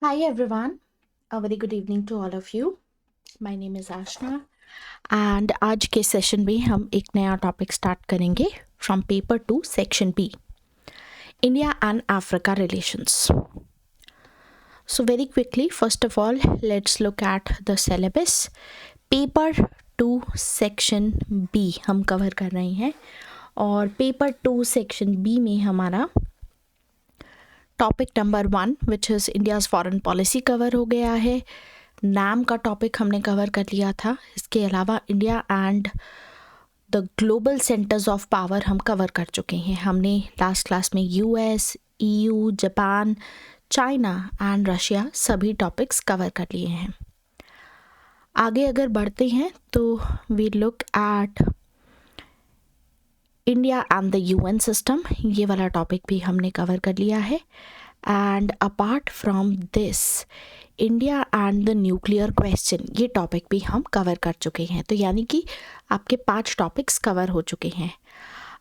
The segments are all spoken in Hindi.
Hi everyone, a very good evening to all of you. My name is Ashna and आज के सेशन में हम एक नया टॉपिक स्टार्ट करेंगे from paper two section B, India and Africa relations. So very quickly, first of all, let's look at the syllabus. Paper two section B हम कवर कर रहे हैं और पेपर टू सेक्शन बी में हमारा topic number 1 which is India's foreign policy cover हो गया है. नाम का टॉपिक हमने कवर कर लिया था. इसके अलावा India and the global centres of power हम कवर कर चुके हैं. हमने लास्ट क्लास में US, EU, Japan, China and Russia सभी टॉपिक्स कवर कर लिए हैं. आगे अगर बढ़ते हैं तो we look at India and the UN system. ये वाला टॉपिक भी हमने कवर कर लिया है. And apart from this India and the nuclear question, ये टॉपिक भी हम कवर कर चुके हैं. तो यानी कि आपके 5 टॉपिक्स कवर हो चुके हैं.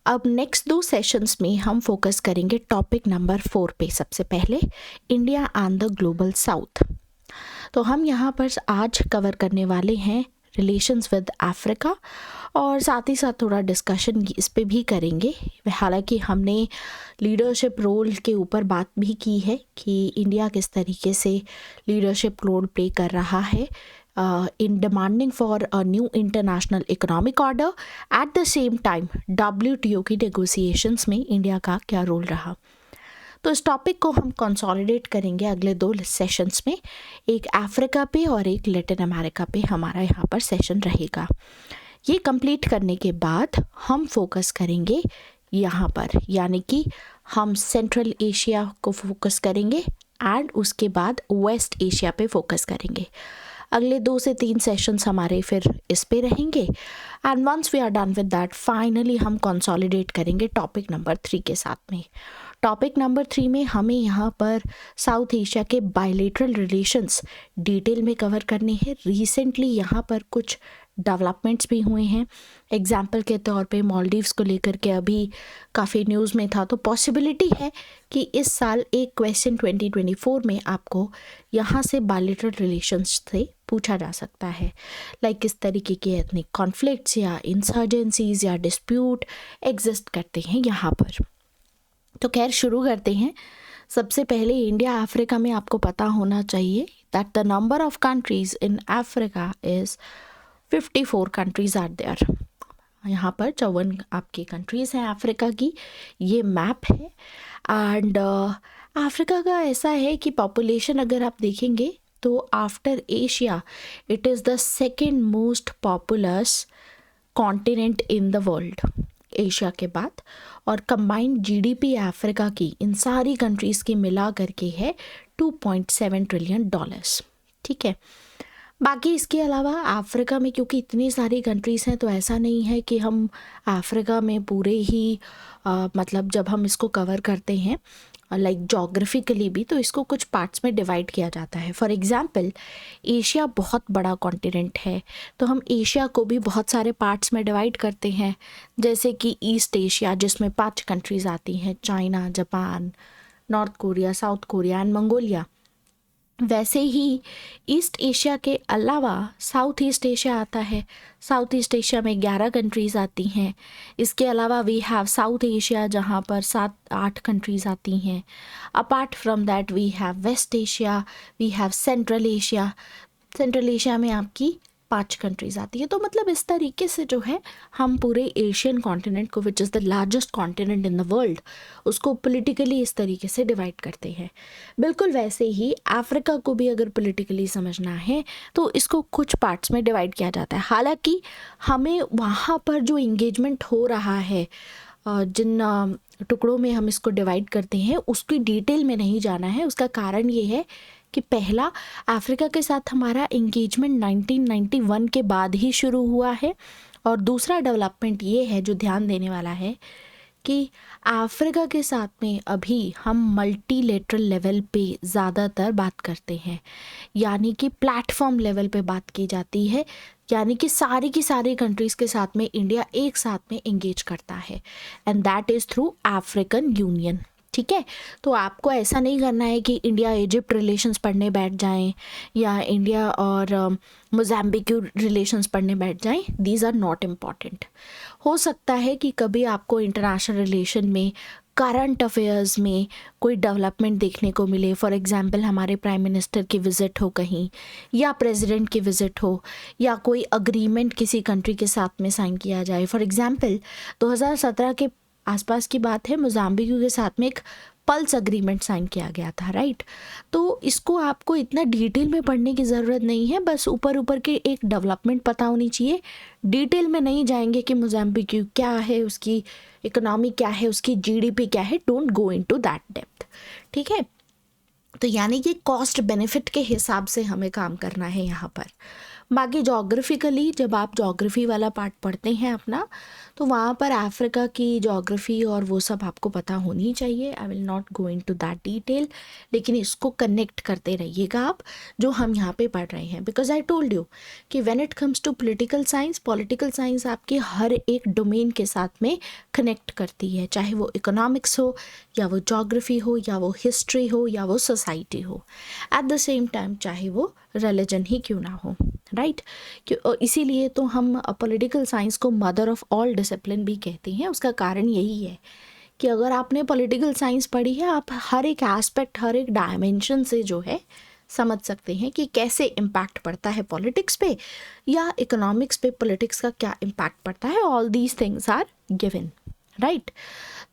अब नेक्स्ट 2 सेशंस में हम फोकस करेंगे टॉपिक नंबर 4 पे. सबसे पहले India and the global south. तो हम यहाँ पर आज कवर करने वाले हैं रिलेशंस विद अफ्रीका और साथ ही साथ थोड़ा डिस्कशन इस पे भी करेंगे. हालांकि हमने लीडरशिप रोल के ऊपर बात भी की है कि इंडिया किस तरीके से लीडरशिप रोल प्ले कर रहा है in demanding for a new international economic order. At the same time WTO की नेगोशिएशंस में इंडिया का क्या रोल रहा. तो इस टॉपिक को हम कंसोलिडेट करेंगे अगले 2 सेशंस में. एक अफ्रीका पे और एक लैटिन अमेरिका पे हमारा यहाँ पर सेशन रहेगा. ये कंप्लीट करने के बाद हम फोकस करेंगे यहाँ पर, यानी कि हम सेंट्रल एशिया को फोकस करेंगे एंड उसके बाद वेस्ट एशिया पे फोकस करेंगे. अगले 2 से 3 सेशंस हमारे फिर इस पे रहेंगे. And once we are done with that finally हम कंसोलिडेट करेंगे टॉपिक नंबर 3 के साथ में. टॉपिक नंबर 3 में हमें यहाँ पर साउथ एशिया के बायलेटरल रिलेशंस डिटेल में कवर करने हैं. रिसेंटली यहाँ पर कुछ डेवलपमेंट्स भी हुए हैं. एग्जाम्पल के तौर पे मालदीव्स को लेकर के अभी काफ़ी न्यूज़ में था. तो पॉसिबिलिटी है कि इस साल एक क्वेश्चन 2024 में आपको यहाँ से बायलेटरल रिलेशंस से पूछा जा सकता है. लाइक किस तरीके के एथनिक कॉन्फ्लिक्ट्स या इंसर्जेंसीज या डिस्प्यूट एग्जिस्ट करते हैं यहाँ पर. तो खैर शुरू करते हैं. सबसे पहले इंडिया अफ्रीका में आपको पता होना चाहिए that the number of countries in Africa is 54 countries are there. यहाँ पर 54 आपकी कंट्रीज़ हैं अफ्रीका की. ये मैप है. एंड अफ्रीका का ऐसा है कि पॉपुलेशन अगर आप देखेंगे तो after Asia it is the second most populous continent in the world, Asia के बाद. और कंबाइंड GDP अफ्रीका की इन सारी कंट्रीज़ की मिला करके है $2.7 ट्रिलियन. ठीक है. बाकी इसके अलावा अफ्रीका में क्योंकि इतनी सारी कंट्रीज़ हैं तो ऐसा नहीं है कि हम अफ्रीका में पूरे ही मतलब जब हम इसको कवर करते हैं लाइक जोग्राफिकली भी, तो इसको कुछ पार्ट्स में डिवाइड किया जाता है. फॉर एग्जांपल एशिया बहुत बड़ा कॉन्टिनेंट है तो हम एशिया को भी बहुत सारे पार्ट्स में डिवाइड करते हैं. जैसे कि ईस्ट एशिया जिसमें 5 कंट्रीज़ आती हैं, China, Japan, north Korea, south Korea and Mongolia. वैसे ही ईस्ट एशिया के अलावा साउथ ईस्ट एशिया आता है. साउथ ईस्ट एशिया में 11 कंट्रीज़ आती हैं. इसके अलावा वी हैव साउथ एशिया जहाँ पर 7-8 कंट्रीज़ आती हैं. Apart from that we have West Asia, we have Central Asia. Central Asia में आपकी 5 कंट्रीज़ आती है. तो मतलब इस तरीके से जो है हम पूरे एशियन कॉन्टिनेंट को which is the largest continent in the world उसको पॉलिटिकली इस तरीके से डिवाइड करते हैं. बिल्कुल वैसे ही अफ्रीका को भी अगर पॉलिटिकली समझना है तो इसको कुछ पार्ट्स में डिवाइड किया जाता है. हालांकि हमें वहाँ पर जो इंगेजमेंट हो रहा है जिन टुकड़ों में हम इसको डिवाइड करते हैं उसकी डिटेल में नहीं जाना है. उसका कारण ये है कि पहला अफ्रीका के साथ हमारा इंगेजमेंट 1991 के बाद ही शुरू हुआ है. और दूसरा डेवलपमेंट ये है जो ध्यान देने वाला है कि अफ्रीका के साथ में अभी हम मल्टीलेटरल लेवल पे ज़्यादातर बात करते हैं, यानी कि प्लेटफॉर्म लेवल पे बात की जाती है. यानी कि सारी की सारी कंट्रीज़ के साथ में इंडिया एक साथ में इंगेज करता है and that is through African union. ठीक है। तो आपको ऐसा नहीं करना है कि इंडिया इजिप्ट रिलेशंस पढ़ने बैठ जाएं या इंडिया और मोज़ाम्बिक रिलेशंस पढ़ने बैठ जाएं। These are not important. हो सकता है कि कभी आपको इंटरनेशनल रिलेशन में करंट अफेयर्स में कोई डेवलपमेंट देखने को मिले। फॉर एग्जांपल हमारे प्राइम मिनिस्टर की विज़िट हो कहीं, या प्रेसिडेंट की विज़िट हो, या कोई अग्रीमेंट किसी कंट्री के साथ में साइन किया जाए। फॉर एग्जांपल 2017 के आसपास की बात है, मोज़ाम्बिक के साथ में एक पल्स अग्रीमेंट साइन किया गया था, राइट। तो इसको आपको इतना डिटेल में पढ़ने की ज़रूरत नहीं है, बस ऊपर ऊपर के एक डेवलपमेंट पता होनी चाहिए। डिटेल में नहीं जाएंगे कि मोज़ाम्बिक क्या है, उसकी इकोनॉमी क्या है, उसकी जीडीपी क्या है। Don't go into that depth, ठीक है। तो यानी कि कॉस्ट बेनिफिट के हिसाब से हमें काम करना है यहाँ पर। बाकी जोग्राफिकली जब आप जोग्राफ़ी वाला पार्ट पढ़ते हैं अपना, तो वहाँ पर अफ्रीका की जोग्राफ़ी और वो सब आपको पता होनी चाहिए। आई will not go into that detail, लेकिन इसको कनेक्ट करते रहिएगा आप जो हम यहाँ पे पढ़ रहे हैं। बिकॉज आई टोल्ड यू कि when it comes to political science आपके हर एक डोमेन के साथ में कनेक्ट करती है, चाहे वो इकोनॉमिक्स हो, या वो जोग्राफ़ी हो, या वो हिस्ट्री हो, या वो सोसाइटी हो। एट द सेम टाइम चाहे वो रिलीजन ही क्यों ना हो, राइट। इसीलिए तो हम पॉलिटिकल साइंस को मदर ऑफ ऑल डिसिप्लिन भी कहते हैं। उसका कारण यही है कि अगर आपने पॉलिटिकल साइंस पढ़ी है, आप हर एक एस्पेक्ट, हर एक डायमेंशन से जो है समझ सकते हैं कि कैसे इम्पैक्ट पड़ता है पॉलिटिक्स पे, या इकोनॉमिक्स पे पॉलिटिक्स का क्या इम्पैक्ट पड़ता है। All these things are given, right.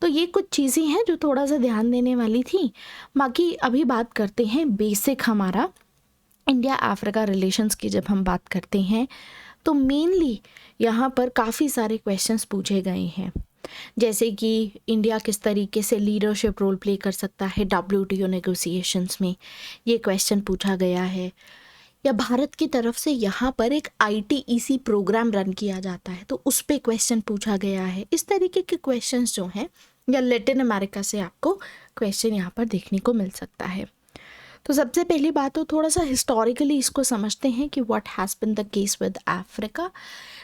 तो ये कुछ चीज़ें हैं जो थोड़ा सा ध्यान देने वाली थी। बाकी अभी बात करते हैं बेसिक हमारा इंडिया अफ्रीका रिलेशंस की। जब हम बात करते हैं तो मेनली यहाँ पर काफ़ी सारे क्वेश्चंस पूछे गए हैं, जैसे कि इंडिया किस तरीके से लीडरशिप रोल प्ले कर सकता है WTO नेगोशिएशंस में, ये क्वेश्चन पूछा गया है। या भारत की तरफ से यहाँ पर एक ITEC प्रोग्राम रन किया जाता है, तो उस पर क्वेश्चन पूछा गया है। इस तरीके के क्वेश्चंस जो हैं, या लैटिन अमेरिका से आपको क्वेश्चन यहाँ पर देखने को मिल सकता है। तो सबसे पहली बात तो थोड़ा सा हिस्टोरिकली इसको समझते हैं कि what has been the case with Africa.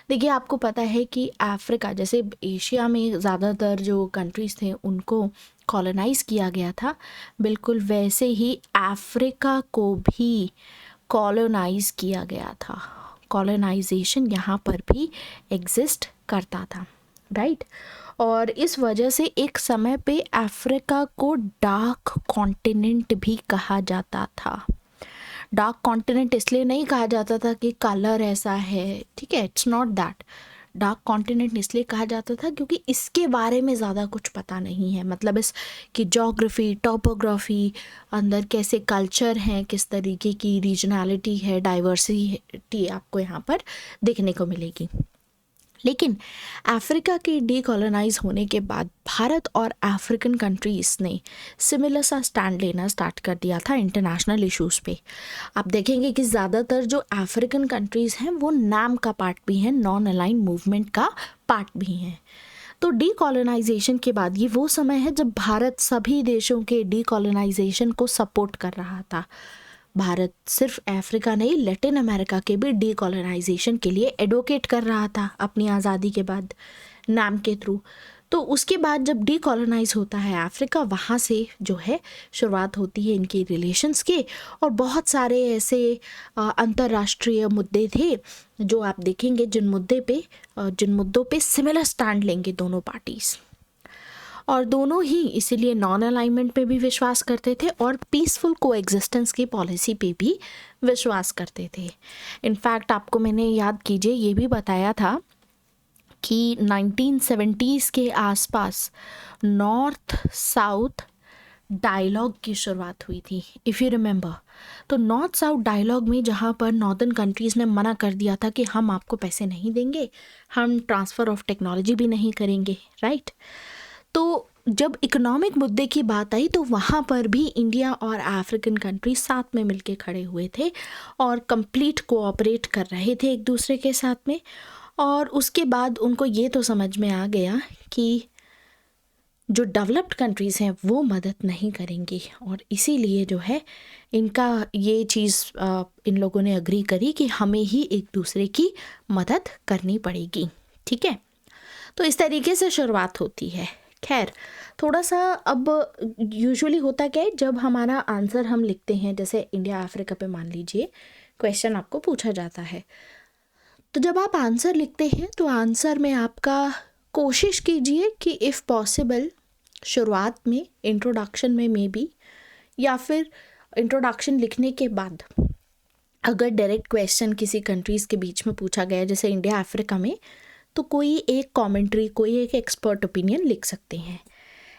देखिए, आपको पता है कि अफ्रीका, जैसे एशिया में ज़्यादातर जो कंट्रीज़ थे उनको कॉलोनाइज़ किया गया था, बिल्कुल वैसे ही अफ्रीका को भी कॉलोनाइज़ किया गया था। कॉलोनाइजेशन यहाँ पर भी एग्जिस्ट करता था, राइट। और इस वजह से एक समय पे अफ्रीका को डार्क कॉन्टिनेंट भी कहा जाता था। डार्क कॉन्टिनेंट इसलिए नहीं कहा जाता था कि कलर ऐसा है, ठीक है, it's not that. Dark continent इसलिए कहा जाता था क्योंकि इसके बारे में ज़्यादा कुछ पता नहीं है। मतलब इसकी जोग्राफ़ी, टोपोग्राफी, अंदर कैसे कल्चर हैं, किस तरीके की रीजनैलिटी है, डाइवर्सिटी आपको यहाँ पर देखने को मिलेगी। लेकिन अफ्रीका के डीकोलोनाइज होने के बाद भारत और अफ्रीकन कंट्रीज़ ने सिमिलर सा स्टैंड लेना स्टार्ट कर दिया था इंटरनेशनल इश्यूज़ पे। आप देखेंगे कि ज़्यादातर जो अफ्रीकन कंट्रीज़ हैं वो नाम का पार्ट भी हैं, नॉन अलाइन मूवमेंट का पार्ट भी हैं। तो डीकोलोनाइजेशन के बाद ये वो समय है जब भारत सभी देशों के डीकोलोनाइजेशन को सपोर्ट कर रहा था। भारत सिर्फ अफ्रीका नहीं, लैटिन अमेरिका के भी डीकोलोनाइजेशन के लिए एडवोकेट कर रहा था अपनी आज़ादी के बाद नाम के थ्रू। तो उसके बाद जब डीकोलोनाइज होता है अफ्रीका, वहाँ से जो है शुरुआत होती है इनके रिलेशंस के। और बहुत सारे ऐसे अंतर्राष्ट्रीय मुद्दे थे जो आप देखेंगे जिन मुद्दों पे सिमिलर स्टैंड लेंगे दोनों पार्टीज़। और दोनों ही इसीलिए नॉन अलाइनमेंट पे भी विश्वास करते थे और पीसफुल कोएग्जिस्टेंस की पॉलिसी पे भी विश्वास करते थे। इनफैक्ट आपको मैंने याद कीजिए ये भी बताया था कि 1970s के आसपास नॉर्थ साउथ डायलॉग की शुरुआत हुई थी, इफ़ यू रिमेंबर। तो नॉर्थ साउथ डायलॉग में जहाँ पर नॉर्दर्न कंट्रीज़ ने मना कर दिया था कि हम आपको पैसे नहीं देंगे, हम ट्रांसफ़र ऑफ टेक्नोलॉजी भी नहीं करेंगे, राइट। तो जब इकोनॉमिक मुद्दे की बात आई तो वहाँ पर भी इंडिया और अफ्रीकन कंट्री साथ में मिलके खड़े हुए थे और कंप्लीट कोऑपरेट कर रहे थे एक दूसरे के साथ में। और उसके बाद उनको ये तो समझ में आ गया कि जो डेवलप्ड कंट्रीज़ हैं वो मदद नहीं करेंगी, और इसीलिए जो है इनका ये चीज़ इन लोगों ने अग्री करी कि हमें ही एक दूसरे की मदद करनी पड़ेगी, ठीक है। तो इस तरीके से शुरुआत होती है खैर, थोड़ा सा अब यूजुअली होता क्या है, जब हमारा आंसर हम लिखते हैं, जैसे इंडिया अफ्रीका पे मान लीजिए क्वेश्चन आपको पूछा जाता है, तो जब आप आंसर लिखते हैं तो आंसर में आपका कोशिश कीजिए कि इफ़ पॉसिबल शुरुआत में इंट्रोडक्शन में मे बी, या फिर इंट्रोडक्शन लिखने के बाद अगर डायरेक्ट क्वेश्चन किसी कंट्रीज़ के बीच में पूछा गया जैसे इंडिया अफ्रीका में, तो कोई एक कमेंट्री, कोई एक एक्सपर्ट ओपिनियन लिख सकते हैं।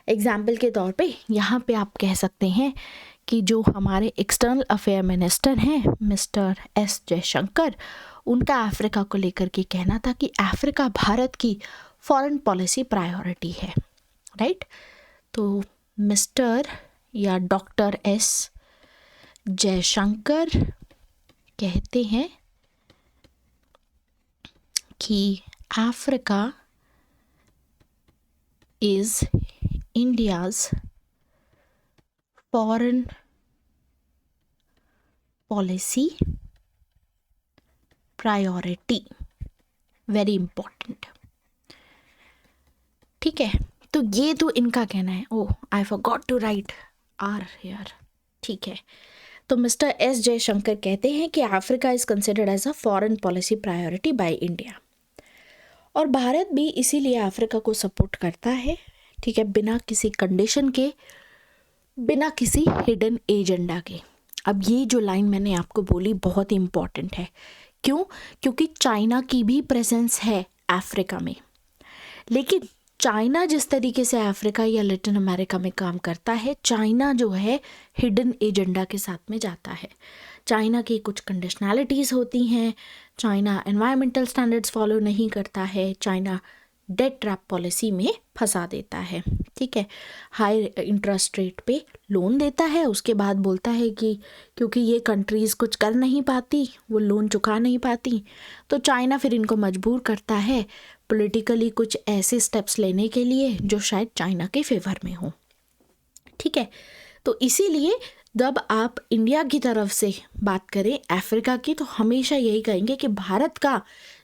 एग्जाम्पल के तौर पे यहाँ पे आप कह सकते हैं कि जो हमारे एक्सटर्नल अफेयर मिनिस्टर हैं मिस्टर एस जयशंकर, उनका अफ्रीका को लेकर के कहना था कि अफ्रीका भारत की फॉरेन पॉलिसी प्रायोरिटी है, राइट। तो मिस्टर या डॉक्टर एस जयशंकर कहते हैं कि Africa is India's foreign policy priority, very important. ठीक है, तो ये तो इनका कहना है। Oh, I forgot to write R here. ठीक है, तो मिस्टर एस जयशंकर कहते हैं कि Africa is considered as a foreign policy priority by India, और भारत भी इसीलिए अफ्रीका को सपोर्ट करता है, ठीक है, बिना किसी कंडीशन के, बिना किसी हिडन एजेंडा के। अब ये जो लाइन मैंने आपको बोली बहुत ही इम्पॉर्टेंट है। क्यों? क्योंकि चाइना की भी प्रेजेंस है अफ्रीका में, लेकिन चाइना जिस तरीके से अफ्रीका या लैटिन अमेरिका में काम करता है, चाइना जो है हिडन एजेंडा के साथ में जाता है। चाइना की कुछ कंडीशनैलिटीज़ होती हैं, चाइना एनवायरमेंटल स्टैंडर्ड्स फॉलो नहीं करता है, चाइना डेट ट्रैप पॉलिसी में फंसा देता है, ठीक है, हाई इंटरेस्ट रेट पे लोन देता है, उसके बाद बोलता है कि क्योंकि ये कंट्रीज़ कुछ कर नहीं पाती, वो लोन चुका नहीं पाती, तो चाइना फिर इनको मजबूर करता है पॉलिटिकली कुछ ऐसे स्टेप्स लेने के लिए जो शायद चाइना के फेवर में हो, ठीक है। तो इसीलिए जब आप इंडिया की तरफ से बात करें अफ्रीका की, तो हमेशा यही कहेंगे कि भारत का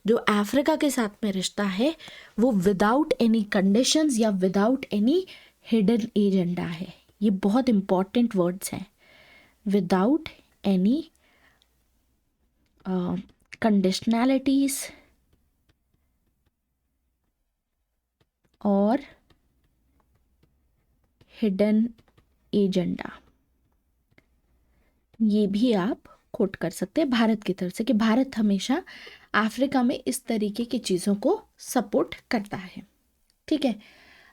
जो अफ्रीका के साथ में रिश्ता है वो विदाउट एनी कंडीशंस या विदाउट एनी हिडन एजेंडा है। ये बहुत इम्पॉर्टेंट वर्ड्स हैं, विदाउट एनी कंडीशनैलिटीज और हिडन एजेंडा। ये भी आप कोट कर सकते हैं भारत की तरफ से कि भारत हमेशा अफ्रीका में इस तरीके की चीज़ों को सपोर्ट करता है, ठीक है।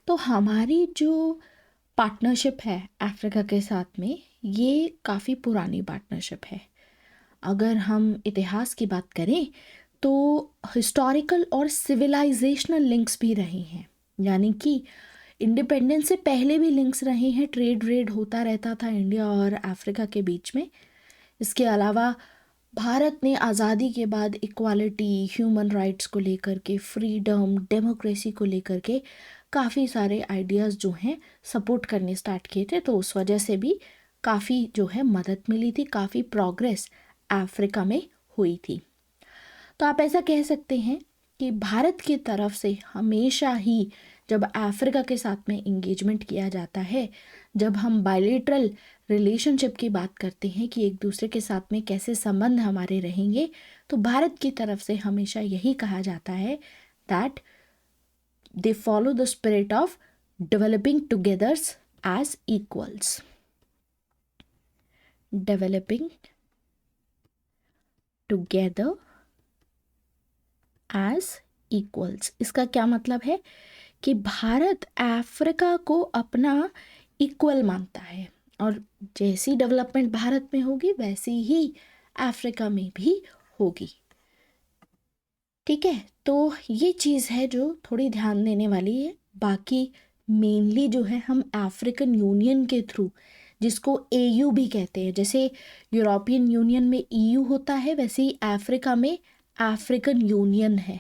तो हमारी जो पार्टनरशिप है अफ्रीका के साथ में, ये काफ़ी पुरानी पार्टनरशिप है। अगर हम इतिहास की बात करें तो हिस्टोरिकल और सिविलाइजेशनल लिंक्स भी रहे हैं, यानी कि इंडिपेंडेंस से पहले भी लिंक्स रहे हैं, ट्रेड व्रेड होता रहता था इंडिया और अफ्रीका के बीच में। इसके अलावा भारत ने आज़ादी के बाद इक्वालिटी, ह्यूमन राइट्स को लेकर के, फ्रीडम, डेमोक्रेसी को लेकर के काफ़ी सारे आइडियाज़ जो हैं सपोर्ट करने स्टार्ट किए थे, तो उस वजह से भी काफ़ी जो है मदद मिली थी, काफ़ी प्रोग्रेस अफ्रीका में हुई थी। तो आप ऐसा कह सकते हैं कि भारत की तरफ से हमेशा ही जब अफ्रीका के साथ में इंगेजमेंट किया जाता है, जब हम बायलैटरल रिलेशनशिप की बात करते हैं कि एक दूसरे के साथ में कैसे संबंध हमारे रहेंगे, तो भारत की तरफ से हमेशा यही कहा जाता है that they follow the spirit of developing together as equals, developing together as equals. इसका क्या मतलब है कि भारत अफ्रीका को अपना इक्वल मानता है, और जैसी डेवलपमेंट भारत में होगी वैसी ही अफ्रीका में भी होगी, ठीक है। तो ये चीज़ है जो थोड़ी ध्यान देने वाली है। बाकी मेनली जो है हम अफ्रीकन यूनियन के थ्रू, जिसको AU भी कहते हैं, जैसे यूरोपियन यूनियन में EU होता है, वैसे ही अफ्रीका में अफ्रीकन यूनियन है।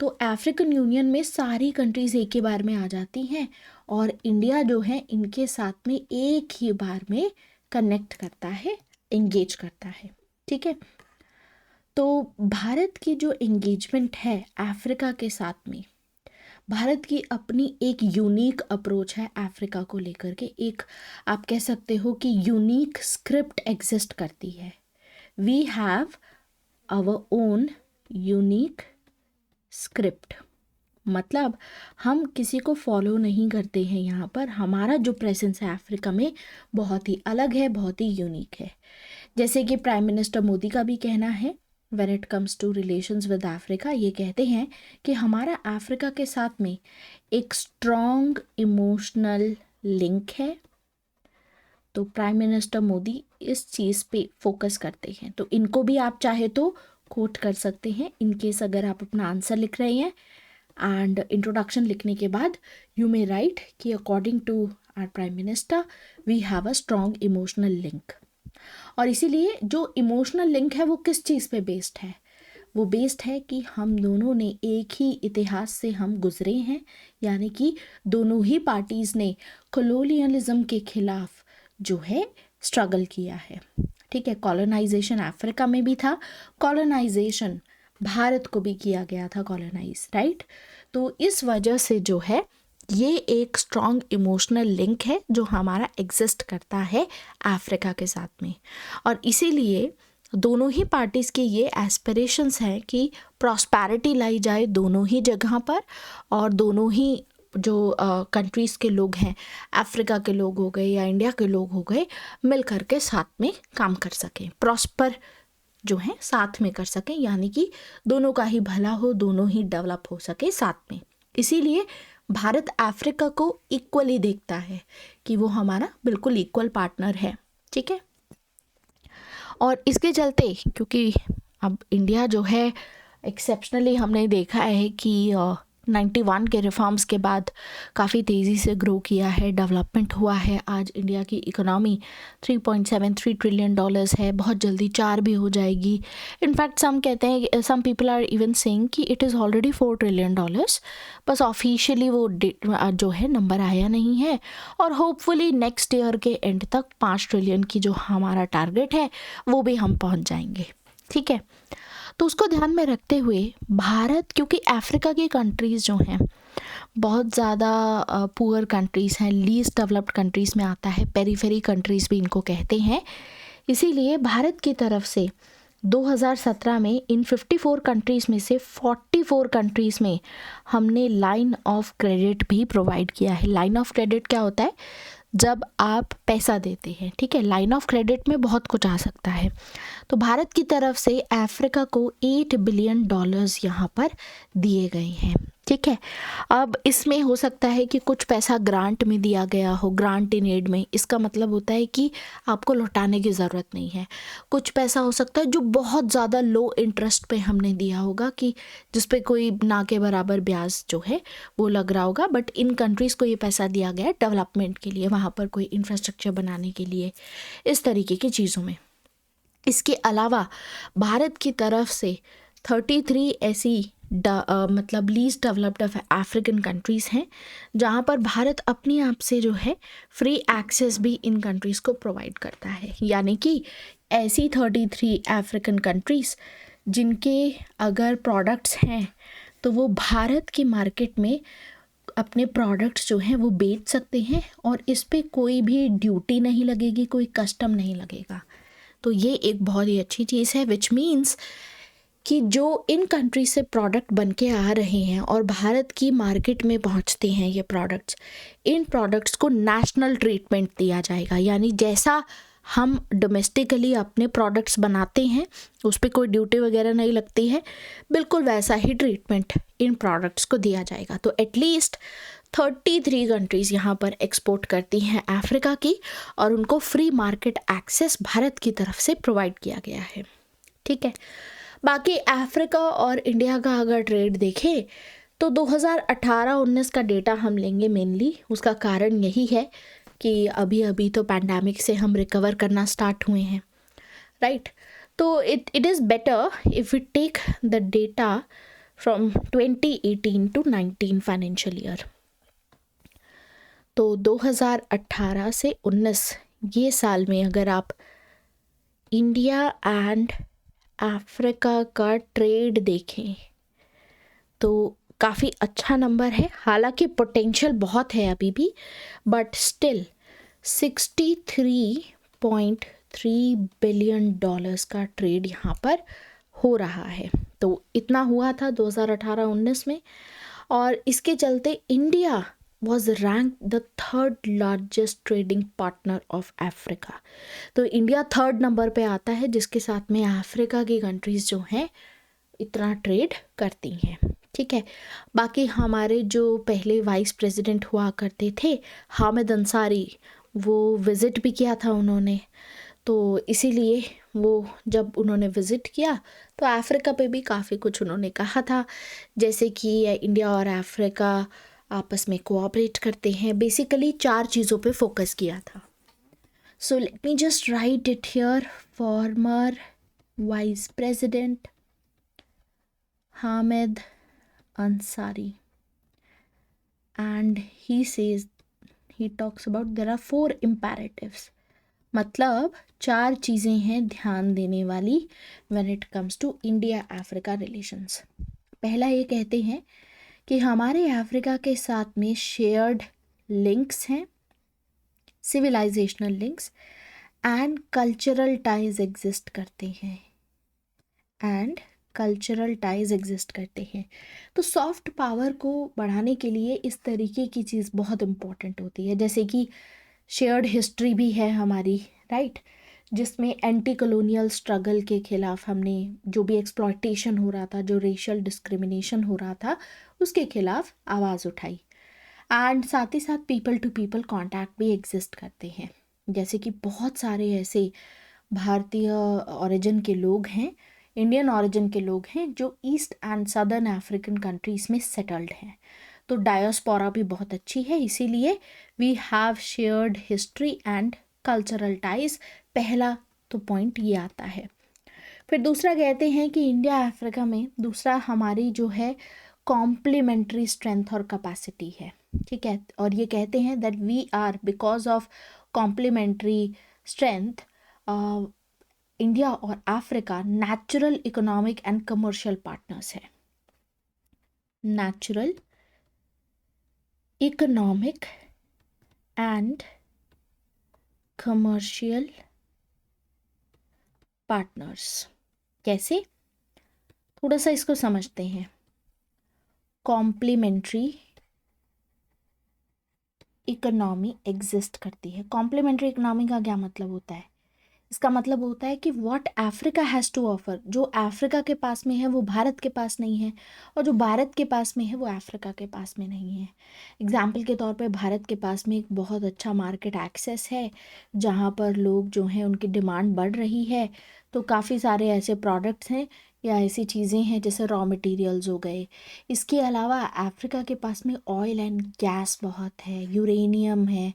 तो अफ्रीकन यूनियन में सारी कंट्रीज़ एक ही बार में आ जाती हैं, और इंडिया जो है इनके साथ में एक ही बार में कनेक्ट करता है, एंगेज करता है, ठीक है। तो भारत की जो एंगेजमेंट है अफ्रीका के साथ में, भारत की अपनी एक यूनिक अप्रोच है अफ्रीका को लेकर के, एक आप कह सकते हो कि यूनिक स्क्रिप्ट एग्जिस्ट करती है। We have our own unique script, मतलब हम किसी को फॉलो नहीं करते हैं। यहाँ पर हमारा जो प्रेजेंस है अफ्रीका में बहुत ही अलग है, बहुत ही यूनिक है। जैसे कि प्राइम मिनिस्टर मोदी का भी कहना है when it comes to relations with Africa, ये कहते हैं कि हमारा अफ्रीका के साथ में एक स्ट्रॉन्ग इमोशनल लिंक है। तो प्राइम मिनिस्टर मोदी इस चीज़ पे फोकस करते हैं। तो इनको भी आप चाहे तो कोट कर सकते हैं इन केस अगर आप अपना आंसर लिख रहे हैं। एंड इंट्रोडक्शन लिखने के बाद यू मे राइट कि according to our prime minister we have a strong emotional link. और इसीलिए जो इमोशनल लिंक है वो किस चीज़ पे बेस्ड है? वो बेस्ड है कि हम दोनों ने एक ही इतिहास से हम गुजरे हैं, यानी कि दोनों ही पार्टीज़ ने कॉलोनियलिज्म के खिलाफ जो है स्ट्रगल किया है। ठीक है, कॉलोनाइजेशन अफ्रीका में भी था, कॉलोनाइजेशन भारत को भी किया गया था कॉलोनाइज, राइट। तो इस वजह से जो है ये एक स्ट्रॉन्ग इमोशनल लिंक है जो हमारा एग्जिस्ट करता है अफ्रीका के साथ में। और इसीलिए दोनों ही पार्टीज़ के ये एस्पिरेशंस हैं कि प्रॉस्पेरिटी लाई जाए दोनों ही जगह पर, और दोनों ही जो कंट्रीज़ के लोग हैं, अफ्रीका के लोग हो गए या इंडिया के लोग हो गए, मिल कर के साथ में काम कर सकें, प्रॉस्पर जो है साथ में कर सकें, यानी कि दोनों का ही भला हो, दोनों ही डेवलप हो सके साथ में। इसीलिए भारत अफ्रीका को इक्वली देखता है कि वो हमारा बिल्कुल इक्वल पार्टनर है। ठीक है, और इसके चलते क्योंकि अब इंडिया जो है एक्सेप्शनली हमने देखा है कि 91 के रिफॉर्म्स के बाद काफ़ी तेज़ी से ग्रो किया है, डेवलपमेंट हुआ है। आज इंडिया की इकोनॉमी $3.73 ट्रिलियन है, बहुत जल्दी 4 भी हो जाएगी। इनफैक्ट सम कहते हैं, some people are even saying कि इट इज़ ऑलरेडी $4 ट्रिलियन, बस ऑफिशियली वो जो है नंबर आया नहीं है। और होपफुली नेक्स्ट ईयर के एंड तक 5 ट्रिलियन की जो हमारा टारगेट है वो भी हम पहुंच जाएंगे। ठीक है, तो उसको ध्यान में रखते हुए भारत, क्योंकि अफ्रीका की कंट्रीज़ जो हैं बहुत ज़्यादा पुअर कंट्रीज़ हैं, लीस्ट डेवलप्ड कंट्रीज़ में आता है, पेरीफेरी कंट्रीज़ भी इनको कहते हैं। इसीलिए भारत की तरफ से 2017 में इन 54 कंट्रीज़ में से 44 कंट्रीज़ में हमने लाइन ऑफ क्रेडिट भी प्रोवाइड किया है। लाइन ऑफ क्रेडिट क्या होता है? जब आप पैसा देते हैं। ठीक है, लाइन ऑफ क्रेडिट में बहुत कुछ आ सकता है। तो भारत की तरफ से अफ्रीका को $8 बिलियन यहाँ पर दिए गए हैं। ठीक है, अब इसमें हो सकता है कि कुछ पैसा ग्रांट में दिया गया हो, ग्रांट इन एड में। इसका मतलब होता है कि आपको लौटाने की ज़रूरत नहीं है। कुछ पैसा हो सकता है जो बहुत ज़्यादा लो इंटरेस्ट पे हमने दिया होगा, कि जिस पे कोई ना के बराबर ब्याज जो है वो लग रहा होगा, बट इन कंट्रीज़ को ये पैसा दिया गया है डेवलपमेंट के लिए, वहाँ पर कोई इंफ्रास्ट्रक्चर बनाने के लिए, इस तरीके की चीज़ों में। इसके अलावा भारत की तरफ से 33 ऐसी मतलब लीस्ट डेवलप्ड अफ्रीकन कंट्रीज़ हैं जहाँ पर भारत अपने आप से जो है फ्री एक्सेस भी इन कंट्रीज़ को प्रोवाइड करता है। यानी कि ऐसी 33 अफ्रीकन कंट्रीज़ जिनके अगर प्रोडक्ट्स हैं तो वो भारत की मार्केट में अपने प्रोडक्ट्स जो हैं वो बेच सकते हैं, और इस पे कोई भी ड्यूटी नहीं लगेगी, कोई कस्टम नहीं लगेगा। तो ये एक बहुत ही अच्छी चीज़ है, विच मीन्स कि जो इन कंट्री से प्रोडक्ट बन के आ रहे हैं और भारत की मार्केट में पहुंचते हैं ये प्रोडक्ट्स, इन प्रोडक्ट्स को नेशनल ट्रीटमेंट दिया जाएगा। यानी जैसा हम डोमेस्टिकली अपने प्रोडक्ट्स बनाते हैं उस पर कोई ड्यूटी वगैरह नहीं लगती है, बिल्कुल वैसा ही ट्रीटमेंट इन प्रोडक्ट्स को दिया जाएगा। तो एटलीस्ट 33 कंट्रीज़ यहाँ पर एक्सपोर्ट करती हैं अफ्रीका की, और उनको फ्री मार्केट एक्सेस भारत की तरफ से प्रोवाइड किया गया है। ठीक है, बाकी अफ्रीका और इंडिया का अगर ट्रेड देखें तो 2018-19 का डेटा हम लेंगे मेनली। उसका कारण यही है कि अभी अभी तो पैंडेमिक से हम रिकवर करना स्टार्ट हुए हैं, राइट। तो it is better if we take the data from 2018 to 19 financial year. तो 2018 से 19 ये साल में अगर आप इंडिया एंड अफ्रीका का ट्रेड देखें तो काफ़ी अच्छा नंबर है, हालांकि पोटेंशियल बहुत है अभी भी, बट स्टिल 63.3 बिलियन डॉलर्स का ट्रेड यहाँ पर हो रहा है। तो इतना हुआ था 2018-19 में, और इसके चलते India was rank the third largest trading partner of Africa. तो इंडिया थर्ड नंबर पे आता है, जिसके साथ में अफ्रीका की कंट्रीज़ जो हैं इतना ट्रेड करती हैं। ठीक है, बाकी हमारे जो पहले वाइस प्रेसिडेंट हुआ करते थे हामिद अंसारी, वो विज़िट भी किया था उन्होंने, तो इसीलिए वो जब उन्होंने विज़िट किया तो अफ्रीका पे भी काफ़ी कुछ उन्होंने कहा था, जैसे कि इंडिया और अफ्रीका आपस में कोऑपरेट करते हैं। बेसिकली 4 चीज़ों पे फोकस किया था। So let me just right it here, farmer vice president Hamid Ansari, and he talks about there are 4 imperatives, मतलब 4 चीज़ें हैं ध्यान देने वाली when it comes to India Africa relations। पहला ये कहते हैं कि हमारे अफ्रीका के साथ में शेयर्ड लिंक्स हैं, civilisational links and cultural ties exist करते हैं, एंड कल्चरल टाइज एग्जिस्ट करते हैं। तो सॉफ्ट पावर को बढ़ाने के लिए इस तरीके की चीज़ बहुत इम्पॉर्टेंट होती है, जैसे कि शेयर्ड हिस्ट्री भी है हमारी, राइट, जिसमें एंटी कॉलोनियल स्ट्रगल के खिलाफ हमने जो भी एक्सप्लॉयटेशन हो रहा था, जो रेशियल डिस्क्रिमिनेशन हो रहा था, उसके खिलाफ आवाज़ उठाई। एंड साथ ही साथ पीपल टू पीपल कॉन्टैक्ट भी एग्जिस्ट करते हैं, जैसे कि बहुत सारे ऐसे भारतीय ओरिजिन के लोग हैं, इंडियन ओरिजिन के लोग हैं जो east and southern African countries में सेटल्ड हैं। तो डायस्पोरा भी बहुत अच्छी है, इसीलिए we have shared history and cultural ties. पहला तो पॉइंट ये आता है। फिर दूसरा कहते हैं कि इंडिया अफ्रीका में दूसरा हमारी जो है कॉम्प्लीमेंट्री स्ट्रेंथ और कैपेसिटी है, ठीक है, और ये कहते हैं that we are because of complementary strength India और Africa natural economic and commercial partners है। Natural economic and commercial partners. कैसे, थोड़ा सा इसको समझते हैं। कॉम्प्लीमेंट्री इकोनॉमी एग्जिस्ट करती है। कॉम्प्लीमेंट्री इकोनॉमी का क्या मतलब होता है? इसका मतलब होता है कि what Africa has to offer, जो अफ्रीका के पास में है वो भारत के पास नहीं है, और जो भारत के पास में है वो अफ्रीका के पास में नहीं है। एग्जाम्पल के तौर पे भारत के पास में एक बहुत अच्छा मार्केट एक्सेस है, जहाँ पर लोग जो हैं उनकी डिमांड बढ़ रही है, तो काफ़ी सारे ऐसे प्रोडक्ट्स हैं या ऐसी चीज़ें हैं जैसे रॉ मटेरियल्स हो गए। इसके अलावा अफ्रीका के पास में ऑयल एंड गैस बहुत है, यूरेनियम है,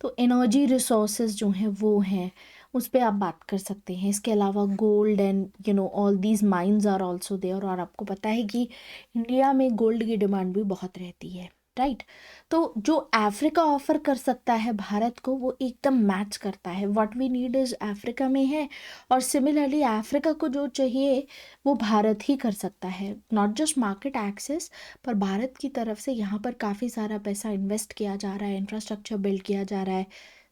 तो एनर्जी रिसोर्सेज जो हैं वो हैं, उस पर आप बात कर सकते हैं। इसके अलावा gold and all these mines are also there, और आपको पता है कि इंडिया में गोल्ड की डिमांड भी बहुत रहती है, राइट। तो जो अफ्रीका ऑफर कर सकता है भारत को वो एकदम मैच करता है, what we need is Africa में है, और सिमिलरली अफ्रीका को जो चाहिए वो भारत ही कर सकता है। नॉट जस्ट मार्केट एक्सेस, पर भारत की तरफ से यहाँ पर काफ़ी सारा पैसा इन्वेस्ट किया जा रहा है, इंफ्रास्ट्रक्चर बिल्ड किया जा रहा है,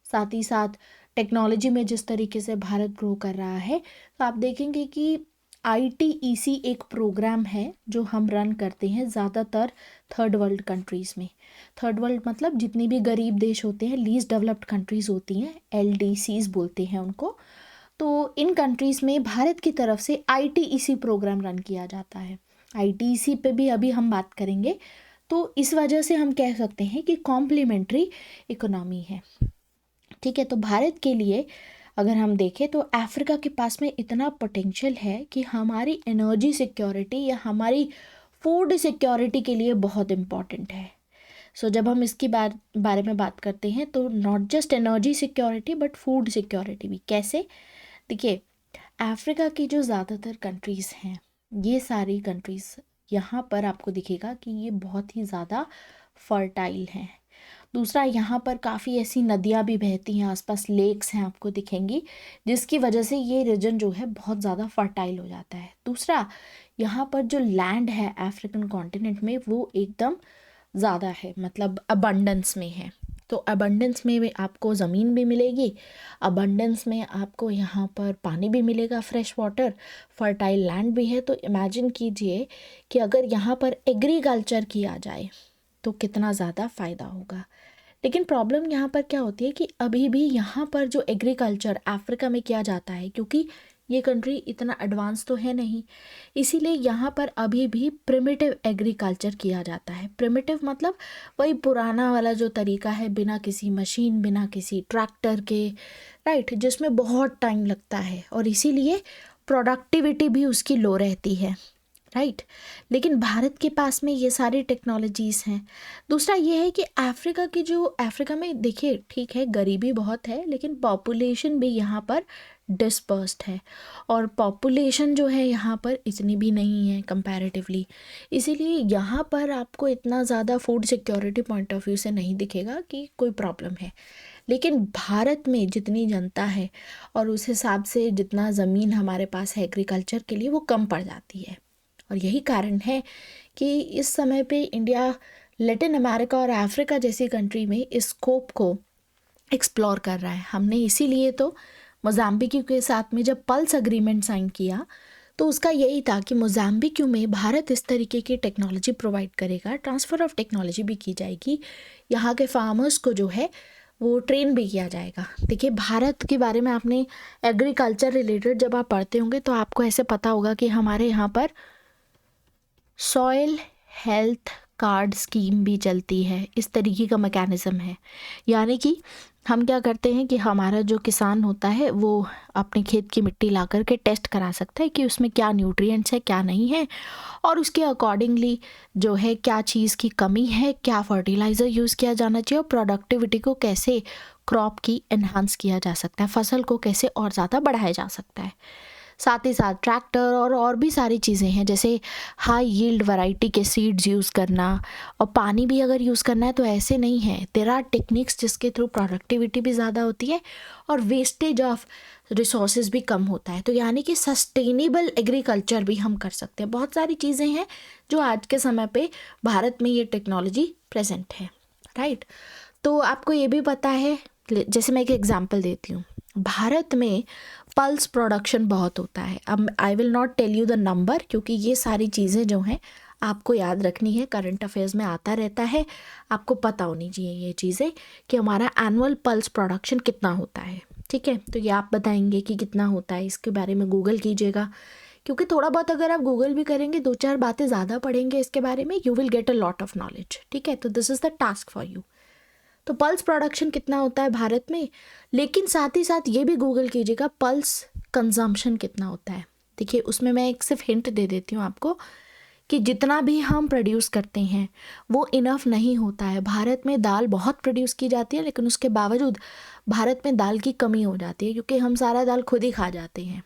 साथ ही साथ टेक्नोलॉजी में जिस तरीके से भारत ग्रो कर रहा है। तो आप देखेंगे कि ITEC एक प्रोग्राम है जो हम रन करते हैं ज़्यादातर थर्ड वर्ल्ड कंट्रीज़ में। थर्ड वर्ल्ड मतलब जितनी भी गरीब देश होते हैं, लीस्ट डेवलप्ड कंट्रीज़ होती हैं, LDCs बोलते हैं उनको। तो इन कंट्रीज़ में भारत की तरफ से ITEC प्रोग्राम रन किया जाता है। ITEC पे भी अभी हम बात करेंगे। तो इस वजह से हम कह सकते हैं कि कॉम्प्लीमेंट्री इकोनॉमी है, ठीक है। तो भारत के लिए अगर हम देखें तो अफ्रीका के पास में इतना पोटेंशियल है कि हमारी एनर्जी सिक्योरिटी या हमारी फूड सिक्योरिटी के लिए बहुत इम्पॉर्टेंट है। सो जब हम इसकी बारे में बात करते हैं तो not just energy security but food security भी। कैसे? देखिए, अफ्रीका की जो ज़्यादातर कंट्रीज़ हैं, ये सारी कंट्रीज़ यहाँ पर आपको दिखेगा कि ये बहुत ही ज़्यादा फर्टाइल हैं। दूसरा, यहाँ पर काफ़ी ऐसी नदियाँ भी बहती हैं, आसपास लेक्स हैं आपको दिखेंगी, जिसकी वजह से ये रीजन जो है बहुत ज़्यादा फर्टाइल हो जाता है। दूसरा, यहाँ पर जो लैंड है अफ्रीकन कॉन्टिनेंट में वो एकदम ज़्यादा है, मतलब अबंडेंस में है। तो अबंडेंस में भी आपको ज़मीन भी मिलेगी, अबंडेंस में आपको यहाँ पर पानी भी मिलेगा, फ्रेश वाटर, फर्टाइल लैंड भी है। तो इमेजिन कीजिए कि अगर यहाँ पर एग्रीकल्चर किया जाए तो कितना ज़्यादा फ़ायदा होगा। लेकिन प्रॉब्लम यहाँ पर क्या होती है कि अभी भी यहाँ पर जो एग्रीकल्चर अफ्रीका में किया जाता है, क्योंकि ये कंट्री इतना एडवांस तो है नहीं, इसीलिए यहाँ पर अभी भी प्रिमिटिव एग्रीकल्चर किया जाता है। प्रिमिटिव मतलब वही पुराना वाला जो तरीका है, बिना किसी मशीन, बिना किसी ट्रैक्टर के, राइट, जिसमें बहुत टाइम लगता है और इसीलिए प्रोडक्टिविटी भी उसकी लो रहती है, राइट। लेकिन भारत के पास में ये सारी टेक्नोलॉजीज़ हैं। दूसरा ये है कि अफ्रीका में देखिए, ठीक है गरीबी बहुत है, लेकिन पॉपुलेशन भी यहाँ पर डिस्पर्स्ड है, और पॉपुलेशन जो है यहाँ पर इतनी भी नहीं है कंपैरेटिवली, इसीलिए यहाँ पर आपको इतना ज़्यादा food security point of view से नहीं दिखेगा कि कोई प्रॉब्लम है। लेकिन भारत में जितनी जनता है और उस हिसाब से जितना ज़मीन हमारे पास है एग्रीकल्चर के लिए, वो कम पड़ जाती है। और यही कारण है कि इस समय पे इंडिया लैटिन अमेरिका और अफ्रीका जैसी कंट्री में इस स्कोप को एक्सप्लोर कर रहा है। हमने इसीलिए तो मोज़ाम्बिक के साथ में जब पल्स एग्रीमेंट साइन किया तो उसका यही था कि मोज़ाम्बिक में भारत इस तरीके की टेक्नोलॉजी प्रोवाइड करेगा, ट्रांसफ़र ऑफ टेक्नोलॉजी भी की जाएगी, यहाँ के फार्मर्स को जो है वो ट्रेन भी किया जाएगा। देखिए, भारत के बारे में आपने एग्रीकल्चर रिलेटेड जब आप पढ़ते होंगे तो आपको ऐसे पता होगा कि हमारे यहाँ पर सॉइल हेल्थ कार्ड स्कीम भी चलती है, इस तरीके का मैकेनिज़्म है। यानी कि हम क्या करते हैं कि हमारा जो किसान होता है वो अपने खेत की मिट्टी ला कर के टेस्ट करा सकता है कि उसमें क्या न्यूट्रिएंट्स है, क्या नहीं है, और उसके अकॉर्डिंगली जो है क्या चीज़ की कमी है, क्या फर्टिलाइज़र यूज़ किया जाना चाहिए, और प्रोडक्टिविटी को कैसे क्रॉप की एनहांस किया जा सकता है, फसल को कैसे और ज़्यादा बढ़ाया जा सकता है। साथ ही साथ ट्रैक्टर और भी सारी चीज़ें हैं, जैसे हाई यील्ड वैरायटी के सीड्स यूज़ करना, और पानी भी अगर यूज़ करना है तो ऐसे नहीं है, देयर आर टेक्निक्स जिसके थ्रू प्रोडक्टिविटी भी ज़्यादा होती है और वेस्टेज ऑफ रिसोर्सेज भी कम होता है। तो यानी कि सस्टेनेबल एग्रीकल्चर भी हम कर सकते हैं। बहुत सारी चीज़ें हैं जो आज के समय पे भारत में ये टेक्नोलॉजी प्रेजेंट है, राइट। तो आपको ये भी पता है, जैसे मैं एक एग्जांपल देती हूँ, भारत में पल्स प्रोडक्शन बहुत होता है। अब I will not tell you the number, क्योंकि ये सारी चीज़ें जो हैं आपको याद रखनी है, करंट अफेयर्स में आता रहता है, आपको पता होनी चाहिए ये चीज़ें कि हमारा एनुअल पल्स प्रोडक्शन कितना होता है, ठीक है। तो ये आप बताएंगे कि कितना होता है, इसके बारे में गूगल कीजिएगा, क्योंकि थोड़ा बहुत अगर आप गूगल भी करेंगे, 2-4 बातें ज़्यादा पढ़ेंगे इसके बारे में, you will get a lot of knowledge, ठीक है। तो this is the task for you. तो पल्स प्रोडक्शन कितना होता है भारत में, लेकिन साथ ही साथ ये भी गूगल कीजिएगा पल्स कंजम्पशन कितना होता है। देखिए, उसमें मैं एक सिर्फ हिंट दे देती हूँ आपको कि जितना भी हम प्रोड्यूस करते हैं वो इनफ नहीं होता है। भारत में दाल बहुत प्रोड्यूस की जाती है, लेकिन उसके बावजूद भारत में दाल की कमी हो जाती है, क्योंकि हम सारा दाल खुद ही खा जाते हैं,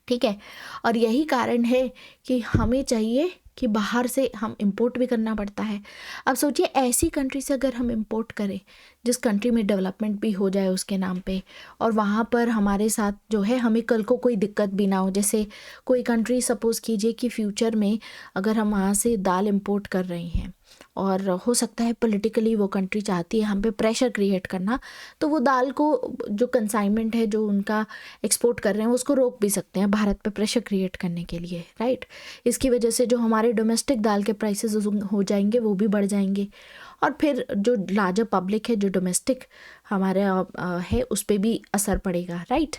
ठीक है। और यही कारण है कि हमें चाहिए कि बाहर से हम इंपोर्ट भी करना पड़ता है। अब सोचिए, ऐसी कंट्री से अगर हम इंपोर्ट करें जिस कंट्री में डेवलपमेंट भी हो जाए उसके नाम पे, और वहाँ पर हमारे साथ जो है हमें कल को कोई दिक्कत भी ना हो। जैसे कोई कंट्री, सपोज़ कीजिए कि फ्यूचर में अगर हम वहाँ से दाल इंपोर्ट कर रहे हैं और हो सकता है पॉलिटिकली वो कंट्री चाहती है हम पे प्रेशर क्रिएट करना, तो वो दाल को जो कंसाइनमेंट है जो उनका एक्सपोर्ट कर रहे हैं उसको रोक भी सकते हैं भारत पे प्रेशर क्रिएट करने के लिए, राइट। इसकी वजह से जो हमारे डोमेस्टिक दाल के प्राइसेस हो जाएंगे वो भी बढ़ जाएंगे, और फिर जो लार्जर पब्लिक है, जो डोमेस्टिक हमारे है, उस पर भी असर पड़ेगा, राइट।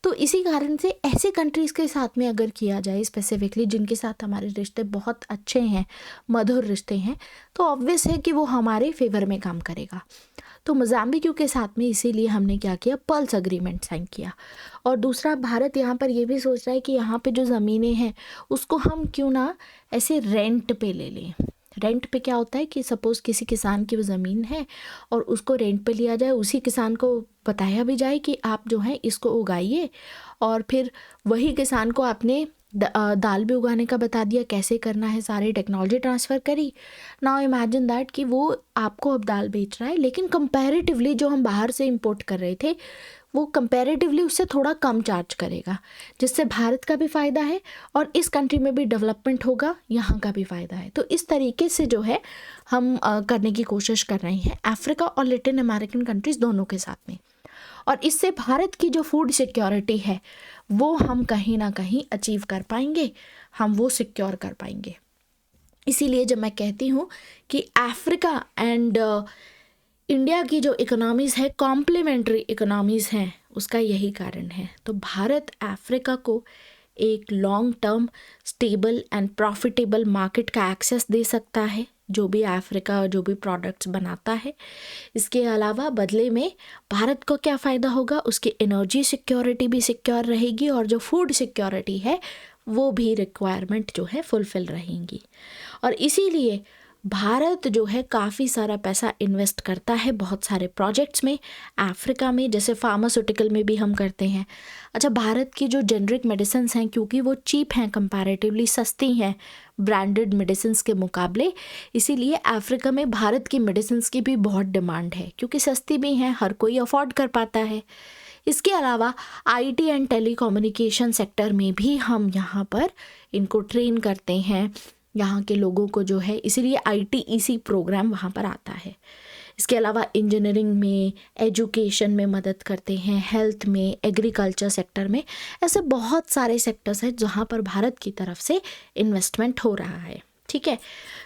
तो इसी कारण से ऐसे कंट्रीज़ के साथ में अगर किया जाए स्पेसिफिकली, जिनके साथ हमारे रिश्ते बहुत अच्छे हैं, मधुर रिश्ते हैं, तो ऑब्वियस है कि वो हमारे फेवर में काम करेगा। तो मोज़ाम्बिक के साथ में इसीलिए हमने क्या किया, पल्स एग्रीमेंट साइन किया। और दूसरा, भारत यहाँ पर ये भी सोच रहा है कि यहाँ पे जो ज़मीनें हैं उसको हम क्यों ना ऐसे रेंट पे ले लें। रेंट पे क्या होता है कि सपोज़ किसी किसान की वो ज़मीन है और उसको रेंट पे लिया जाए, उसी किसान को बताया भी जाए कि आप जो है इसको उगाइए, और फिर वही किसान को आपने दाल भी उगाने का बता दिया, कैसे करना है, सारी टेक्नोलॉजी ट्रांसफ़र करी। नाउ इमेजिन दैट कि वो आपको अब दाल बेच रहा है, लेकिन कंपैरेटिवली जो हम बाहर से इंपोर्ट कर रहे थे वो कंपैरेटिवली उससे थोड़ा कम चार्ज करेगा, जिससे भारत का भी फ़ायदा है और इस कंट्री में भी डेवलपमेंट होगा, यहाँ का भी फ़ायदा है। तो इस तरीके से जो है हम करने की कोशिश कर रहे हैं अफ्रीका और लैटिन अमेरिकन कंट्रीज़ दोनों के साथ में, और इससे भारत की जो फूड सिक्योरिटी है वो हम कहीं ना कहीं अचीव कर पाएंगे, हम वो सिक्योर कर पाएंगे। इसीलिए जब मैं कहती हूँ कि अफ्रीका एंड इंडिया की जो इकोनॉमीज़ है कॉम्प्लीमेंट्री इकोनॉमीज़ हैं, उसका यही कारण है। तो भारत अफ्रीका को एक long term stable and profitable market का एक्सेस दे सकता है, जो भी अफ्रीका जो भी प्रोडक्ट्स बनाता है। इसके अलावा बदले में भारत को क्या फ़ायदा होगा, उसकी एनर्जी सिक्योरिटी भी सिक्योर रहेगी और जो फूड सिक्योरिटी है वो भी रिक्वायरमेंट जो है फुलफिल रहेंगी। और इसीलिए भारत जो है काफ़ी सारा पैसा इन्वेस्ट करता है बहुत सारे प्रोजेक्ट्स में अफ्रीका में, जैसे फार्मास्यूटिकल में भी हम करते हैं। अच्छा, भारत की जो जेनरिक मेडिसिन हैं क्योंकि वो चीप हैं, कंपैरेटिवली सस्ती हैं ब्रांडेड मेडिसिन के मुकाबले, इसीलिए अफ्रीका में भारत की मेडिसिन की भी बहुत डिमांड है क्योंकि सस्ती भी हैं, हर कोई अफोर्ड कर पाता है। इसके अलावा आईटी एंड टेलीकम्युनिकेशन सेक्टर में भी हम यहाँ पर इनको ट्रेन करते हैं, यहाँ के लोगों को जो है, इसीलिए ITEC प्रोग्राम वहाँ पर आता है। इसके अलावा इंजीनियरिंग में, एजुकेशन में मदद करते हैं, हेल्थ में, एग्रीकल्चर सेक्टर में, ऐसे बहुत सारे सेक्टर्स हैं जहाँ पर भारत की तरफ से इन्वेस्टमेंट हो रहा है। ठीक है,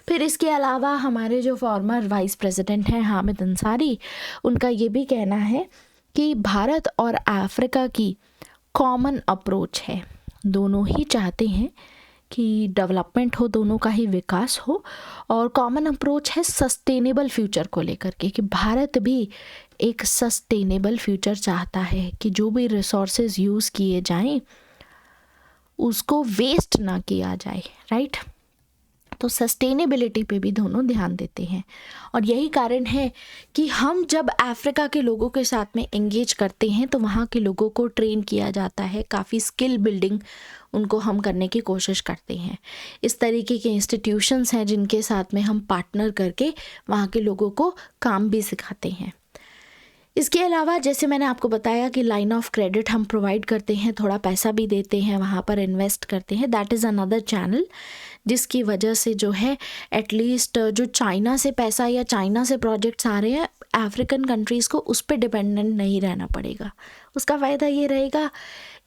फिर इसके अलावा हमारे जो फॉर्मर वाइस प्रेसिडेंट हैं हामिद अंसारी, उनका ये भी कहना है कि भारत और अफ्रीका की कॉमन अप्रोच है, दोनों ही चाहते हैं कि डेवलपमेंट हो, दोनों का ही विकास हो, और कॉमन अप्रोच है सस्टेनेबल फ्यूचर को लेकर के, कि भारत भी एक सस्टेनेबल फ्यूचर चाहता है कि जो भी रिसोर्सेज यूज़ किए जाएं उसको वेस्ट ना किया जाए, राइट। तो सस्टेनेबिलिटी पे भी दोनों ध्यान देते हैं, और यही कारण है कि हम जब अफ्रीका के लोगों के साथ में एंगेज करते हैं तो वहाँ के लोगों को ट्रेन किया जाता है, काफ़ी स्किल बिल्डिंग उनको हम करने की कोशिश करते हैं। इस तरीके के इंस्टीट्यूशंस हैं जिनके साथ में हम पार्टनर करके वहाँ के लोगों को काम भी सिखाते हैं। इसके अलावा जैसे मैंने आपको बताया कि लाइन ऑफ क्रेडिट हम प्रोवाइड करते हैं, थोड़ा पैसा भी देते हैं, वहाँ पर इन्वेस्ट करते हैं, दैट इज़ अनदर चैनल, जिसकी वजह से जो है एटलीस्ट जो चाइना से पैसा या चाइना से प्रोजेक्ट्स आ रहे हैं अफ्रीकन कंट्रीज़ को उस पर डिपेंडेंट नहीं रहना पड़ेगा। उसका फ़ायदा ये रहेगा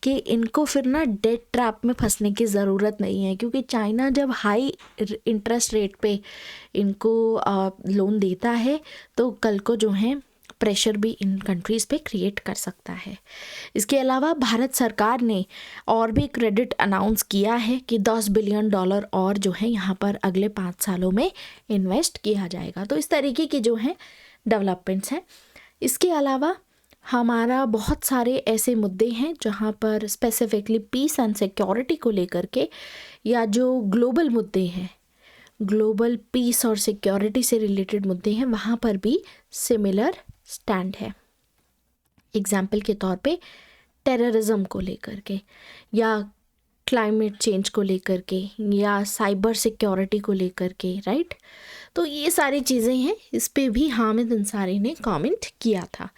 कि इनको फिर ना डेट ट्रैप में फंसने की ज़रूरत नहीं है, क्योंकि चाइना जब हाई इंटरेस्ट रेट पे इनको लोन देता है तो कल को जो है प्रेशर भी इन कंट्रीज़ पे क्रिएट कर सकता है। इसके अलावा भारत सरकार ने और भी क्रेडिट अनाउंस किया है कि $10 बिलियन और जो है यहाँ पर अगले 5 सालों में इन्वेस्ट किया जाएगा। तो इस तरीके की जो है डेवलपमेंट्स हैं। इसके अलावा हमारा बहुत सारे ऐसे मुद्दे हैं जहाँ पर स्पेसिफिकली पीस एंड सिक्योरिटी को लेकर के, या जो ग्लोबल मुद्दे हैं, ग्लोबल पीस और सिक्योरिटी से रिलेटेड मुद्दे हैं, वहाँ पर भी सिमिलर स्टैंड है। एग्जाम्पल के तौर पे टेररिज्म को लेकर के, या क्लाइमेट चेंज को लेकर के, या साइबर सिक्योरिटी को लेकर के, राइट। तो ये सारी चीज़ें हैं, इस पे भी हामिद अंसारी ने कमेंट किया था,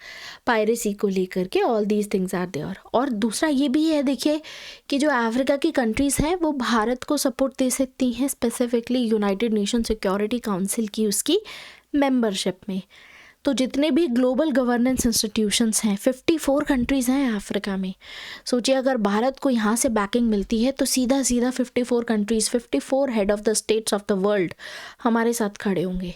पायरेसी को लेकर के, all these things are there. और दूसरा ये भी है, देखिए कि जो अफ्रीका की कंट्रीज़ हैं वो भारत को सपोर्ट दे सकती हैं, specifically United nation security council की उसकी मेंबरशिप में। तो जितने भी ग्लोबल गवर्नेंस इंस्टीट्यूशंस हैं, 54 कंट्रीज़ हैं अफ्रीका में। सोचिए अगर भारत को यहाँ से बैकिंग मिलती है तो सीधा सीधा 54 countries, 54 head of the states of the world हमारे साथ खड़े होंगे।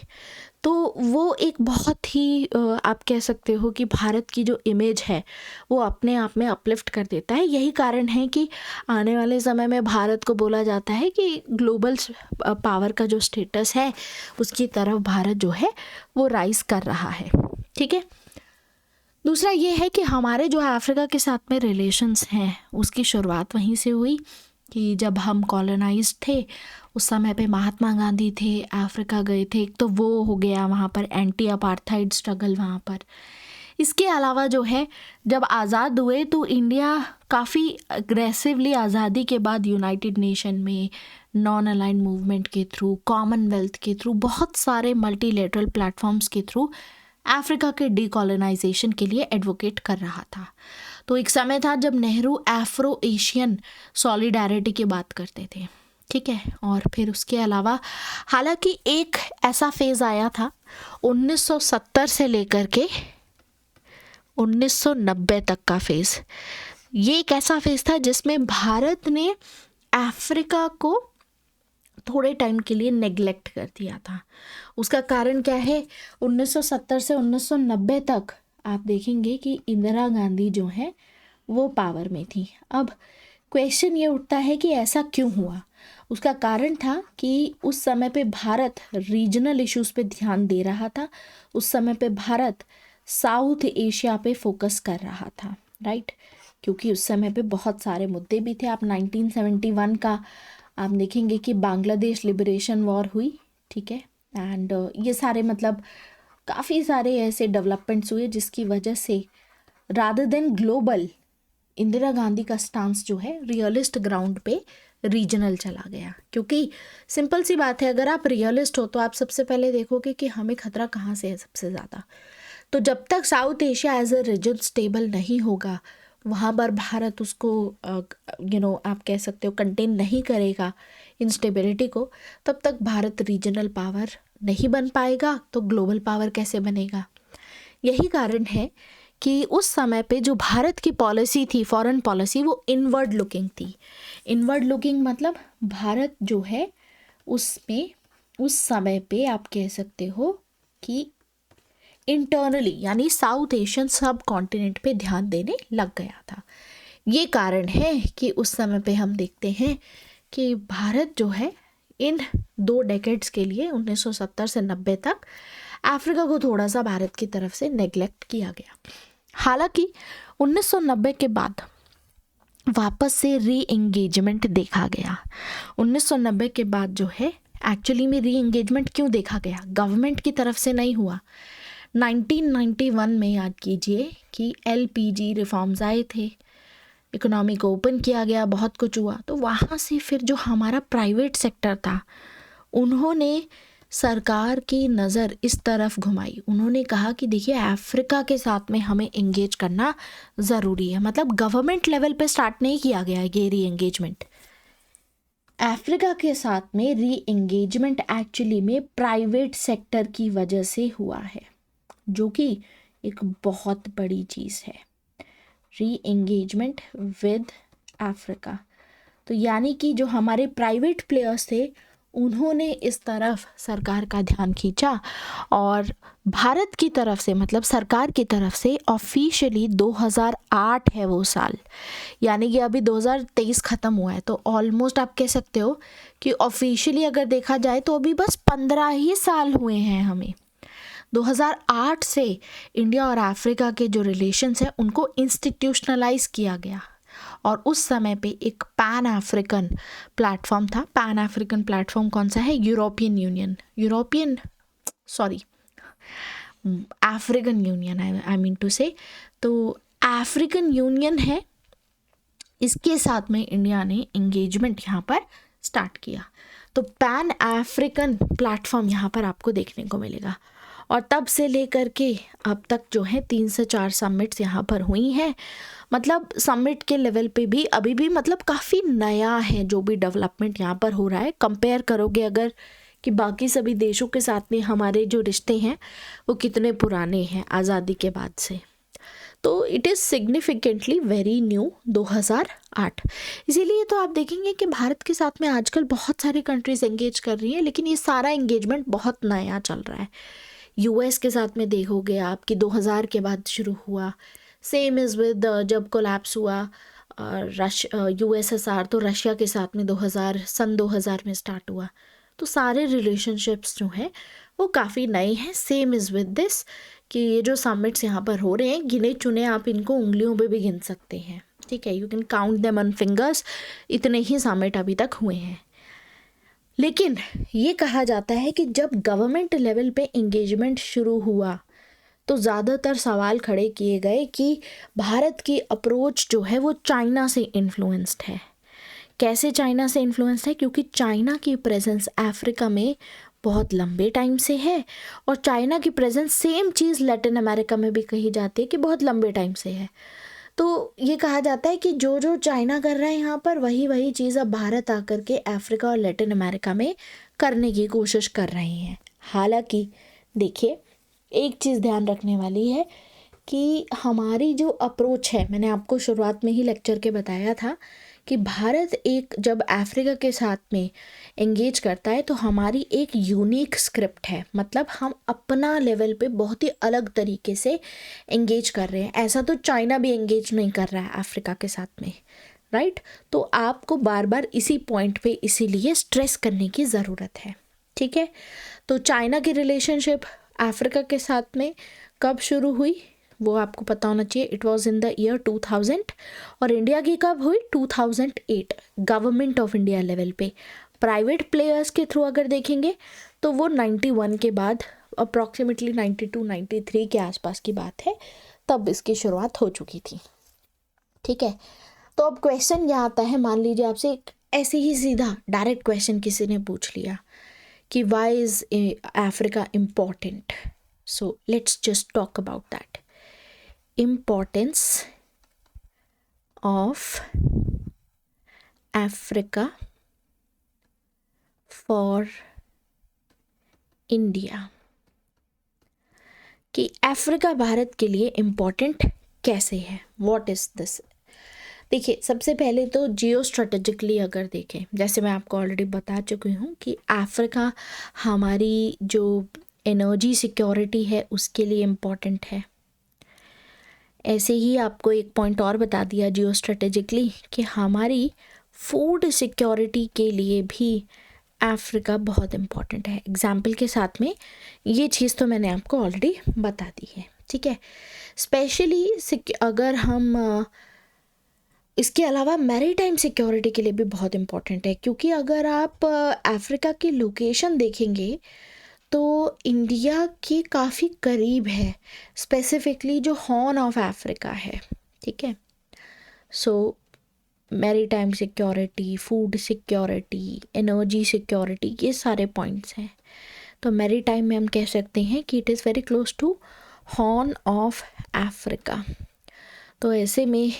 तो वो एक बहुत ही आप कह सकते हो कि भारत की जो इमेज है वो अपने आप में अपलिफ्ट कर देता है। यही कारण है कि आने वाले समय में भारत को बोला जाता है कि ग्लोबल पावर का जो स्टेटस है उसकी तरफ भारत जो है वो राइज कर रहा है। ठीक है, दूसरा ये है कि हमारे जो अफ्रीका के साथ में रिलेशंस हैं उसकी शुरुआत वहीं से हुई कि जब हम कॉलोनाइज्ड थे उस समय पे महात्मा गांधी थे, अफ्रीका गए थे, तो वो हो गया वहाँ पर एंटी अपार्थाइड स्ट्रगल वहाँ पर। इसके अलावा जो है जब आज़ाद हुए तो इंडिया काफ़ी अग्रेसिवली आज़ादी के बाद यूनाइटेड नेशन में, नॉन अलाइंड मूवमेंट के थ्रू, कॉमनवेल्थ के थ्रू, बहुत सारे मल्टीलेटरल प्लेटफॉर्म्स के थ्रू अफ्रीका के डीकोलोनाइजेशन के लिए एडवोकेट कर रहा था। तो एक समय था जब नेहरू अफ्रो एशियन सॉलिडारिटी की बात करते थे, ठीक है। और फिर उसके अलावा हालांकि एक ऐसा फेज़ आया था 1970 से लेकर के 1990 तक का फेज़। ये एक ऐसा फेज़ था जिसमें भारत ने अफ्रीका को थोड़े टाइम के लिए नेग्लेक्ट कर दिया था। उसका कारण क्या है, 1970 से 1990 तक आप देखेंगे कि इंदिरा गांधी जो है वो पावर में थी। अब क्वेश्चन ये उठता है कि ऐसा क्यों हुआ। उसका कारण था कि उस समय पे भारत रीजनल इश्यूज़ पे ध्यान दे रहा था। उस समय पे भारत साउथ एशिया पे फोकस कर रहा था, राइट। क्योंकि उस समय पे बहुत सारे मुद्दे भी थे। आप 1971 का आप देखेंगे कि बांग्लादेश लिबरेशन वॉर हुई, ठीक है। एंड ये सारे मतलब काफ़ी सारे ऐसे डेवलपमेंट्स हुए जिसकी वजह से rather than global Indira Gandhi का स्टांस जो है रियलिस्ट ग्राउंड पे रीजनल चला गया। क्योंकि सिंपल सी बात है, अगर आप रियलिस्ट हो तो आप सबसे पहले देखोगे कि हमें खतरा कहाँ से है सबसे ज़्यादा। तो जब तक South Asia as a region stable नहीं होगा, वहाँ पर भारत उसको आप कह सकते हो कंटेन नहीं करेगा इंस्टेबिलिटी को, तब तक भारत रीजनल पावर नहीं बन पाएगा, तो ग्लोबल पावर कैसे बनेगा। यही कारण है कि उस समय पे जो भारत की पॉलिसी थी, फॉरेन पॉलिसी, वो इनवर्ड लुकिंग थी। इनवर्ड लुकिंग मतलब भारत जो है उसमें उस समय पे आप कह सकते हो कि इंटरनली यानी साउथ एशियन सब कॉन्टिनेंट पे ध्यान देने लग गया था। ये कारण है कि उस समय पे हम देखते हैं कि भारत जो है इन 2 डेकेड्स के लिए 1970 से 90 तक अफ्रीका को थोड़ा सा भारत की तरफ से नेग्लेक्ट किया गया। हालांकि 1990 के बाद वापस से री एंगेजमेंट देखा गया। 1990 के बाद जो है एक्चुअली में री एंगेजमेंट क्यों देखा गया, गवर्नमेंट की तरफ से नहीं हुआ। 1991 में याद कीजिए कि LPG रिफॉर्म्स आए थे, इकोनॉमी को ओपन किया गया, बहुत कुछ हुआ। तो वहाँ से फिर जो हमारा प्राइवेट सेक्टर था उन्होंने सरकार की नज़र इस तरफ घुमाई। उन्होंने कहा कि देखिए अफ्रीका के साथ में हमें एंगेज करना ज़रूरी है। मतलब गवर्नमेंट लेवल पे स्टार्ट नहीं किया गया ये री एंगेजमेंट। अफ्रीका के साथ में री एंगेजमेंट एक्चुअली में प्राइवेट सेक्टर की वजह से हुआ है, जो कि एक बहुत बड़ी चीज़ है, री एंगेजमेंट विद अफ्रीका। तो यानी कि जो हमारे प्राइवेट प्लेयर्स थे उन्होंने इस तरफ सरकार का ध्यान खींचा और भारत की तरफ से मतलब सरकार की तरफ से ऑफिशियली 2008 है वो साल, यानी कि अभी 2023 ख़त्म हुआ है, तो ऑलमोस्ट आप कह सकते हो कि ऑफिशियली अगर देखा जाए तो अभी बस 15 ही साल हुए हैं हमें। 2008 से इंडिया और अफ्रीका के जो रिलेशंस हैं उनको इंस्टीट्यूशनलाइज किया गया और उस समय पे एक पैन अफ्रीकन प्लेटफॉर्म था। पैन अफ्रीकन प्लेटफॉर्म कौन सा है, African Union I mean to say. तो अफ्रीकन यूनियन है, इसके साथ में इंडिया ने एंगेजमेंट यहाँ पर स्टार्ट किया। तो पैन अफ्रीकन प्लेटफॉर्म यहाँ पर आपको देखने को मिलेगा और तब से लेकर के अब तक जो है 3 से 4 समिट्स यहाँ पर हुई हैं। मतलब समिट के लेवल पे भी अभी भी मतलब काफ़ी नया है जो भी डेवलपमेंट यहाँ पर हो रहा है। कंपेयर करोगे अगर कि बाकी सभी देशों के साथ में हमारे जो रिश्ते हैं वो कितने पुराने हैं आज़ादी के बाद से, तो it is significantly very new 2008। इसीलिए तो आप देखेंगे कि भारत के साथ में आजकल बहुत सारी कंट्रीज एंगेज कर रही हैं, लेकिन ये सारा एंगेजमेंट बहुत नया चल रहा है। US के साथ में देखोगे आप कि 2000 के बाद शुरू हुआ। सेम इज़ विद जब कोलैप्स हुआ USSR तो रशिया के साथ में 2000 में स्टार्ट हुआ। तो सारे रिलेशनशिप्स जो हैं वो काफ़ी नए हैं। सेम इज़ विद दिस कि ये जो समिट्स यहाँ पर हो रहे हैं गिने चुने आप इनको उंगलियों पे भी गिन सकते हैं, ठीक है, you can count them on fingers. इतने ही समिट अभी तक हुए हैं। लेकिन ये कहा जाता है कि जब गवर्नमेंट लेवल पे एंगेजमेंट शुरू हुआ तो ज़्यादातर सवाल खड़े किए गए कि भारत की अप्रोच जो है वो चाइना से इन्फ्लुएंस्ड है। कैसे चाइना से इन्फ्लुएंस्ड है? क्योंकि चाइना की प्रेजेंस अफ्रीका में बहुत लंबे टाइम से है, और चाइना की प्रेजेंस सेम चीज़ लैटिन अमेरिका में भी कही जाती है कि बहुत लंबे टाइम से है। तो ये कहा जाता है कि जो जो चाइना कर रहा है यहाँ पर, वही वही चीज़ अब भारत आकर के अफ्रीका और लैटिन अमेरिका में करने की कोशिश कर रहे हैं। हालांकि देखिए, एक चीज़ ध्यान रखने वाली है कि हमारी जो अप्रोच है, मैंने आपको शुरुआत में ही लेक्चर के बताया था कि भारत एक जब अफ्रीका के साथ में एंगेज करता है तो हमारी एक यूनिक स्क्रिप्ट है, मतलब हम अपना लेवल पे बहुत ही अलग तरीके से एंगेज कर रहे हैं। ऐसा तो चाइना भी एंगेज नहीं कर रहा है अफ्रीका के साथ में, राइट। तो आपको बार बार इसी पॉइंट पे इसीलिए स्ट्रेस करने की ज़रूरत है, ठीक है। तो चाइना की रिलेशनशिप अफ्रीका के साथ में कब शुरू हुई वो आपको पता होना चाहिए। It was in the year 2000। और इंडिया की कब हुई? 2008, गवर्नमेंट ऑफ इंडिया लेवल पे। प्राइवेट प्लेयर्स के थ्रू अगर देखेंगे तो वो 91 के बाद, अप्रॉक्सीमेटली 92-93 के आसपास की बात है, तब इसकी शुरुआत हो चुकी थी, ठीक है। तो अब क्वेश्चन यहाँ आता है, मान लीजिए आपसे एक ऐसे ही सीधा डायरेक्ट क्वेश्चन किसी ने पूछ लिया कि why is Africa important. So let's just talk about that. Importance of Africa for India, कि अफ्रीका भारत के लिए इम्पॉर्टेंट कैसे है, व्हाट इज़ दिस। देखिए, सबसे पहले तो जियो स्ट्रेटेजिकली अगर देखें, जैसे मैं आपको ऑलरेडी बता चुकी हूँ कि अफ्रीका हमारी जो एनर्जी सिक्योरिटी है उसके लिए इम्पॉर्टेंट है। ऐसे ही आपको एक पॉइंट और बता दिया जियो स्ट्रेटेजिकली कि हमारी फूड सिक्योरिटी के लिए भी अफ्रीका बहुत इम्पॉर्टेंट है। एग्जाम्पल के साथ में ये चीज़ तो मैंने आपको ऑलरेडी बता दी है, ठीक है। स्पेशली अगर हम इसके अलावा मैरीटाइम सिक्योरिटी के लिए भी बहुत इम्पॉर्टेंट है, क्योंकि अगर आप अफ्रीका की लोकेशन देखेंगे तो इंडिया के काफ़ी करीब है, स्पेसिफिकली जो हॉर्न ऑफ अफ्रीका है, ठीक है। So maritime security, food security, energy security, ये सारे पॉइंट्स हैं। तो मैरीटाइम में हम कह सकते हैं कि it is very close to Horn of Africa. तो ऐसे में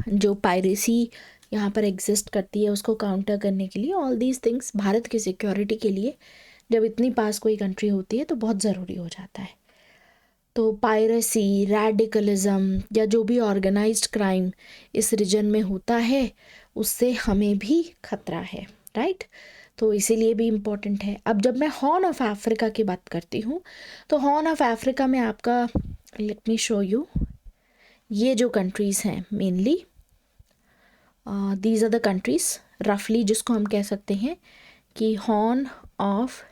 जो पायरेसी यहाँ पर एग्जिस्ट करती है उसको काउंटर करने के लिए ऑल दीज थिंग्स भारत की सिक्योरिटी के लिए जब इतनी पास कोई कंट्री होती है तो बहुत ज़रूरी हो जाता है। तो पायरेसी, रैडिकलिज्म या जो भी ऑर्गेनाइज्ड क्राइम इस रीजन में होता है उससे हमें भी खतरा है, राइट। तो इसीलिए भी इम्पोर्टेंट है। अब जब मैं हॉर्न ऑफ अफ्रीका की बात करती हूँ तो हॉर्न ऑफ अफ्रीका में आपका, लेट मी शो यू, ये जो कंट्रीज़ हैं mainly these are the countries रफली जिसको हम कह सकते हैं कि हॉर्न ऑफ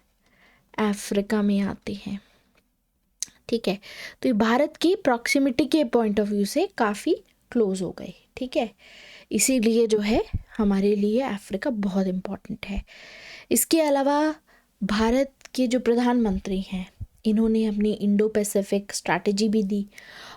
अफ्रीका में आते हैं, ठीक है। तो ये भारत की प्रॉक्सिमिटी के पॉइंट ऑफ व्यू से काफ़ी क्लोज हो गए, ठीक है। इसीलिए जो है हमारे लिए अफ्रीका बहुत इम्पोर्टेंट है। इसके अलावा भारत के जो प्रधानमंत्री हैं इन्होंने अपनी इंडो पैसिफिक स्ट्रैटेजी भी दी,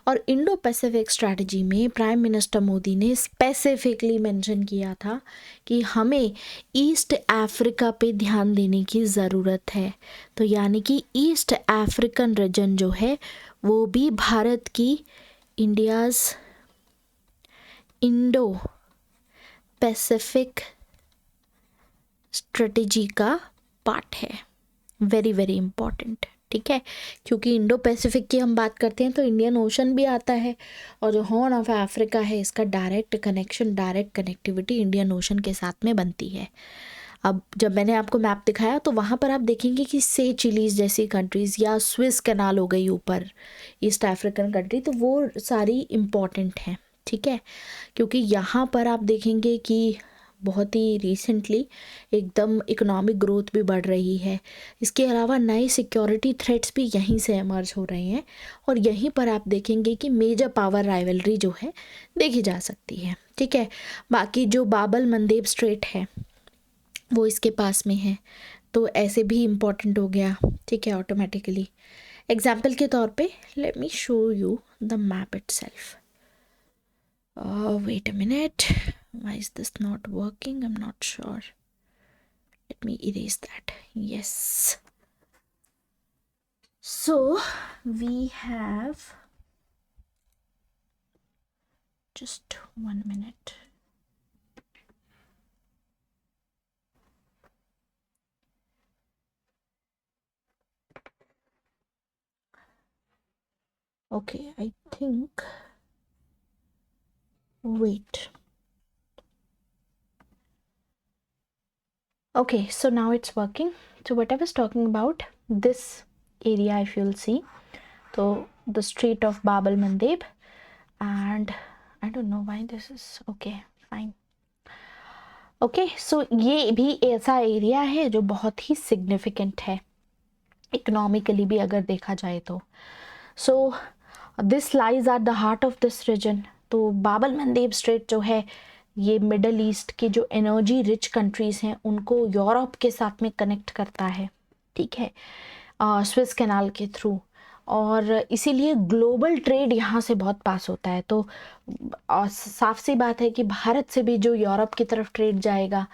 और इंडो पैसिफिक स्ट्रैटेजी में प्राइम मिनिस्टर मोदी ने स्पेसिफिकली मेंशन किया था कि हमें ईस्ट अफ्रीका पे ध्यान देने की ज़रूरत है। तो यानी कि ईस्ट अफ्रीकन रीजन जो है वो भी भारत की इंडियाज़ इंडो पैसिफिक स्ट्रेटजी का पार्ट है, वेरी वेरी इम्पॉर्टेंट, ठीक है। क्योंकि इंडो पैसिफिक की हम बात करते हैं तो इंडियन ओशन भी आता है, और जो हॉर्न ऑफ अफ्रीका है इसका direct connection, direct connectivity Indian ocean के साथ में बनती है। अब जब मैंने आपको मैप दिखाया तो वहाँ पर आप देखेंगे कि से चिलीज़ जैसी कंट्रीज़ या स्विस कैनाल हो गई ऊपर ईस्ट अफ्रीकन कंट्री, तो वो सारी इम्पॉर्टेंट हैं, ठीक है। क्योंकि यहाँ पर आप देखेंगे कि बहुत ही रिसेंटली एकदम इकोनॉमिक ग्रोथ भी बढ़ रही है। इसके अलावा नए सिक्योरिटी थ्रेट्स भी यहीं से इमर्ज हो रहे हैं, और यहीं पर आप देखेंगे कि मेजर पावर राइवलरी जो है देखी जा सकती है, ठीक है। बाकी जो बाबल मंदेब स्ट्रेट है वो इसके पास में है, तो ऐसे भी इम्पॉर्टेंट हो गया, ठीक है, ऑटोमेटिकली। एग्जाम्पल के तौर पे let me show you the map itself. Wait a minute, why is this not working? I'm not sure. Let me erase that. Yes, So we have just 1 minute. Okay, I think, wait. Okay, so now it's working. So what I was talking about, this area, if you'll see, so the street of Bab al Mandeb, and I don't know why this is okay, fine. Okay, so ये भी ऐसा एरिया है जो बहुत ही सिग्निफिकेंट है इकोनॉमिकली भी अगर देखा जाए तो. So this lies at the heart of this region. तो बाब अल मंदेब स्ट्रेट जो है ये मिडल ईस्ट की जो एनर्जी रिच कंट्रीज़ हैं उनको यूरोप के साथ में कनेक्ट करता है, ठीक है, स्विस कैनाल के थ्रू. और इसीलिए ग्लोबल ट्रेड यहाँ से बहुत पास होता है. तो साफ सी बात है कि भारत से भी जो यूरोप की तरफ ट्रेड जाएगा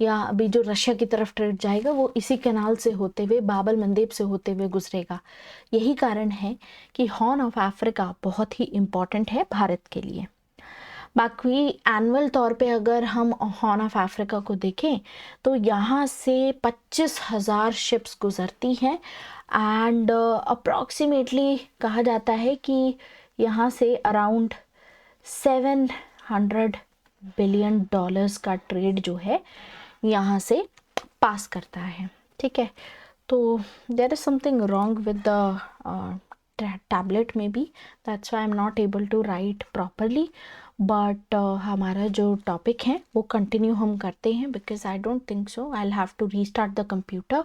या अभी जो रशिया की तरफ ट्रेड जाएगा वो इसी कैनाल से होते हुए बाब अल मंदेब से होते हुए गुजरेगा. यही कारण है कि हॉर्न ऑफ अफ्रीका बहुत ही इम्पॉर्टेंट है भारत के लिए. बाकी एनुअल तौर पे अगर हम हॉर्न ऑफ अफ्रीका को देखें तो यहाँ से 25,000 शिप्स गुजरती हैं एंड अप्रॉक्सीमेटली कहा जाता है कि यहाँ से अराउंड $700 बिलियन का ट्रेड जो है यहाँ से पास करता है, ठीक है. तो there is something wrong with the tablet में बी, that's why I am not able to write properly. But हमारा जो टॉपिक है वो कंटिन्यू हम करते हैं because I don't think so I will have to restart the computer.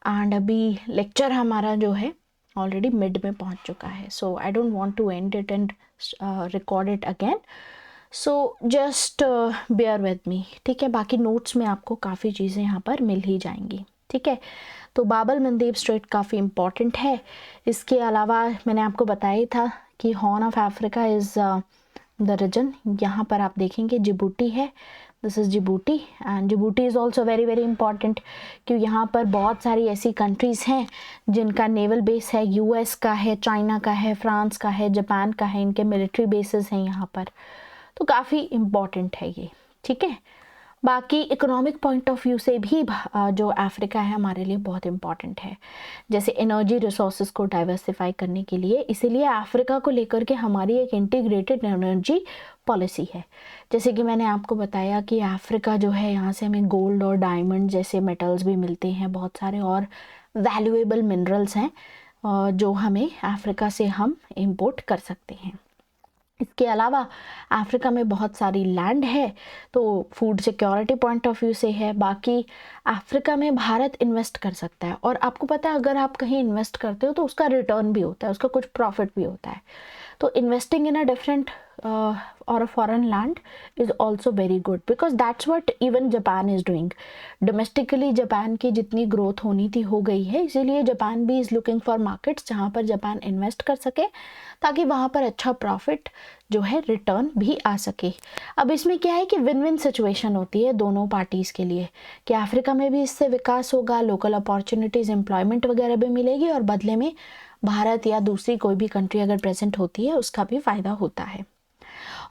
And अभी लेक्चर हमारा जो है ऑलरेडी मिड में पहुंच चुका है. So I don't want to end it and record it again. So just bear with me, ठीक है. बाकी नोट्स में आपको काफ़ी चीज़ें यहाँ पर मिल ही जाएंगी, ठीक है. तो बाब अल मंदेब स्ट्रेट काफ़ी इम्पॉर्टेंट है. इसके अलावा मैंने आपको बताया था कि Horn of Africa is the region. यहाँ पर आप देखेंगे जिबूटी है, this is Djibouti and Djibouti is also very very important क्योंकि यहाँ पर बहुत सारी ऐसी कंट्रीज़ हैं जिनका नेवल बेस है. यूएस का है, चाइना का है, फ्रांस का है, जापान का है, इनके मिलिट्री बेसिस हैं यहाँ पर. तो काफ़ी इम्पॉर्टेंट है ये, ठीक है. बाकी इकोनॉमिक पॉइंट ऑफ व्यू से भी जो अफ्रीका है हमारे लिए बहुत इम्पॉर्टेंट है, जैसे एनर्जी रिसोर्सेज को डाइवर्सिफाई करने के लिए. इसीलिए अफ्रीका को लेकर के हमारी एक इंटीग्रेटेड एनर्जी पॉलिसी है. जैसे कि मैंने आपको बताया कि अफ्रीका जो है यहाँ से हमें गोल्ड और डायमंड जैसे मेटल्स भी मिलते हैं, बहुत सारे और वैल्यूएबल मिनरल्स हैं जो हमें अफ्रीका से हम इम्पोर्ट कर सकते हैं. इसके अलावा अफ्रीका में बहुत सारी लैंड है तो food security point of view से है. बाकी अफ्रीका में भारत इन्वेस्ट कर सकता है और आपको पता है अगर आप कहीं इन्वेस्ट करते हो तो उसका रिटर्न भी होता है, उसका कुछ प्रॉफिट भी होता है. तो इन्वेस्टिंग इन अ डिफरेंट और a foreign land is also very good because that's what even Japan is doing. Domestically Japan की जितनी ग्रोथ होनी थी हो गई है, इसीलिए जापान भी इज़ लुकिंग फॉर मार्केट्स जहाँ पर जापान इन्वेस्ट कर सके ताकि वहाँ पर अच्छा प्रॉफिट जो है रिटर्न भी आ सके. अब इसमें क्या है कि विन विन सिचुएशन होती है दोनों पार्टीज़ के लिए कि अफ्रीका में भी इससे विकास होगा, लोकल अपॉर्चुनिटीज़, एम्प्लॉयमेंट वगैरह भी मिलेगी और बदले में भारत या दूसरी कोई भी कंट्री अगर प्रेजेंट होती है उसका भी फ़ायदा होता है.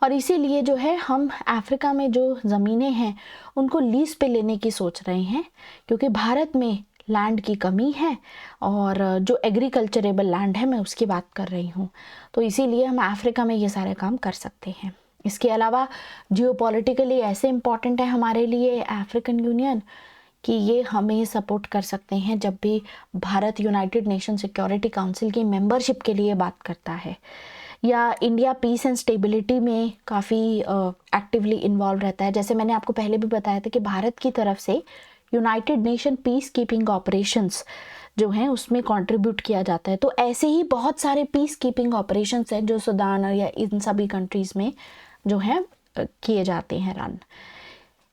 और इसीलिए जो है हम अफ्रीका में जो ज़मीनें हैं उनको लीज पे लेने की सोच रहे हैं क्योंकि भारत में लैंड की कमी है और जो एग्रीकल्चरेबल लैंड है मैं उसकी बात कर रही हूँ. तो इसीलिए हम अफ्रीका में ये सारे काम कर सकते हैं. इसके अलावा जियोपॉलिटिकली ऐसे इम्पॉर्टेंट है हमारे लिए अफ्रीकन यूनियन कि ये हमें सपोर्ट कर सकते हैं जब भी Bharat United nation security council की मेंबरशिप के लिए बात करता है या इंडिया पीस एंड स्टेबिलिटी में काफ़ी एक्टिवली इन्वॉल्व रहता है. जैसे मैंने आपको पहले भी बताया था कि भारत की तरफ से United nation peace keeping operations जो हैं उसमें कंट्रीब्यूट किया जाता है. तो ऐसे ही बहुत सारे पीस कीपिंग ऑपरेशंस हैं जो सूडान या इन सभी कंट्रीज़ में जो हैं किए जाते हैं रन.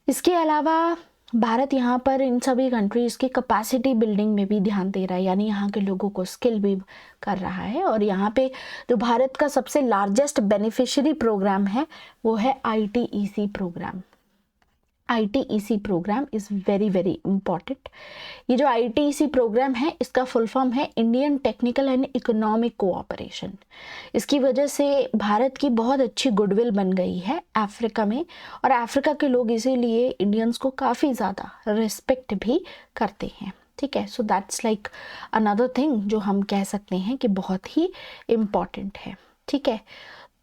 इसके अलावा भारत यहाँ पर इन सभी कंट्रीज़ की कैपेसिटी बिल्डिंग में भी ध्यान दे रहा है, यानी यहाँ के लोगों को स्किल भी कर रहा है. और यहाँ पे जो भारत का सबसे लार्जेस्ट बेनिफिशियरी प्रोग्राम है वो है ITEC programme. ITEC programme is very very important. ये जो ITEC प्रोग्राम है इसका फुल फॉर्म है Indian Technical and Economic Cooperation. इसकी वजह से भारत की बहुत अच्छी गुडविल बन गई है अफ्रीका में, और अफ्रीका के लोग इसीलिए इंडियंस को काफ़ी ज़्यादा रिस्पेक्ट भी करते हैं। ठीक है, so that's like another thing जो हम कह सकते हैं कि बहुत ही इम्पॉर्टेंट है। ठीक है,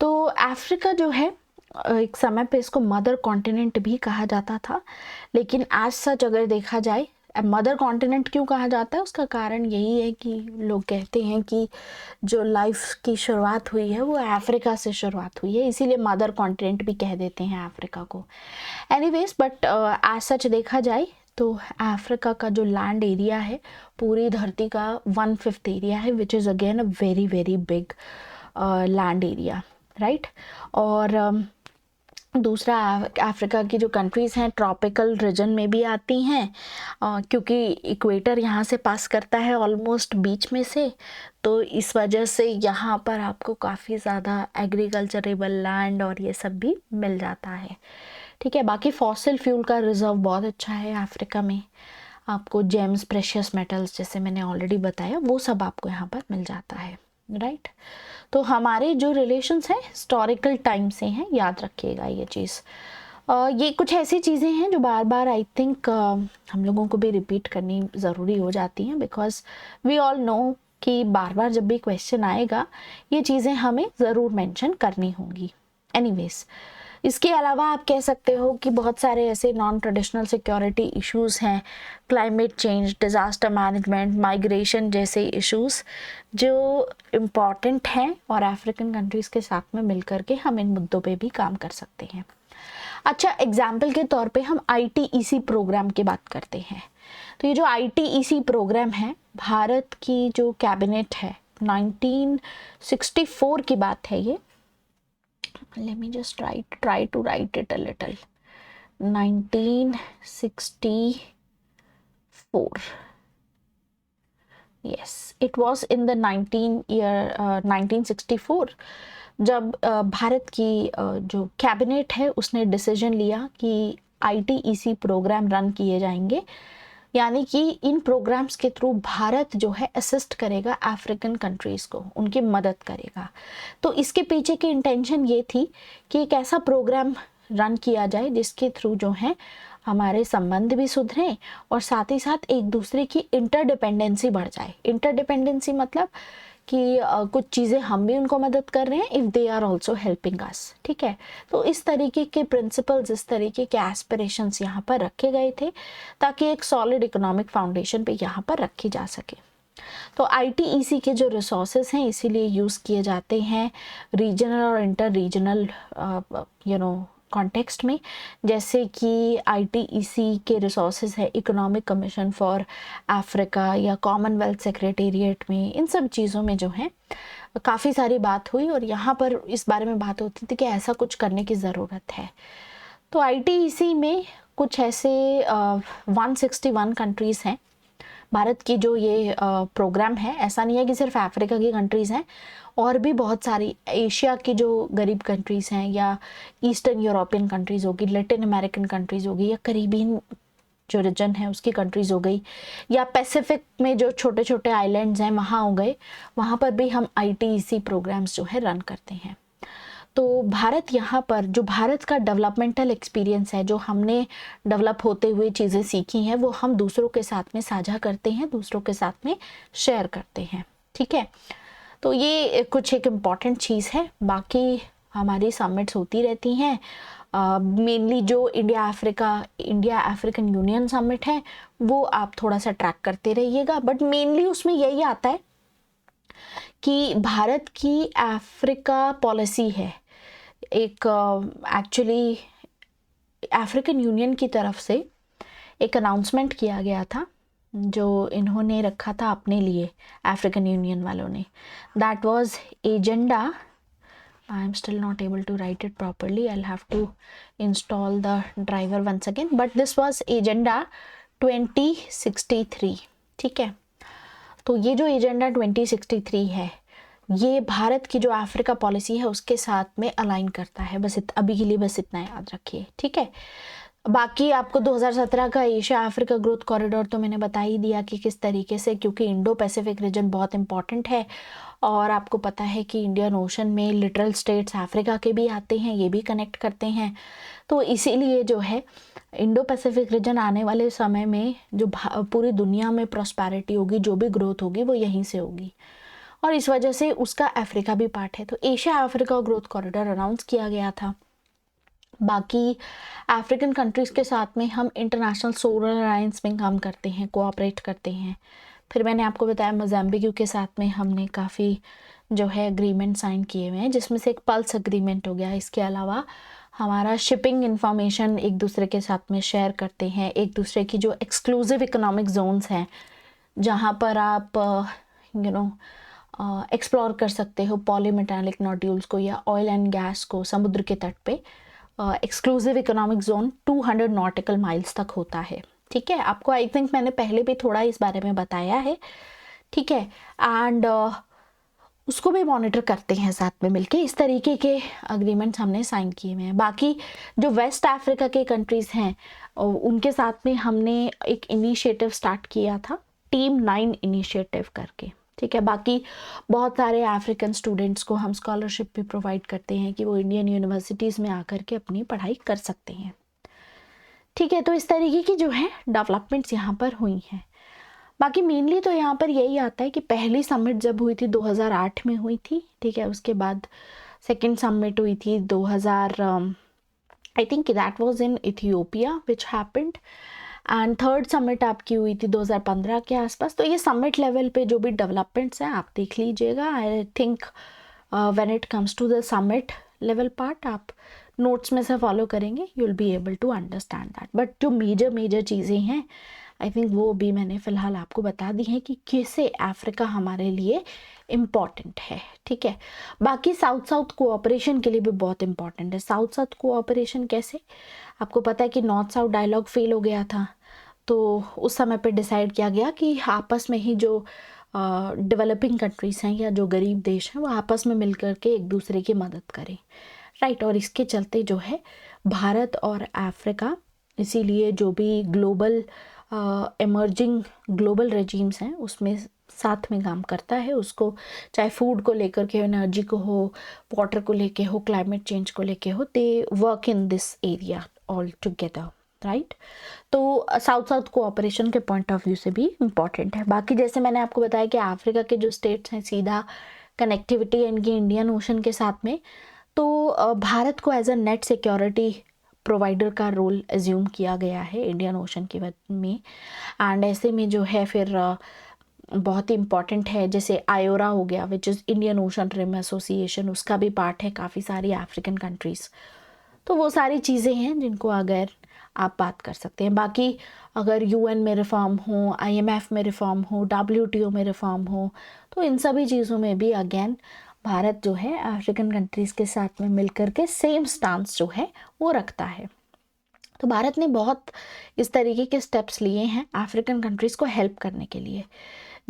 तो अफ्रीका जो है एक समय पे इसको मदर कॉन्टिनेंट भी कहा जाता था, लेकिन आज सच अगर देखा जाए मदर कॉन्टिनेंट क्यों कहा जाता है, उसका कारण यही है कि लोग कहते हैं कि जो लाइफ की शुरुआत हुई है वो अफ्रीका से शुरुआत हुई है, इसीलिए मदर कॉन्टिनेंट भी कह देते हैं अफ्रीका को। एनीवेज, बट आज सच देखा जाए तो अफ्रीका का जो लैंड एरिया है पूरी धरती का 1/5 एरिया है, which is again a very very big land area, right. और दूसरा अफ्रीका की जो कंट्रीज़ हैं ट्रॉपिकल रीजन में भी आती हैं, क्योंकि इक्वेटर यहाँ से पास करता है ऑलमोस्ट बीच में से, तो इस वजह से यहाँ पर आपको काफ़ी ज़्यादा एग्रीकल्चरेबल लैंड और ये सब भी मिल जाता है। ठीक है, बाकी फॉसिल फ्यूल का रिजर्व बहुत अच्छा है अफ्रीका में, आपको जेम्स प्रेशियस मेटल्स जैसे मैंने ऑलरेडी बताया वो सब आपको यहाँ पर मिल जाता है, राइट। तो हमारे जो रिलेशंस हैं हिस्टोरिकल टाइम से हैं, याद रखिएगा ये चीज़। ये कुछ ऐसी चीज़ें हैं जो बार बार आई थिंक हम लोगों को भी रिपीट करनी ज़रूरी हो जाती हैं, बिकॉज वी ऑल नो कि बार बार जब भी क्वेश्चन आएगा ये चीज़ें हमें ज़रूर मेंशन करनी होंगी। एनीवेज, इसके अलावा आप कह सकते हो कि बहुत सारे ऐसे नॉन ट्रेडिशनल सिक्योरिटी इश्यूज़ हैं, climate change, disaster management, migration जैसे इश्यूज़ जो इम्पॉर्टेंट हैं, और अफ्रीकन कंट्रीज़ के साथ में मिलकर के हम इन मुद्दों पे भी काम कर सकते हैं। अच्छा, एग्जाम्पल के तौर पे हम ITEC प्रोग्राम की बात करते हैं। तो ये जो ITEC प्रोग्राम है, भारत की जो कैबिनेट है 1964 की बात है ये। Let me just try to write it a little. 1964. Yes, it was in the 1964 जब भारत की जो कैबिनेट है उसने डिसीजन लिया कि ITEC प्रोग्राम रन किए जाएंगे, यानी कि इन प्रोग्राम्स के थ्रू भारत जो है असिस्ट करेगा अफ्रीकन कंट्रीज़ को, उनकी मदद करेगा। तो इसके पीछे की इंटेंशन ये थी कि एक ऐसा प्रोग्राम रन किया जाए जिसके थ्रू जो है हमारे संबंध भी सुधरें और साथ ही साथ एक दूसरे की इंटरडिपेंडेंसी बढ़ जाए। इंटरडिपेंडेंसी मतलब कि कुछ चीज़ें हम भी उनको मदद कर रहे हैं if they are also helping us. ठीक है, तो इस तरीके के प्रिंसिपल्स, इस तरीके के एस्पिरेशंस यहाँ पर रखे गए थे ताकि एक सॉलिड इकोनॉमिक फाउंडेशन पे यहाँ पर रखी जा सके। तो ITEC के जो रिसोर्सेज हैं इसीलिए यूज़ किए जाते हैं रीजनल और इंटर रीजनल कॉन्टेक्स्ट में, जैसे कि ITEC के रिसोर्सेज है इकोनॉमिक कमीशन फॉर अफ्रीका या कॉमनवेल्थ सेक्रेटेरिएट में। इन सब चीज़ों में जो है काफ़ी सारी बात हुई और यहाँ पर इस बारे में बात होती थी कि ऐसा कुछ करने की ज़रूरत है। तो ITEC में कुछ ऐसे 161 कंट्रीज़ हैं। भारत की जो ये प्रोग्राम है, ऐसा नहीं है कि सिर्फ अफ्रीका की कंट्रीज़ हैं, और भी बहुत सारी एशिया की जो गरीब कंट्रीज़ हैं या ईस्टर्न यूरोपियन कंट्रीज़ होगी, लैटिन अमेरिकन कंट्रीज़ होगी, या करीबियन जो रीजन है उसकी कंट्रीज़ हो गई, या पैसिफिक में जो छोटे छोटे आइलैंड्स हैं वहाँ हो गए, वहाँ पर भी हम ITEC प्रोग्राम्स जो है रन करते हैं। तो भारत यहाँ पर जो भारत का डेवलपमेंटल एक्सपीरियंस है, जो हमने डेवलप होते हुए चीज़ें सीखी हैं, वो हम दूसरों के साथ में साझा करते हैं, दूसरों के साथ में शेयर करते हैं। ठीक है, तो ये कुछ एक इम्पॉर्टेंट चीज़ है। बाकी हमारी समिट्स होती रहती हैं, मेनली जो इंडिया अफ्रीकन यूनियन समिट है वो आप थोड़ा सा ट्रैक करते रहिएगा, बट मेनली उसमें यही आता है कि भारत की अफ्रीका पॉलिसी है। एक एक्चुअली अफ्रीकन यूनियन की तरफ से एक अनाउंसमेंट किया गया था जो इन्होंने रखा था अपने लिए, अफ्रीकन यूनियन वालों ने। That was agenda, I am still not able to write it properly, I will have to install the driver once again, but this was agenda 2063। ठीक है, तो ये जो एजेंडा 2063 है ये भारत की जो अफ्रीका पॉलिसी है उसके साथ में अलाइन करता है। बस अभी के लिए बस इतना याद रखिए। ठीक है, बाकी आपको 2017 का एशिया अफ्रीका ग्रोथ कॉरिडोर तो मैंने बता ही दिया कि किस तरीके से, क्योंकि इंडो पैसिफिक रीजन बहुत इंपॉर्टेंट है और आपको पता है कि इंडियन ओशन में लिटरल स्टेट्स अफ्रीका के भी आते हैं, ये भी कनेक्ट करते हैं। तो इसीलिए जो है इंडो पैसिफिक रीजन आने वाले समय में जो पूरी दुनिया में प्रॉस्पेरिटी होगी, जो भी ग्रोथ होगी वो यहीं से होगी और इस वजह से उसका अफ्रीका भी पार्ट है। तो Asia Africa growth corridor announce किया गया था। बाकी अफ्रीकन कंट्रीज़ के साथ में हम इंटरनेशनल सोलर अलायंस में काम करते हैं, कोऑपरेट करते हैं। फिर मैंने आपको बताया मोज़ाम्बिक के साथ में हमने काफ़ी जो है एग्रीमेंट साइन किए हुए हैं, जिसमें से एक पल्स एग्रीमेंट हो गया। इसके अलावा हमारा शिपिंग इंफॉर्मेशन एक दूसरे के साथ में शेयर करते हैं, एक दूसरे की जो एक्सक्लूसिव इकोनॉमिक जोन्स हैं जहाँ पर आप एक्सप्लोर कर सकते हो पॉलीमेटालिक नोड्यूल्स को या ऑयल एंड गैस को समुद्र के तट पे। Exclusive economic zone 200 nautical miles तक होता है। ठीक है, आपको आई थिंक मैंने पहले भी थोड़ा इस बारे में बताया है। ठीक है, एंड उसको भी मॉनिटर करते हैं साथ में मिलके। इस तरीके के अग्रीमेंट्स हमने साइन किए हुए हैं। बाकी जो वेस्ट अफ्रीका के कंट्रीज़ हैं उनके साथ में हमने एक इनिशिएटिव स्टार्ट किया था, टीम 9 इनिशिएटिव करके। ठीक है, बाकी बहुत सारे अफ्रीकन स्टूडेंट्स को हम स्कॉलरशिप भी प्रोवाइड करते हैं कि वो इंडियन यूनिवर्सिटीज़ में आकर के अपनी पढ़ाई कर सकते हैं। ठीक है, तो इस तरीके की जो है डेवलपमेंट्स यहाँ पर हुई हैं। बाकी मेनली तो यहाँ पर यही आता है कि पहली समिट जब हुई थी 2008 में हुई थी। ठीक है, उसके बाद सेकेंड समिट हुई थी 2000 I think that was in Ethiopia which happened, and third summit आपकी हुई थी 2015 के आसपास। तो ये समिट लेवल पे जो भी डेवलपमेंट्स हैं आप देख लीजिएगा। I think when it comes to the summit level part आप नोट्स में से फॉलो करेंगे, you will be able to understand that. But जो मेजर चीज़ें हैं आई थिंक वो भी मैंने फ़िलहाल आपको बता दी हैं कि कैसे अफ्रीका हमारे लिए इम्पॉर्टेंट है। ठीक है, बाकी साउथ साउथ कोऑपरेशन के लिए भी बहुत इम्पॉर्टेंट है। साउथ साउथ कोऑपरेशन कैसे, आपको पता है कि नॉर्थ साउथ डायलॉग फेल हो गया था, तो उस समय पे डिसाइड किया गया कि आपस में ही जो डेवलपिंग कंट्रीज़ हैं या जो गरीब देश हैं वो आपस में मिल कर के एक दूसरे की मदद करें। राइट, और इसके चलते जो है भारत और अफ्रीका इसीलिए जो भी ग्लोबल इमर्जिंग ग्लोबल रेजीम्स हैं उसमें साथ में काम करता है। उसको चाहे फूड को लेकर के, एनर्जी को हो, वाटर को लेके हो, क्लाइमेट चेंज को लेके हो, they work in this area all together. Right, तो साउथ साउथ कोऑपरेशन के पॉइंट ऑफ व्यू से भी इम्पॉर्टेंट है। बाकी जैसे मैंने आपको बताया कि अफ्रीका के जो स्टेट्स हैं सीधा कनेक्टिविटी इनकी इंडियन ओशन के साथ में, तो भारत को as a net security provider का रोल एज्यूम किया गया है इंडियन ओशन के में। एंड ऐसे में जो है फिर बहुत ही इम्पॉर्टेंट है, जैसे आयोरा हो गया which is Indian Ocean Rim Association, उसका भी पार्ट है काफ़ी सारी अफ्रीकन कंट्रीज़। तो वो सारी चीज़ें हैं जिनको अगर आप बात कर सकते हैं। बाकी अगर यूएन में रिफॉर्म हो, आईएमएफ में रिफॉर्म हो, डब्ल्यूटीओ में रिफॉर्म हो, तो इन सभी चीज़ों में भी अगेन भारत जो है अफ्रीकन कंट्रीज़ के साथ में मिलकर के सेम स्टांस जो है वो रखता है। तो भारत ने बहुत इस तरीके के स्टेप्स लिए हैं अफ्रीकन कंट्रीज़ को हेल्प करने के लिए,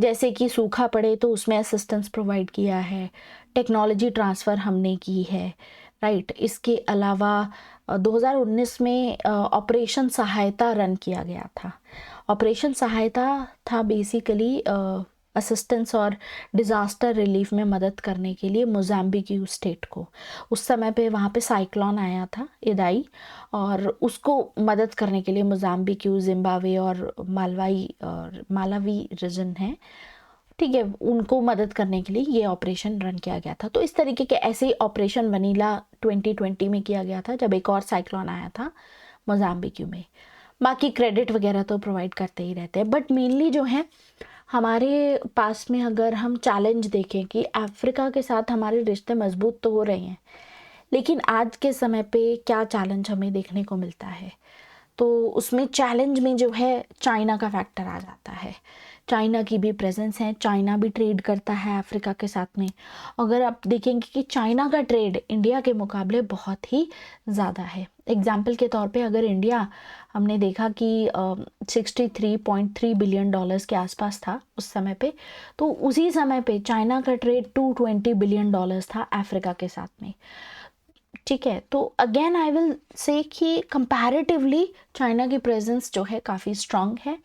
जैसे कि सूखा पड़े तो उसमें असिस्टेंस प्रोवाइड किया है, टेक्नोलॉजी ट्रांसफ़र हमने की है। राइट, इसके अलावा 2019 में ऑपरेशन सहायता रन किया गया था। ऑपरेशन सहायता था बेसिकली असिस्टेंस और डिज़ास्टर रिलीफ में मदद करने के लिए मोज़ाम्बिक स्टेट को। उस समय पे वहाँ पे साइक्लोन आया था इदाई, और उसको मदद करने के लिए मोज़ाम्बिक, जिम्बाब्वे और मालावी रीजन है, ठीक है, उनको मदद करने के लिए ये ऑपरेशन रन किया गया था। तो इस तरीके के ऐसे ही ऑपरेशन वनीला 2020 में किया गया था जब एक और साइक्लोन आया था मोज़ाम्बिक में। बाकी क्रेडिट वगैरह तो प्रोवाइड करते ही रहते हैं, बट मेनली जो है हमारे पास में अगर हम चैलेंज देखें कि अफ्रीका के साथ हमारे रिश्ते मजबूत तो हो रहे हैं, लेकिन आज के समय पे क्या चैलेंज हमें देखने को मिलता है, तो उसमें चैलेंज में जो है चाइना का फैक्टर आ जाता है। चाइना की भी प्रेजेंस है, चाइना भी ट्रेड करता है अफ्रीका के साथ में। अगर आप देखेंगे कि चाइना का ट्रेड इंडिया के मुकाबले बहुत ही ज़्यादा है। एग्जाम्पल के तौर पे अगर इंडिया, हमने देखा कि 63.3 बिलियन डॉलर्स के आसपास था उस समय पे, तो उसी समय पे चाइना का ट्रेड 220 बिलियन डॉलर्स था अफ्रीका के साथ में। ठीक है, तो अगेन आई विल से कि कंपैरेटिवली चाइना की प्रेजेंस जो है काफ़ी स्ट्रांग है।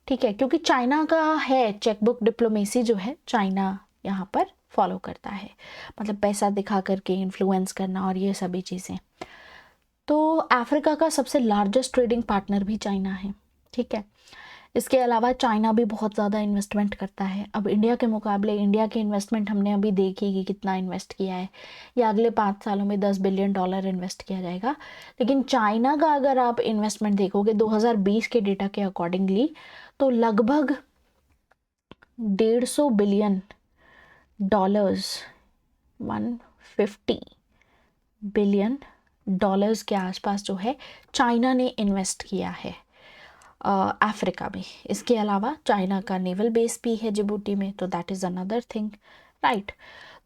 ठीक है, क्योंकि चाइना का है चेकबुक डिप्लोमेसी जो है चाइना यहाँ पर फॉलो करता है, मतलब पैसा दिखा करके इन्फ्लुएंस करना और ये सभी चीज़ें। तो अफ्रीका का सबसे लार्जेस्ट ट्रेडिंग पार्टनर भी चाइना है। ठीक है, इसके अलावा चाइना भी बहुत ज़्यादा इन्वेस्टमेंट करता है। अब इंडिया के मुकाबले इंडिया की इन्वेस्टमेंट हमने अभी देखी कि कितना इन्वेस्ट किया है, या अगले 5 सालों में $10 बिलियन इन्वेस्ट किया जाएगा। लेकिन चाइना का अगर आप इन्वेस्टमेंट देखोगे 2020 के डेटा के अकॉर्डिंगली, तो लगभग $150 बिलियन, 150 बिलियन डॉलर्स के आसपास जो है चाइना ने इन्वेस्ट किया है अफ्रीका में। इसके अलावा चाइना का नेवल बेस भी है जिबूटी में, तो that is another thing, right.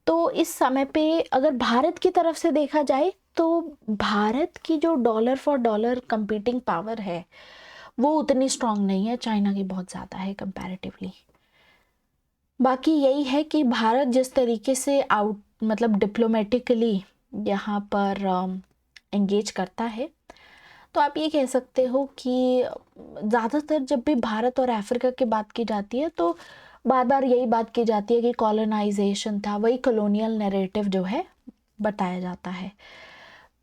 तो इस समय पे अगर भारत की तरफ से देखा जाए तो भारत की जो dollar for dollar competing power है वो उतनी स्ट्रांग नहीं है, चाइना की बहुत ज़्यादा है कंपैरेटिवली। बाकी यही है कि भारत जिस तरीके से मतलब डिप्लोमेटिकली यहाँ पर एंगेज करता है, तो आप ये कह सकते हो कि ज़्यादातर जब भी भारत और अफ्रीका की बात की जाती है तो बार बार यही बात की जाती है कि कॉलोनाइजेशन था, वही कॉलोनियल नैरेटिव जो है बताया जाता है।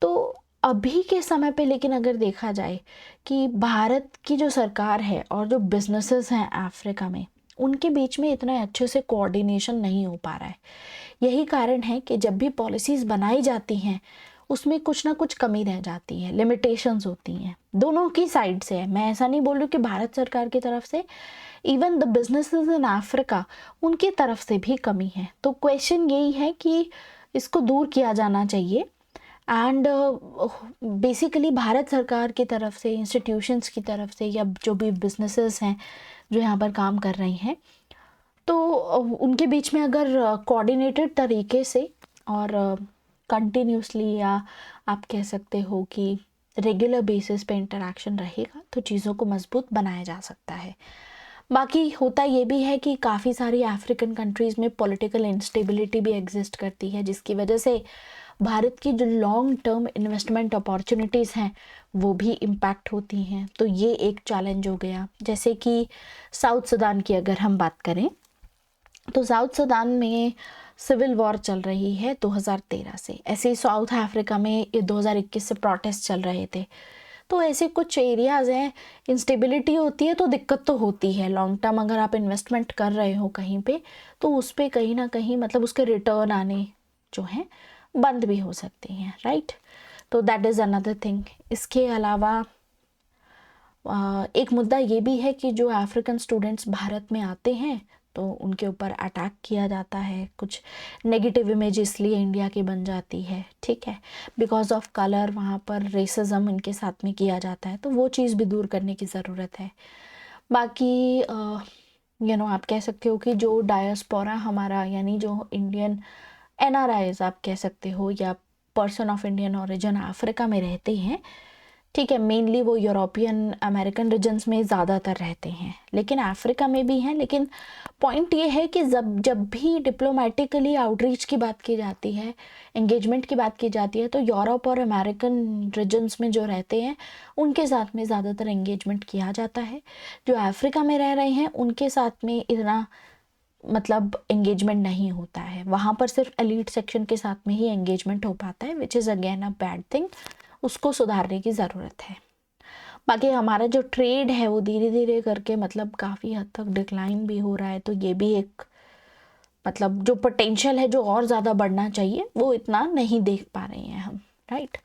तो अभी के समय पे लेकिन अगर देखा जाए कि भारत की जो सरकार है और जो बिजनेसेस हैं अफ्रीका में, उनके बीच में इतना अच्छे से कोऑर्डिनेशन नहीं हो पा रहा है। यही कारण है कि जब भी पॉलिसीज़ बनाई जाती हैं उसमें कुछ ना कुछ कमी रह जाती है, लिमिटेशंस होती हैं, दोनों की साइड से है। मैं ऐसा नहीं बोल रही कि भारत सरकार की तरफ से, even the businesses in Africa उनकी तरफ से भी कमी है। तो क्वेश्चन यही है कि इसको दूर किया जाना चाहिए एंड बेसिकली भारत सरकार की तरफ से, इंस्टीट्यूशंस की तरफ से, या जो भी बिजनेसेस हैं जो यहाँ पर काम कर रही हैं, तो उनके बीच में अगर कोऑर्डिनेटेड तरीके से और कंटिन्यूसली, या आप कह सकते हो कि रेगुलर बेसिस पे इंटरेक्शन रहेगा, तो चीज़ों को मजबूत बनाया जा सकता है। बाकी होता ये भी है कि काफ़ी सारी अफ्रीकन कंट्रीज़ में पॉलिटिकल इंस्टेबिलिटी भी एग्जिस्ट करती है, जिसकी वजह से भारत की जो लॉन्ग टर्म इन्वेस्टमेंट अपॉर्चुनिटीज़ हैं वो भी इम्पैक्ट होती हैं। तो ये एक चैलेंज हो गया। जैसे कि साउथ सूडान की अगर हम बात करें, तो साउथ सूडान में सिविल वॉर चल रही है 2013 से। ऐसे ही साउथ अफ्रीका में ये 2021 से प्रोटेस्ट चल रहे थे। तो ऐसे कुछ एरियाज़ हैं, इंस्टेबिलिटी होती है तो दिक्कत तो होती है। लॉन्ग टर्म अगर आप इन्वेस्टमेंट कर रहे हो कहीं पे, तो उस पर कहीं ना कहीं मतलब उसके रिटर्न आने जो हैं बंद भी हो सकती हैं, राइट। तो दैट इज़ अनदर थिंग। इसके अलावा एक मुद्दा ये भी है कि जो अफ्रीकन स्टूडेंट्स भारत में आते हैं तो उनके ऊपर अटैक किया जाता है, कुछ नेगेटिव इमेज इसलिए इंडिया की बन जाती है, ठीक है, बिकॉज ऑफ कलर। वहाँ पर रेसिज्म इनके साथ में किया जाता है, तो वो चीज़ भी दूर करने की ज़रूरत है। बाकी आप कह सकते हो कि जो डायस्पोरा हमारा, यानी जो इंडियन NRIs आप कह सकते हो, या person of Indian origin Africa में रहते हैं, ठीक है, मेनली वो यूरोपियन अमेरिकन रीजन्स में ज़्यादातर रहते हैं, लेकिन अफ्रीका में भी हैं। लेकिन पॉइंट ये है कि जब भी डिप्लोमेटिकली आउटरीच की बात की जाती है, एंगेजमेंट की बात की जाती है, तो यूरोप और अमेरिकन रीजन्स में जो रहते हैं उनके साथ में ज़्यादातर एंगेजमेंट किया जाता है। जो अफ्रीका में रह रहे हैं उनके साथ में इतना मतलब एंगेजमेंट नहीं होता है। वहाँ पर सिर्फ एलीट सेक्शन के साथ में ही एंगेजमेंट हो पाता है, which is again a bad thing. उसको सुधारने की ज़रूरत है। बाकी हमारा जो ट्रेड है वो धीरे धीरे करके मतलब काफ़ी हद तक डिक्लाइन भी हो रहा है, तो ये भी एक मतलब जो पोटेंशियल है, जो और ज़्यादा बढ़ना चाहिए, वो इतना नहीं देख पा रहे हैं हम, राइट।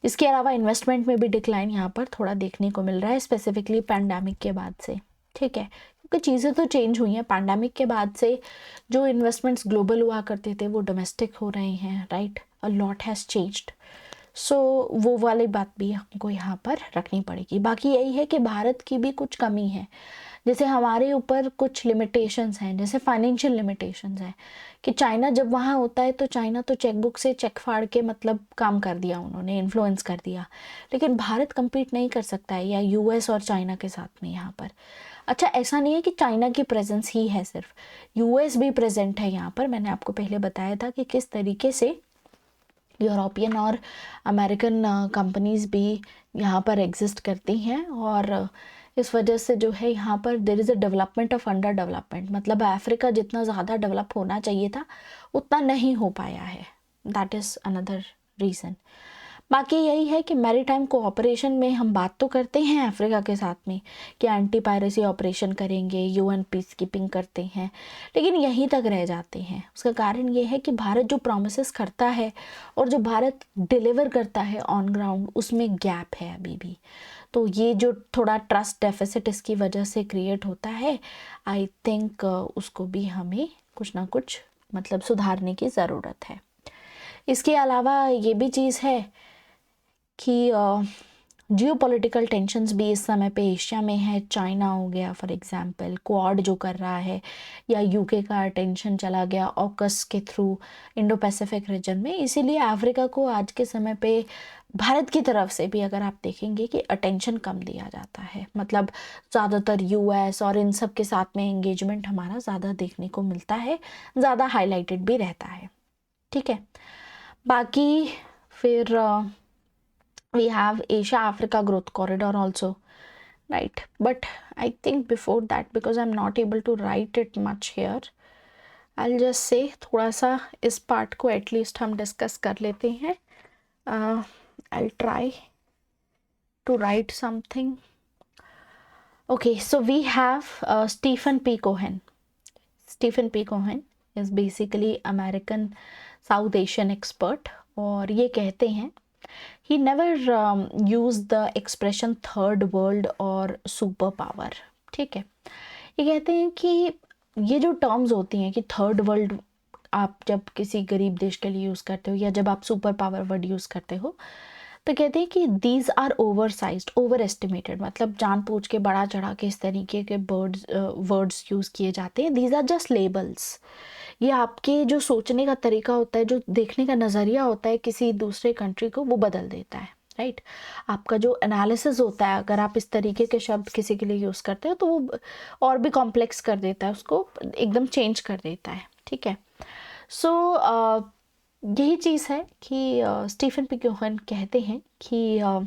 इसके अलावा इन्वेस्टमेंट में भी डिक्लाइन यहाँ पर थोड़ा देखने को मिल रहा है, स्पेसिफिकली पैंडेमिक के बाद से, ठीक है, क्योंकि चीज़ें तो चेंज हुई हैं। पैंडेमिक के बाद से जो इन्वेस्टमेंट्स ग्लोबल हुआ करते थे वो डोमेस्टिक हो रहे हैं, right. A lot has changed. So वो वाली बात भी हमको यहाँ पर रखनी पड़ेगी। बाकी यही है कि भारत की भी कुछ कमी है, जैसे हमारे ऊपर कुछ लिमिटेशंस हैं, जैसे फाइनेंशियल लिमिटेशंस हैं कि चाइना जब वहाँ होता है तो चाइना तो चेकबुक से चेक फाड़ के मतलब काम कर दिया, उन्होंने इन्फ्लुएंस कर दिया। लेकिन भारत compete नहीं कर सकता है, या US और चाइना के साथ में यहाँ पर। अच्छा, ऐसा नहीं है कि चाइना की प्रेजेंस ही है, सिर्फ US भी प्रेजेंट है यहाँ पर। मैंने आपको पहले बताया था कि किस तरीके से यूरोपियन और अमेरिकन कंपनीज़ भी यहाँ पर एग्जिस्ट करती हैं, और इस वजह से जो है यहाँ पर देर is a development of under development, मतलब अफ्रीका जितना ज़्यादा डेवलप होना चाहिए था उतना नहीं हो पाया है। That is another reason. बाकी यही है कि मैरीटाइम कोऑपरेशन में हम बात तो करते हैं अफ्रीका के साथ में कि एंटी पायरेसी ऑपरेशन करेंगे, यूएन पीस कीपिंग करते हैं, लेकिन यहीं तक रह जाते हैं। उसका कारण ये है कि भारत जो प्रॉमिसेस करता है और जो भारत डिलीवर करता है ऑन ग्राउंड, उसमें गैप है अभी भी। तो ये जो थोड़ा ट्रस्ट डेफिसिट इसकी वजह से क्रिएट होता है, आई थिंक उसको भी हमें कुछ ना कुछ मतलब सुधारने की ज़रूरत है। इसके अलावा ये भी चीज़ है कि जियोपॉलिटिकल टेंशन्स भी इस समय पे एशिया में है। चाइना हो गया फॉर एग्जांपल, क्वाड जो कर रहा है, या यूके का अटेंशन चला गया ऑकस के थ्रू इंडो पैसिफिक रीजन में। इसीलिए अफ्रीका को आज के समय पे भारत की तरफ से भी अगर आप देखेंगे कि अटेंशन कम दिया जाता है, मतलब ज़्यादातर यूएस और इन सब के साथ में एंगेजमेंट हमारा ज़्यादा देखने को मिलता है, ज़्यादा हाईलाइटेड भी रहता है। ठीक है, बाकी फिर we have Asia Africa growth corridor also, right? But I think before that, because I'm not able to write it much here, I'll just say थोड़ा सा इस पार्ट को एटलीस्ट हम डिस्कस कर लेते हैं। I'll try to write something. Okay, so we have Stephen P. Cohen. Stephen P. Cohen is basically American South Asian expert, और ये कहते हैं he never used the expression third world और super power। ठीक है, ये कहते हैं कि ये जो टर्म्स होती हैं कि थर्ड वर्ल्ड आप जब किसी गरीब देश के लिए यूज़ करते हो, या जब आप सुपर पावर वर्ड यूज़ करते हो, तो कहते हैं कि these are oversized, overestimated, मतलब जानबूझ के बड़ा चढ़ा के इस तरीके के वर्ड्स यूज़ किए जाते हैं। These are just labels. ये आपके जो सोचने का तरीका होता है, जो देखने का नज़रिया होता है किसी दूसरे कंट्री को, वो बदल देता है, राइट? आपका जो एनालिसिस होता है, अगर आप इस तरीके के शब्द किसी के लिए यूज़ करते हो तो वो और भी कॉम्प्लेक्स कर देता है, उसको एकदम चेंज कर देता है। ठीक है, सो यही चीज़ है कि स्टीफन पी कोहेन कहते हैं कि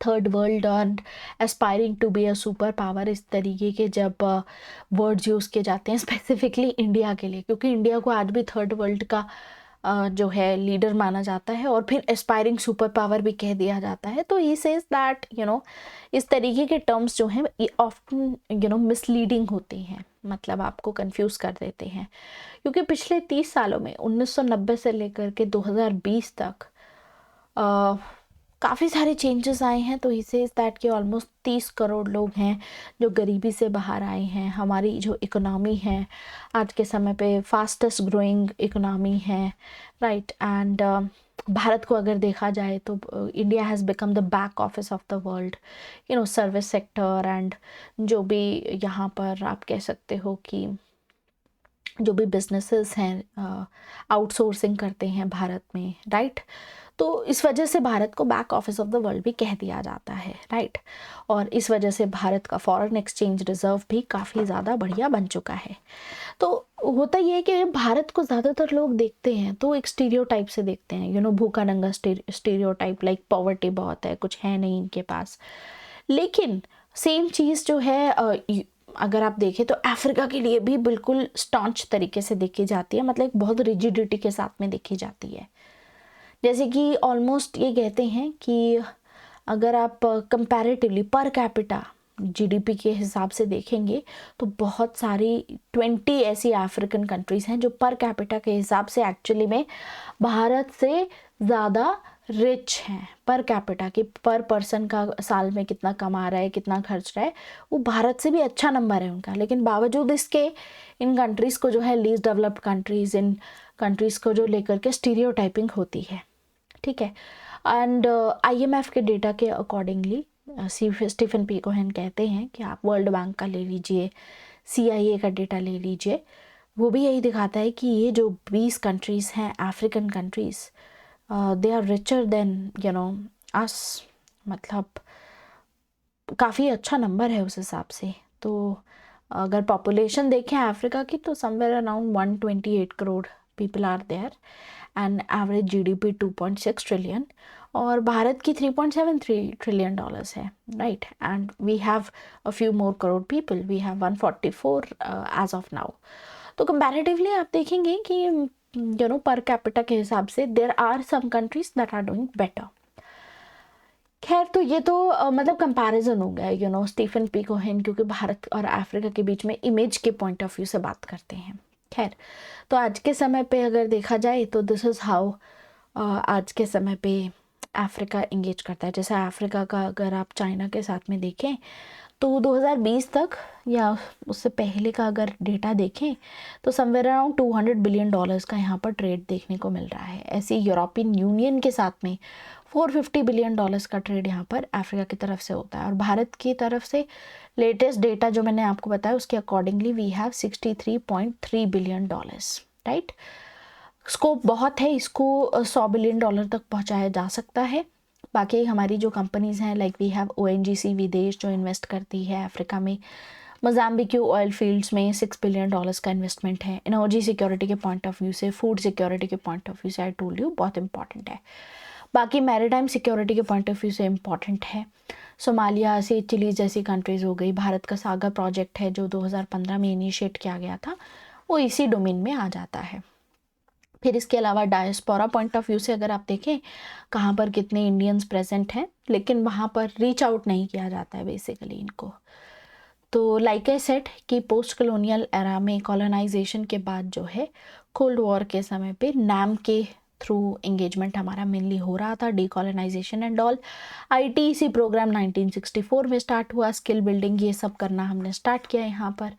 third world and aspiring to be a superpower, इस तरीके के जब वर्ड्स यूज़ किए जाते हैं स्पेसिफिकली इंडिया के लिए, क्योंकि इंडिया को आज भी थर्ड वर्ल्ड का जो है लीडर माना जाता है, और फिर एस्पायरिंग सुपर पावर भी कह दिया जाता है। तो ही सेज दैट इस तरीके के टर्म्स जो हैं ऑफ्टन मिसलीडिंग होते हैं, मतलब आपको कंफ्यूज कर देते हैं, क्योंकि पिछले 30 सालों में 1990 से लेकर के 2020 तक काफ़ी सारे चेंजेस आए हैं। तो ही सेज दैट कि ऑलमोस्ट 30 करोड़ लोग हैं जो गरीबी से बाहर आए हैं। हमारी जो इकोनॉमी है आज के समय पे फास्टेस्ट ग्रोइंग इकोनॉमी है, राइट? एंड भारत को अगर देखा जाए तो India has become the back office of the world, service sector and जो भी यहाँ पर आप कह सकते हो कि जो भी बिजनेसेस हैं आउटसोर्सिंग करते हैं भारत में, राइट? तो इस वजह से भारत को back office of the world भी कह दिया जाता है, राइट? और इस वजह से भारत का फॉरेन एक्सचेंज रिजर्व भी काफ़ी ज़्यादा बढ़िया बन चुका है। तो होता ये है कि भारत को ज़्यादातर लोग देखते हैं तो एक स्टीरियोटाइप से देखते हैं, भूखा नंगा स्टीरियोटाइप, लाइक पॉवर्टी बहुत है, कुछ है नहीं इनके पास। लेकिन सेम चीज़ जो है अगर आप देखें तो अफ्रीका के लिए भी बिल्कुल स्टॉन्च तरीके से देखी जाती है, मतलब बहुत रिजिडिटी के साथ में देखी जाती है। जैसे कि ऑलमोस्ट ये कहते हैं कि अगर आप कंपैरेटिवली पर कैपिटा जीडीपी के हिसाब से देखेंगे तो बहुत सारी 20 ऐसी अफ्रीकन कंट्रीज़ हैं जो पर कैपिटा के हिसाब से एक्चुअली में भारत से ज़्यादा रिच हैं। पर कैपिटा की पर पर्सन का साल में कितना कमा रहा है, कितना खर्च रहा है, वो भारत से भी अच्छा नंबर है उनका। लेकिन बावजूद इसके इन कंट्रीज़ को जो है लीस्ट डेवलप्ड कंट्रीज़, इन कंट्रीज़ को जो लेकर के स्टीरियोटाइपिंग होती है, ठीक है। एंड IMF के डेटा के अकॉर्डिंगली स्टीफन पी कोहेन कहते हैं कि आप वर्ल्ड बैंक का ले लीजिए, CIA का डेटा ले लीजिए, वो भी यही दिखाता है कि ये जो 20 कंट्रीज़ हैं African countries, they are richer than us, मतलब काफ़ी अच्छा नंबर है उस हिसाब से। तो अगर पॉपुलेशन देखें अफ्रीका की तो somewhere around 128 crore people are there and average GDP 2.6 trillion और भारत की 3.73 ट्रिलियन डॉलर्स है, right. And we have a few more crore people, we have 144 as of now. तो कंपैरेटिवली आप देखेंगे कि पर कैपिटा के हिसाब से there are some countries that are doing better. खैर, तो ये तो मतलब कंपैरिजन हो गया स्टीफन पी कोहेन, क्योंकि भारत और अफ्रीका के बीच में इमेज के पॉइंट ऑफ व्यू से बात करते हैं। खैर, तो आज के समय पे अगर देखा जाए तो दिस इज़ हाउ आज के समय पे अफ्रीका इंगेज करता है। जैसे अफ्रीका का अगर आप चाइना के साथ में देखें तो 2020 तक या उससे पहले का अगर डेटा देखें तो समवेयर अराउंड $200 बिलियन का यहाँ पर ट्रेड देखने को मिल रहा है। ऐसे यूरोपियन यूनियन के साथ में $450 बिलियन का ट्रेड यहाँ पर अफ्रीका की तरफ से होता है। और भारत की तरफ से लेटेस्ट डेटा जो मैंने आपको बताया उसके accordingly we have $63.3 billion, right. Scope बहुत है, इसको $100 बिलियन तक पहुँचाया जा सकता है। बाकी हमारी जो कंपनीज़ हैं लाइक वी हैव ONGC विदेश जो इन्वेस्ट करती है अफ्रीका में। मोजाम्बिक ऑयल फील्ड्स में $6 बिलियन का इन्वेस्टमेंट है। एनर्जी सिक्योरिटी के पॉइंट ऑफ व्यू से, फूड सिक्योरिटी के पॉइंट ऑफ व्यू से आई टोल्ड यू बहुत इंपॉर्टेंट है। बाकी मैरीटाइम सिक्योरिटी के पॉइंट ऑफ व्यू से इम्पॉर्टेंट है। सोमालिया से चिली जैसी कंट्रीज़ हो गई। भारत का सागर प्रोजेक्ट है जो 2015 में इनिशिएट किया गया था, वो इसी डोमेन में आ जाता है। फिर इसके अलावा डायस्पोरा पॉइंट ऑफ व्यू से अगर आप देखें कहाँ पर कितने इंडियंस प्रेजेंट हैं, लेकिन वहाँ पर रीच आउट नहीं किया जाता है बेसिकली इनको। तो लाइक आई सेड कि पोस्ट कॉलोनियल एरा में कॉलोनाइजेशन के बाद जो है कोल्ड वॉर के समय पे नाम के थ्रू एंगेजमेंट हमारा मेनली हो रहा था, डीकॉलोनाइजेशन एंड ऑल। ITC प्रोग्राम 1964 में स्टार्ट हुआ, स्किल बिल्डिंग ये सब करना हमने स्टार्ट किया यहाँ पर।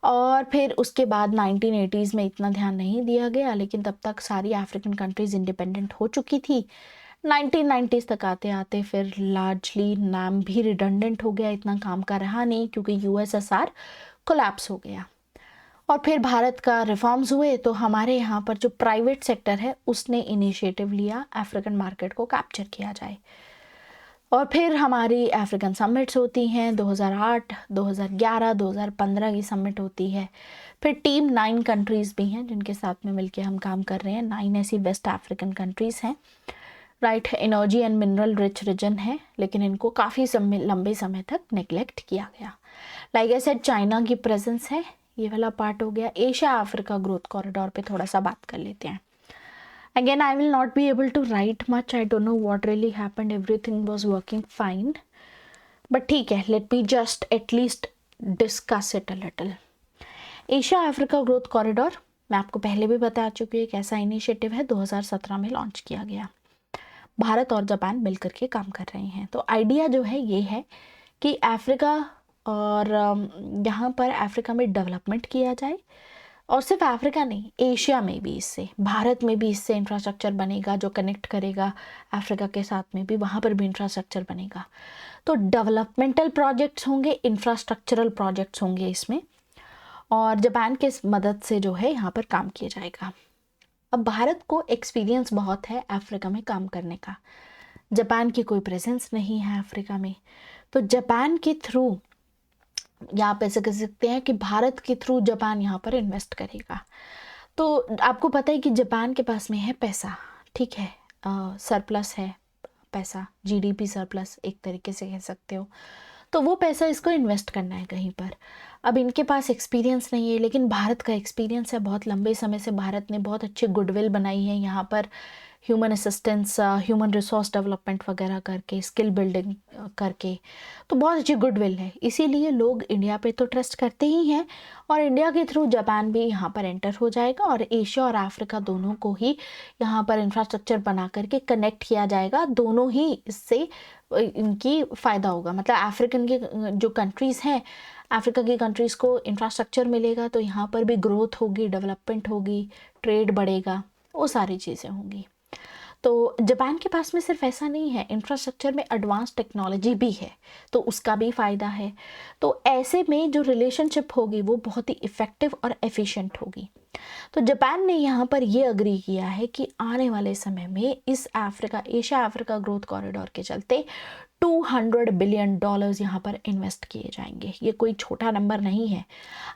और फिर उसके बाद 1980s में इतना ध्यान नहीं दिया गया, लेकिन तब तक सारी अफ्रीकन कंट्रीज़ इंडिपेंडेंट हो चुकी थी। 1990s तक आते आते फिर लार्जली नाम भी रिडंडेंट हो गया, इतना काम का रहा नहीं क्योंकि USSR कोलैप्स हो गया। और फिर भारत का रिफॉर्म्स हुए तो हमारे यहाँ पर जो प्राइवेट सेक्टर है उसने इनिशिएटिव लिया अफ्रीकन मार्केट को कैप्चर किया जाए। और फिर हमारी अफ्रीकन समिट्स होती हैं 2008, 2011, 2015 की समिट होती है। फिर टीम 9 कंट्रीज़ भी हैं जिनके साथ में मिलके हम काम कर रहे हैं। 9 ऐसी वेस्ट अफ्रीकन कंट्रीज़ हैं, right. Energy and mineral rich region है, लेकिन इनको काफ़ी लंबे समय तक नेग्लेक्ट किया गया। लाइक आई सेड चाइना की प्रेजेंस है, ये वाला पार्ट हो गया। एशिया अफ्रीका ग्रोथ कॉरिडोर पे थोड़ा सा बात कर लेते हैं। Again, I will not be able to write much. I don't know what really happened. Everything was working fine. But ठीक है, let me just at least discuss it a little. Asia Africa growth corridor मैं आपको पहले भी बता चुकी हूँ, एक ऐसा इनिशिएटिव है 2017 में लॉन्च किया गया। भारत और जापान मिलकर के काम कर रहे हैं। तो आइडिया जो है ये है कि अफ्रीका और यहाँ पर अफ्रीका में डेवलपमेंट किया जाए, और सिर्फ अफ्रीका नहीं, एशिया में भी इससे, भारत में भी इससे इंफ्रास्ट्रक्चर बनेगा जो कनेक्ट करेगा अफ्रीका के साथ में भी, वहाँ पर भी इंफ्रास्ट्रक्चर बनेगा। तो डेवलपमेंटल प्रोजेक्ट्स होंगे, इंफ्रास्ट्रक्चरल प्रोजेक्ट्स होंगे इसमें, और जापान के मदद से जो है यहाँ पर काम किया जाएगा। अब भारत को एक्सपीरियंस बहुत है अफ्रीका में काम करने का, जापान की कोई प्रेजेंस नहीं है अफ्रीका में। तो जापान के थ्रू या आप ऐसे कह सकते हैं कि भारत के थ्रू जापान यहाँ पर इन्वेस्ट करेगा। तो आपको पता है कि जापान के पास में है पैसा, ठीक है, सरप्लस है पैसा, GDP सरप्लस एक तरीके से कह सकते हो। तो वो पैसा इसको इन्वेस्ट करना है कहीं पर। अब इनके पास एक्सपीरियंस नहीं है, लेकिन भारत का एक्सपीरियंस है। बहुत लंबे समय से भारत ने बहुत अच्छी गुडविल बनाई है यहाँ पर, human assistance, human resource development वगैरह करके, स्किल बिल्डिंग करके, तो बहुत अच्छी गुडविल है। इसीलिए लोग इंडिया पे तो ट्रस्ट करते ही हैं, और इंडिया के थ्रू जापान भी यहाँ पर एंटर हो जाएगा, और एशिया और अफ्रीका दोनों को ही यहाँ पर इंफ्रास्ट्रक्चर बना करके कनेक्ट किया जाएगा। दोनों ही इससे इनकी फ़ायदा होगा। मतलब अफ्रीकन के जो कंट्रीज़ हैं, अफ्रीका की कंट्रीज़ को इंफ्रास्ट्रक्चर मिलेगा तो यहाँ पर भी ग्रोथ होगी, डेवलपमेंट होगी, ट्रेड बढ़ेगा, वो सारी चीज़ें होंगी। तो जापान के पास में सिर्फ ऐसा नहीं है, इंफ्रास्ट्रक्चर में एडवांस टेक्नोलॉजी भी है, तो उसका भी फ़ायदा है। तो ऐसे में जो रिलेशनशिप होगी वो बहुत ही इफ़ेक्टिव और एफिशिएंट होगी। तो जापान ने यहाँ पर ये अग्री किया है कि आने वाले समय में इस एशिया अफ्रीका ग्रोथ कॉरिडोर के चलते 200 बिलियन डॉलर्स यहाँ पर इन्वेस्ट किए जाएंगे। ये कोई छोटा नंबर नहीं है।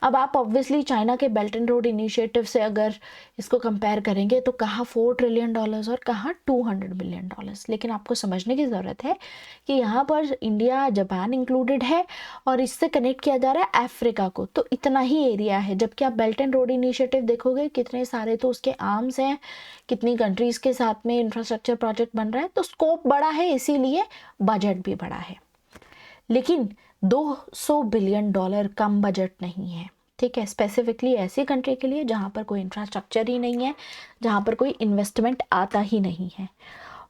अब आप ऑब्वियसली चाइना के बेल्ट एंड रोड इनिशिएटिव से अगर इसको कंपेयर करेंगे तो कहाँ 4 ट्रिलियन डॉलर्स और कहाँ 200 बिलियन डॉलर्स। लेकिन आपको समझने की ज़रूरत है कि यहाँ पर इंडिया, जापान इंक्लूडेड है और इससे कनेक्ट किया जा रहा है अफ्रीका को, तो इतना ही एरिया है। जबकि आप बेल्ट एंड रोड इनिशिएटिव देखोगे कितने सारे तो उसके आर्म्स हैं, कितनी कंट्रीज़ के साथ में इंफ्रास्ट्रक्चर प्रोजेक्ट बन रहा है, तो स्कोप बड़ा है, इसीलिए बजट भी बड़ा है। लेकिन 200 बिलियन डॉलर कम बजट नहीं है, ठीक है, स्पेसिफिकली ऐसी कंट्री के लिए जहाँ पर कोई इंफ्रास्ट्रक्चर ही नहीं है, जहाँ पर कोई इन्वेस्टमेंट आता ही नहीं है।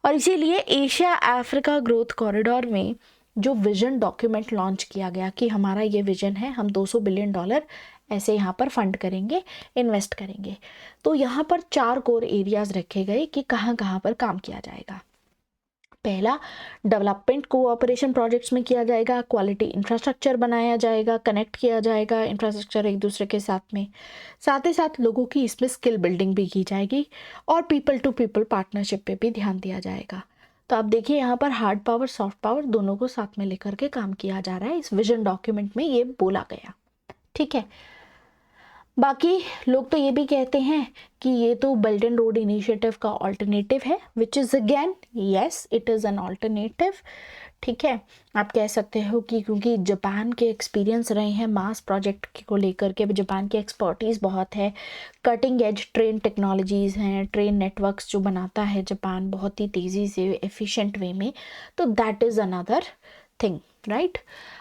और इसीलिए एशिया अफ्रीका ग्रोथ कॉरिडोर में जो विजन डॉक्यूमेंट लॉन्च किया गया कि हमारा ये विजन है, हम 200 बिलियन डॉलर ऐसे यहाँ पर फंड करेंगे, इन्वेस्ट करेंगे। तो यहाँ पर 4 कोर एरियाज रखे गए कि कहाँ कहाँ पर काम किया जाएगा। पहला, डेवलपमेंट कोऑपरेशन प्रोजेक्ट्स में किया जाएगा, क्वालिटी इंफ्रास्ट्रक्चर बनाया जाएगा, कनेक्ट किया जाएगा इंफ्रास्ट्रक्चर एक दूसरे के साथ में। साथ ही साथ लोगों की इसमें स्किल बिल्डिंग भी की जाएगी और पीपल टू पीपल पार्टनरशिप पे भी ध्यान दिया जाएगा। तो आप देखिए यहाँ पर हार्ड पावर, सॉफ्ट पावर दोनों को साथ में लेकर के काम किया जा रहा है। इस विजन डॉक्यूमेंट में ये बोला गया, ठीक है। बाकी लोग तो ये भी कहते हैं कि ये तो बेल्ट एंड रोड इनिशिएटिव का ऑल्टरनेटिव है, which is again yes, it is an alternative, ठीक है। आप कह सकते हो कि क्योंकि जापान के एक्सपीरियंस रहे हैं मास प्रोजेक्ट को लेकर के, जापान की एक्सपर्टीज़ बहुत है, कटिंग एज ट्रेन टेक्नोलॉजीज़ हैं, ट्रेन नेटवर्क्स जो बनाता है जापान बहुत ही तेज़ी से एफिशिएंट वे में, तो that is another thing, right.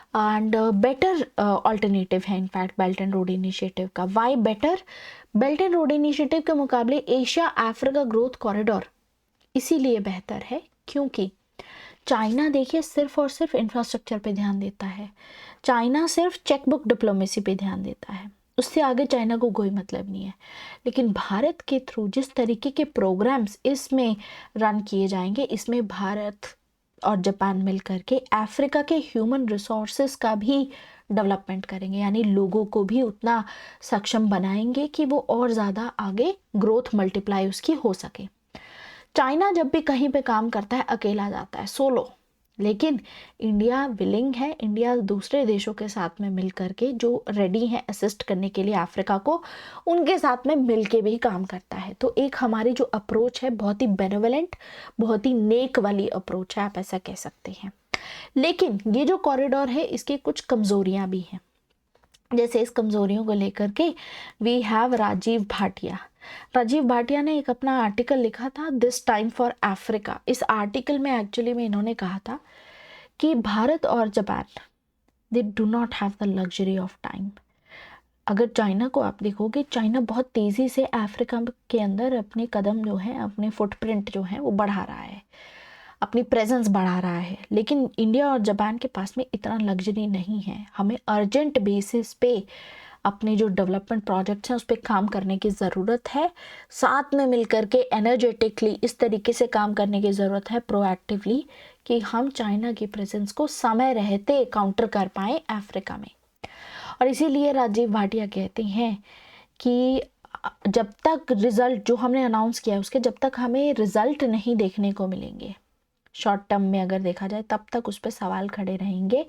And better alternative है in fact belt and road initiative का। Why better? Belt and road initiative के मुकाबले एशिया अफ्रीका ग्रोथ कॉरिडोर इसीलिए बेहतर है क्योंकि चाइना देखिए सिर्फ और सिर्फ इंफ्रास्ट्रक्चर पे ध्यान देता है, चाइना सिर्फ चेकबुक डिप्लोमेसी पे ध्यान देता है, उससे आगे चाइना को कोई मतलब नहीं है। लेकिन भारत के थ्रू जिस तरीके के प्रोग्राम्स इसमें रन किए जाएंगे, इसमें भारत और जापान मिल करके अफ्रीका के ह्यूमन रिसोर्सेज का भी डेवलपमेंट करेंगे, यानी लोगों को भी उतना सक्षम बनाएंगे कि वो और ज़्यादा आगे ग्रोथ मल्टीप्लाई उसकी हो सके। चाइना जब भी कहीं पे काम करता है अकेला जाता है, सोलो, लेकिन इंडिया विलिंग है, इंडिया दूसरे देशों के साथ में मिल करके जो रेडी है असिस्ट करने के लिए अफ्रीका को, उनके साथ में मिल के भी काम करता है। तो एक हमारी जो अप्रोच है बहुत ही बेनेवलेंट, बहुत ही नेक वाली अप्रोच है, आप ऐसा कह सकते हैं। लेकिन ये जो कॉरिडोर है इसकी कुछ कमज़ोरियाँ भी हैं। जैसे इस कमज़ोरियों को लेकर के वी हैव राजीव भाटिया ने एक अपना आर्टिकल लिखा था, दिस टाइम फॉर अफ्रीका। इस आर्टिकल में एक्चुअली में इन्होंने कहा था कि भारत और Japan they do not have the luxury of time. अगर चाइना को आप देखोगे, चाइना बहुत तेज़ी से अफ्रीका के अंदर अपने कदम जो है, अपने फुटप्रिंट जो है वो बढ़ा रहा है, अपनी प्रेजेंस बढ़ा रहा है। लेकिन इंडिया और जापान के पास में इतना लग्जरी नहीं है। हमें अर्जेंट बेसिस पे अपने जो डेवलपमेंट प्रोजेक्ट्स हैं उस पर काम करने की ज़रूरत है, साथ में मिलकर के एनर्जेटिकली इस तरीके से काम करने की ज़रूरत है प्रोएक्टिवली कि हम चाइना की प्रेजेंस को समय रहते काउंटर कर पाएँ अफ्रीका में। और इसीलिए राजीव भाटिया कहते हैं कि जब तक रिज़ल्ट जो हमने अनाउंस किया उसके जब तक हमें रिज़ल्ट नहीं देखने को मिलेंगे, शॉर्ट टर्म में अगर देखा जाए, तब तक उस पर सवाल खड़े रहेंगे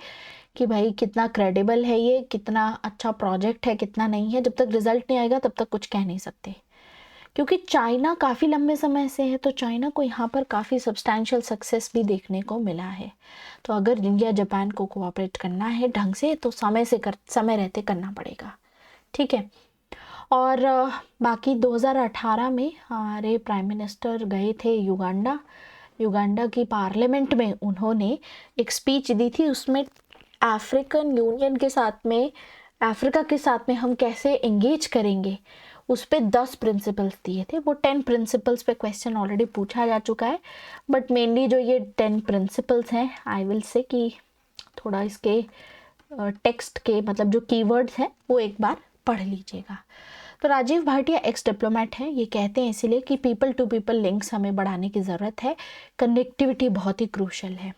कि भाई कितना क्रेडिबल है ये, कितना अच्छा प्रोजेक्ट है, कितना नहीं है। जब तक रिजल्ट नहीं आएगा तब तक कुछ कह नहीं सकते, क्योंकि चाइना काफ़ी लंबे समय से है, तो चाइना को यहाँ पर काफ़ी सब्सटैंशियल सक्सेस भी देखने को मिला है। तो अगर इंडिया जापान को कोऑपरेट करना है ढंग से तो समय रहते करना पड़ेगा, ठीक है। और बाकी 2018 में हमारे प्राइम मिनिस्टर गए थे युगांडा की पार्लियामेंट में, उन्होंने एक स्पीच दी थी, उसमें अफ्रीकन यूनियन के साथ में, अफ्रीका के साथ में हम कैसे एंगेज करेंगे उस पर 10 प्रिंसिपल्स दिए थे। वो 10 प्रिंसिपल्स पे क्वेश्चन ऑलरेडी पूछा जा चुका है, बट मेनली जो ये 10 प्रिंसिपल्स हैं, आई विल से कि थोड़ा इसके टेक्स्ट के मतलब जो कीवर्ड्स हैं वो एक बार पढ़ लीजिएगा। तो राजीव भाटिया एक्स डिप्लोमेट हैं, ये कहते हैं इसीलिए कि पीपल टू पीपल लिंक्स हमें बढ़ाने की ज़रूरत है, कनेक्टिविटी बहुत ही क्रूशल है,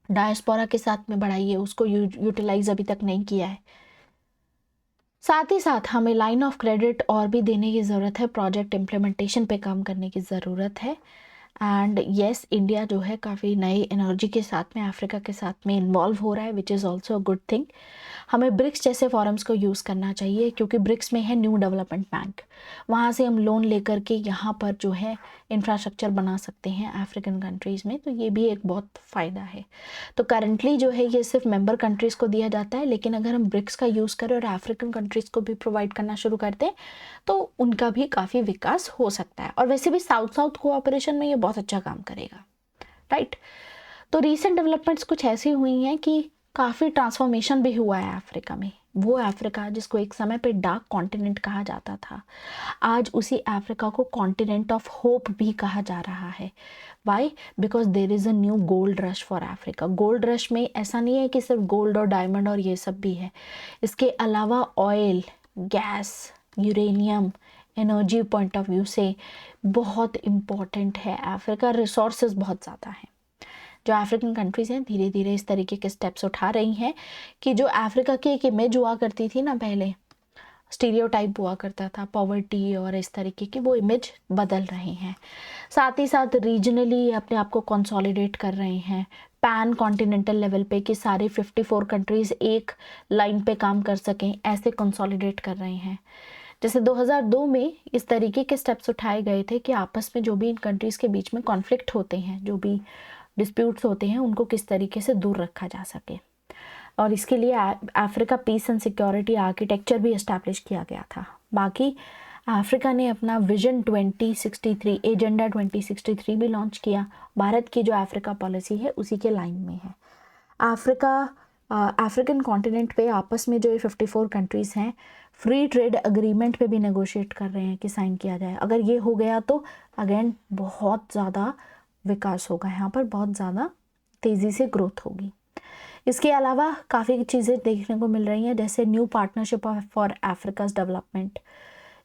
डायस्पोरा के साथ में बढ़ाइए, उसको यूटिलाइज अभी तक नहीं किया है। साथ ही साथ हमें लाइन ऑफ क्रेडिट और भी देने की ज़रूरत है, प्रोजेक्ट इम्प्लीमेंटेशन पे काम करने की ज़रूरत है। एंड येस, इंडिया जो है काफ़ी नई एनर्जी के साथ में अफ्रीका के साथ में इन्वॉल्व हो रहा है, which is also a good thing. हमें ब्रिक्स जैसे फॉरम्स को यूज़ करना चाहिए, क्योंकि ब्रिक्स में है न्यू डेवलपमेंट बैंक, वहाँ से हम लोन लेकर के यहाँ पर जो है इंफ्रास्ट्रक्चर बना सकते हैं अफ्रीकन कंट्रीज़ में, तो ये भी एक बहुत फ़ायदा है। तो करंटली जो है ये सिर्फ मेंबर कंट्रीज़ को दिया जाता है, लेकिन अगर हम ब्रिक्स का यूज़ करें और अफ्रीकन कंट्रीज़ को भी प्रोवाइड करना शुरू करते हैं तो उनका भी काफ़ी विकास हो सकता है। और वैसे भी साउथ साउथ कोऑपरेशन में ये बहुत अच्छा काम करेगा, राइट। तो रीसेंट डेवलपमेंट्स कुछ ऐसी हुई हैं कि काफ़ी ट्रांसफॉर्मेशन भी हुआ है अफ्रीका में। वो अफ्रीका जिसको एक समय पे डार्क कॉन्टिनेंट कहा जाता था, आज उसी अफ्रीका को कॉन्टिनेंट ऑफ होप भी कहा जा रहा है। Why? Because there is a new gold rush for Africa. Gold rush में ऐसा नहीं है कि सिर्फ गोल्ड और डायमंड और ये सब भी है, इसके अलावा oil, gas, uranium, energy point of view से बहुत इम्पॉर्टेंट है अफ्रीका। रिसोर्सेज बहुत ज़्यादा हैं। जो अफ्रीकन कंट्रीज़ हैं धीरे धीरे इस तरीके के स्टेप्स उठा रही हैं कि जो अफ्रीका की एक इमेज हुआ करती थी ना, पहले स्टीरियोटाइप हुआ करता था पॉवर्टी और इस तरीके की, वो इमेज बदल रहे हैं। साथ ही साथ रीजनली अपने आप को कंसोलिडेट कर रहे हैं पैन कॉन्टिनेंटल लेवल पे, कि सारे 54 कंट्रीज़ एक लाइन पे काम कर सकें, ऐसे कंसोलिडेट कर रहे हैं। जैसे 2002 में इस तरीके के स्टेप्स उठाए गए थे कि आपस में जो भी इन कंट्रीज़ के बीच में कॉन्फ्लिक्ट होते हैं, जो भी डिस्प्यूट्स होते हैं, उनको किस तरीके से दूर रखा जा सके। और इसके लिए Africa peace and security architecture भी इस्टेब्लिश किया गया था। बाकी अफ्रीका ने अपना विजन 2063 एजेंडा 2063 भी लॉन्च किया। भारत की जो अफ्रीका पॉलिसी है उसी के लाइन में है। अफ्रीकन कॉन्टिनेंट पे आपस में जो ये 54 कंट्रीज़ हैं फ्री ट्रेड अग्रीमेंट पे भी नेगोशिएट कर रहे हैं कि साइन किया जाए। अगर ये हो गया तो अगेन बहुत ज़्यादा विकास होगा, यहाँ पर बहुत ज़्यादा तेज़ी से ग्रोथ होगी। इसके अलावा काफ़ी चीज़ें देखने को मिल रही हैं, जैसे new partnership for Africa's development.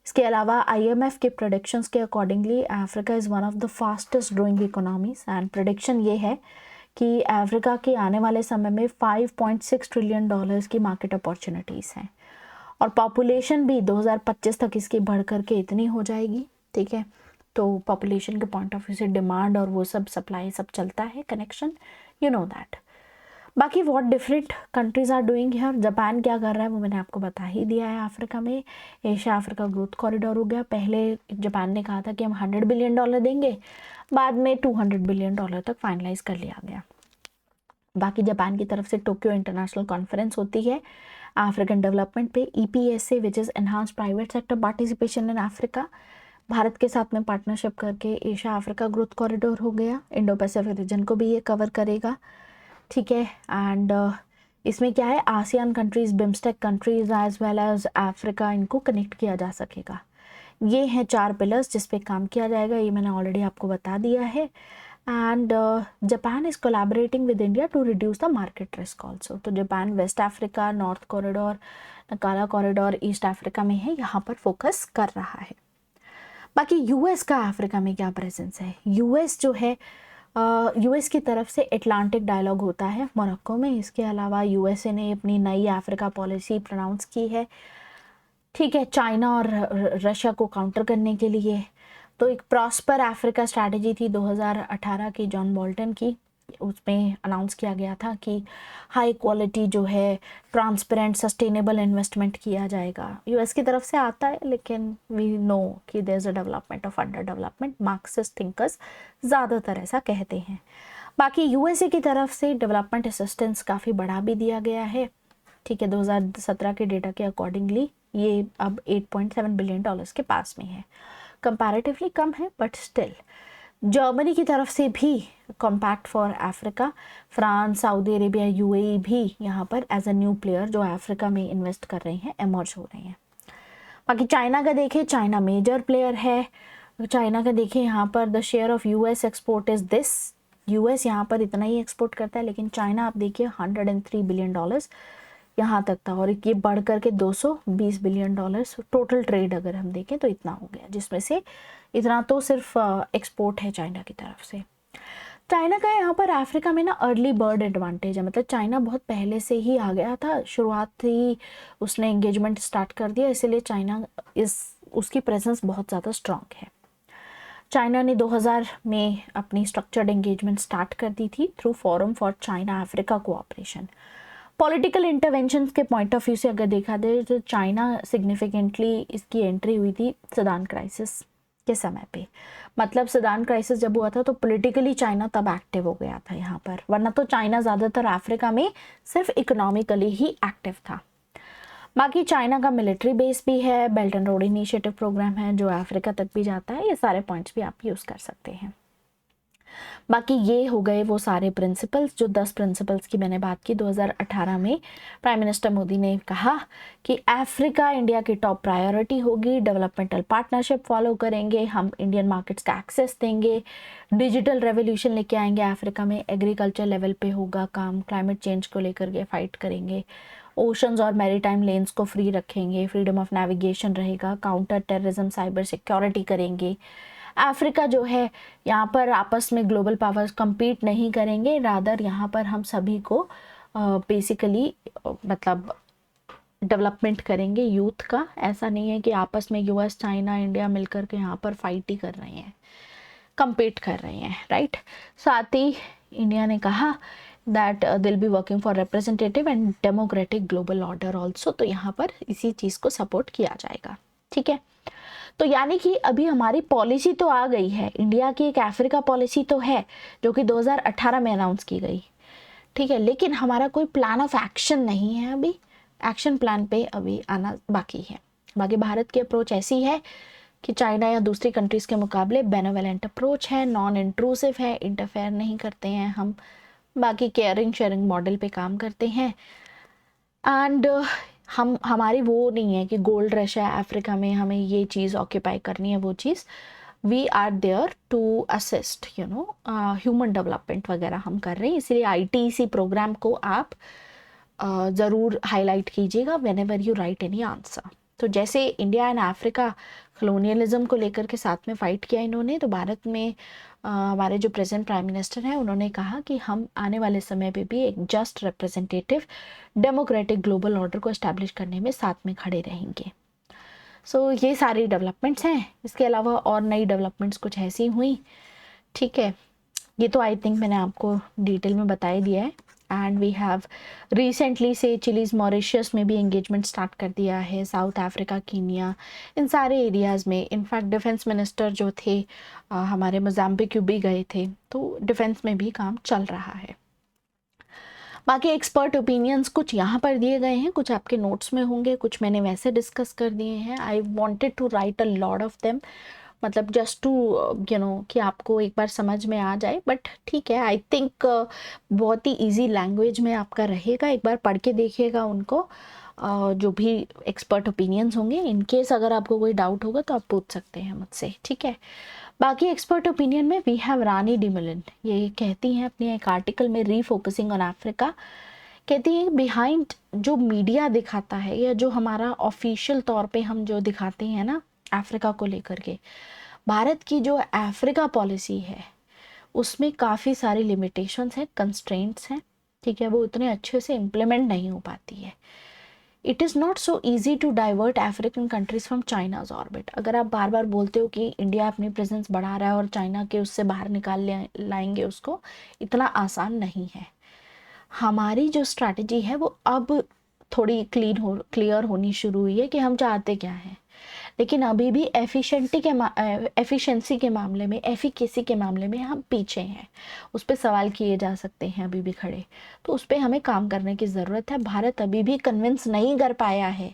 इसके अलावा IMF के प्रोडिक्शंस के accordingly Africa is one of the fastest growing economies, and prediction ये है कि अफ्रीका के आने वाले समय में $5.6 ट्रिलियन की मार्केट अपॉर्चुनिटीज़ हैं, और पॉपुलेशन भी 2025 तक इसकी बढ़ करके इतनी हो जाएगी, ठीक है। तो पॉपुलेशन के पॉइंट ऑफ व्यू से डिमांड और वो सब सप्लाई सब चलता है, कनेक्शन, यू नो दैट। बाकी what different countries are doing here, Japan क्या कर रहा है वो मैंने आपको बता ही दिया है। अफ्रीका में एशिया अफ्रीका ग्रोथ कॉरिडोर हो गया। पहले जापान ने कहा था कि हम $100 बिलियन देंगे, बाद में $200 बिलियन तक फाइनलाइज कर लिया गया। बाकी जापान की तरफ से टोक्यो इंटरनेशनल कॉन्फ्रेंस होती है अफ्रीकन डेवलपमेंट पे, EPSA which is enhance private sector participation in Africa. Bharat के साथ में पार्टनरशिप करके एशिया अफ्रीका ग्रोथ कॉरिडोर हो गया। इंडो पैसिफिक रीजन को भी ये कवर करेगा, ठीक है। एंड इसमें क्या है, ASEAN countries, BIMSTEC countries as well as Africa, इनको कनेक्ट किया जा सकेगा। ये हैं 4 पिलर्स जिस पे काम किया जाएगा, ये मैंने ऑलरेडी आपको बता दिया है। And Japan is collaborating with India to reduce the market risk also. तो Japan west Africa, north corridor, Nacala corridor east Africa में है, यहाँ पर फोकस कर रहा है। बाकी US का अफ्रीका में क्या प्रेजेंस है, US जो है US की तरफ से एटलांटिक डायलॉग होता है मोरक्को में। इसके अलावा USA ने अपनी नई अफ्रीका पॉलिसी प्रोनाउंस की है, ठीक है, चाइना और रशिया को काउंटर करने के लिए। तो एक प्रॉस्पर अफ्रीका स्ट्रैटेजी थी 2018 की जॉन बोल्टन की, उसमें अनाउंस किया गया था कि हाई क्वालिटी जो है ट्रांसपेरेंट सस्टेनेबल इन्वेस्टमेंट किया जाएगा। US की तरफ से आता है, लेकिन वी नो कि there is a development of underdevelopment, Marxist thinkers ज़्यादातर ऐसा कहते हैं। बाकी USA की तरफ से डेवलपमेंट असिस्टेंस काफ़ी बढ़ा भी दिया गया है, ठीक है। 2017 के डेटा के अकॉर्डिंगली ये अब $8.7 बिलियन के पास में है, कंपैरेटिवली कम है बट स्टिल। जर्मनी की तरफ से भी compact for Africa, France, Saudi Arabia, UAE भी यहाँ पर एज अ न्यू प्लेयर जो अफ्रीका में इन्वेस्ट कर रहे हैं, एमर्ज हो रहे हैं। बाकी चाइना का देखें, चाइना मेजर प्लेयर है। चाइना का देखें यहाँ पर the share of US export is this, US यहाँ पर इतना ही एक्सपोर्ट करता है, लेकिन चाइना आप देखिए $103 बिलियन यहाँ तक था, और ये बढ़ करके $220 बिलियन टोटल ट्रेड अगर हम देखें तो इतना हो गया, जिसमें से इतना तो सिर्फ एक्सपोर्ट है चाइना की तरफ से। चाइना का यहाँ पर अफ्रीका में ना अर्ली बर्ड एडवांटेज है, मतलब चाइना बहुत पहले से ही आ गया था, शुरुआत ही उसने एंगेजमेंट स्टार्ट कर दिया, इसीलिए चाइना उसकी प्रेजेंस बहुत ज़्यादा स्ट्रांग है। चाइना ने 2000 में अपनी स्ट्रक्चर्ड एंगेजमेंट स्टार्ट कर दी थी through forum for China Africa cooperation. Political interventions के पॉइंट ऑफ व्यू से अगर देखा जाए तो चाइना सिग्निफिकेंटली इसकी एंट्री हुई थी सूडान क्राइसिस के समय पे। मतलब सूडान क्राइसिस जब हुआ था तो पॉलिटिकली चाइना तब एक्टिव हो गया था यहाँ पर, वरना तो चाइना ज़्यादातर अफ्रीका में सिर्फ इकोनॉमिकली ही एक्टिव था। बाकी चाइना का मिलिट्री बेस भी है, Belt and road Initiative programme है जो अफ्रीका तक भी जाता है। ये सारे पॉइंट्स भी आप यूज़ कर सकते हैं। बाकी ये हो गए वो सारे प्रिंसिपल्स, जो 10 प्रिंसिपल्स की मैंने बात की। 2018 में प्राइम मिनिस्टर मोदी ने कहा कि अफ्रीका इंडिया की टॉप प्रायोरिटी होगी, डेवलपमेंटल पार्टनरशिप फॉलो करेंगे, हम इंडियन मार्केट्स का एक्सेस देंगे, डिजिटल रेवोल्यूशन लेके आएंगे अफ्रीका में, एग्रीकल्चर लेवल पे होगा काम, क्लाइमेट चेंज को लेकर के फाइट करेंगे, ओशंस और मैरीटाइम लेन्स को फ्री रखेंगे, फ्रीडम ऑफ नेविगेशन रहेगा, काउंटर टेररिज्म, साइबर सिक्योरिटी करेंगे। अफ्रीका जो है यहाँ पर आपस में ग्लोबल पावर्स compete नहीं करेंगे, रादर यहाँ पर हम सभी को बेसिकली मतलब डेवलपमेंट करेंगे यूथ का। ऐसा नहीं है कि आपस में यूएस चाइना इंडिया मिलकर के यहाँ पर फाइट ही कर रहे हैं, compete कर रहे हैं, राइट। साथ ही इंडिया ने कहा दैट दिल be working for representative and democratic global order also, तो यहाँ पर इसी चीज़ को सपोर्ट किया जाएगा, ठीक है। तो यानी कि अभी हमारी पॉलिसी तो आ गई है, इंडिया की एक अफ्रीका पॉलिसी तो है जो कि 2018 में अनाउंस की गई, ठीक है, लेकिन हमारा कोई प्लान ऑफ एक्शन नहीं है, अभी एक्शन प्लान पे अभी आना बाकी है। बाकी भारत की अप्रोच ऐसी है कि चाइना या दूसरी कंट्रीज़ के मुकाबले बेनेवलेंट अप्रोच है, नॉन इंट्रूसिव है, इंटरफेयर नहीं करते हैं हम, बाकी केयरिंग शेयरिंग मॉडल पे काम करते हैं। एंड हमारी वो नहीं है कि गोल्ड रश है अफ्रीका में, हमें ये चीज़ ऑक्यूपाई करनी है, वो चीज़। We are there to assist human development वगैरह हम कर रहे हैं, इसलिए ITC प्रोग्राम को आप ज़रूर हाईलाइट कीजिएगा when ever you right any answer. तो जैसे इंडिया एंड अफ्रीका कलोनियलिज्म को लेकर के साथ में फ़ाइट किया इन्होंने, तो भारत में हमारे जो प्रेजेंट प्राइम मिनिस्टर हैं उन्होंने कहा कि हम आने वाले समय पे भी एक just representative democratic global order को इस्टेब्लिश करने में साथ में खड़े रहेंगे। सो ये सारी डेवलपमेंट्स हैं, इसके अलावा और नई डेवलपमेंट्स कुछ ऐसी हुई, ठीक है। ये तो आई थिंक मैंने आपको डिटेल में बता ही दिया है। एंड वी हैव रिसेंटली से चिलीज़ मॉरिशस में भी एंगेजमेंट स्टार्ट कर दिया है, साउथ अफ्रीका, कीनिया, इन सारे एरियाज़ में। इनफैक्ट डिफेंस मिनिस्टर जो थे हमारे मोज़ाम्बिक भी गए थे, तो डिफेंस में भी काम चल रहा है। बाकी एक्सपर्ट ओपिनियंस कुछ यहाँ पर दिए गए हैं, कुछ आपके नोट्स में होंगे, कुछ मैंने वैसे डिस्कस कर दिए हैं। I wanted to write a lot of them, मतलब जस्ट टू कि आपको एक बार समझ में आ जाए, बट ठीक है। आई थिंक बहुत ही इजी लैंग्वेज में आपका रहेगा, एक बार पढ़ के देखिएगा उनको। जो भी एक्सपर्ट ओपिनियंस होंगे, इन केस अगर आपको कोई डाउट होगा तो आप पूछ सकते हैं मुझसे, ठीक है। बाकी एक्सपर्ट ओपिनियन में वी हैव रानी डिमिलन, ये कहती हैं अपने एक आर्टिकल में रीफोकसिंग ऑन अफ्रीका, कहती हैं बिहाइंड जो मीडिया दिखाता है या जो हमारा ऑफिशियल तौर पे हम जो दिखाते हैं ना अफ्रीका को लेकर के, भारत की जो अफ्रीका पॉलिसी है उसमें काफ़ी सारी लिमिटेशंस हैं, कंस्ट्रेंट्स हैं, ठीक है, वो उतने अच्छे से इम्प्लीमेंट नहीं हो पाती है। It is not so easy to divert African countries from China's orbit. अगर आप बार बार बोलते हो कि इंडिया अपनी प्रेजेंस बढ़ा रहा है और चाइना के उससे बाहर निकाल लाएंगे उसको, इतना आसान नहीं है। हमारी जो स्ट्रैटेजी है वो अब थोड़ी क्लियर होनी शुरू हुई है कि हम चाहते क्या हैं, लेकिन अभी भी एफिशिएंसी के मामले में, एफिकेसी के मामले में हम पीछे हैं। उस पर सवाल किए जा सकते हैं अभी भी खड़े, तो उस पर हमें काम करने की ज़रूरत है। भारत अभी भी कन्विंस नहीं कर पाया है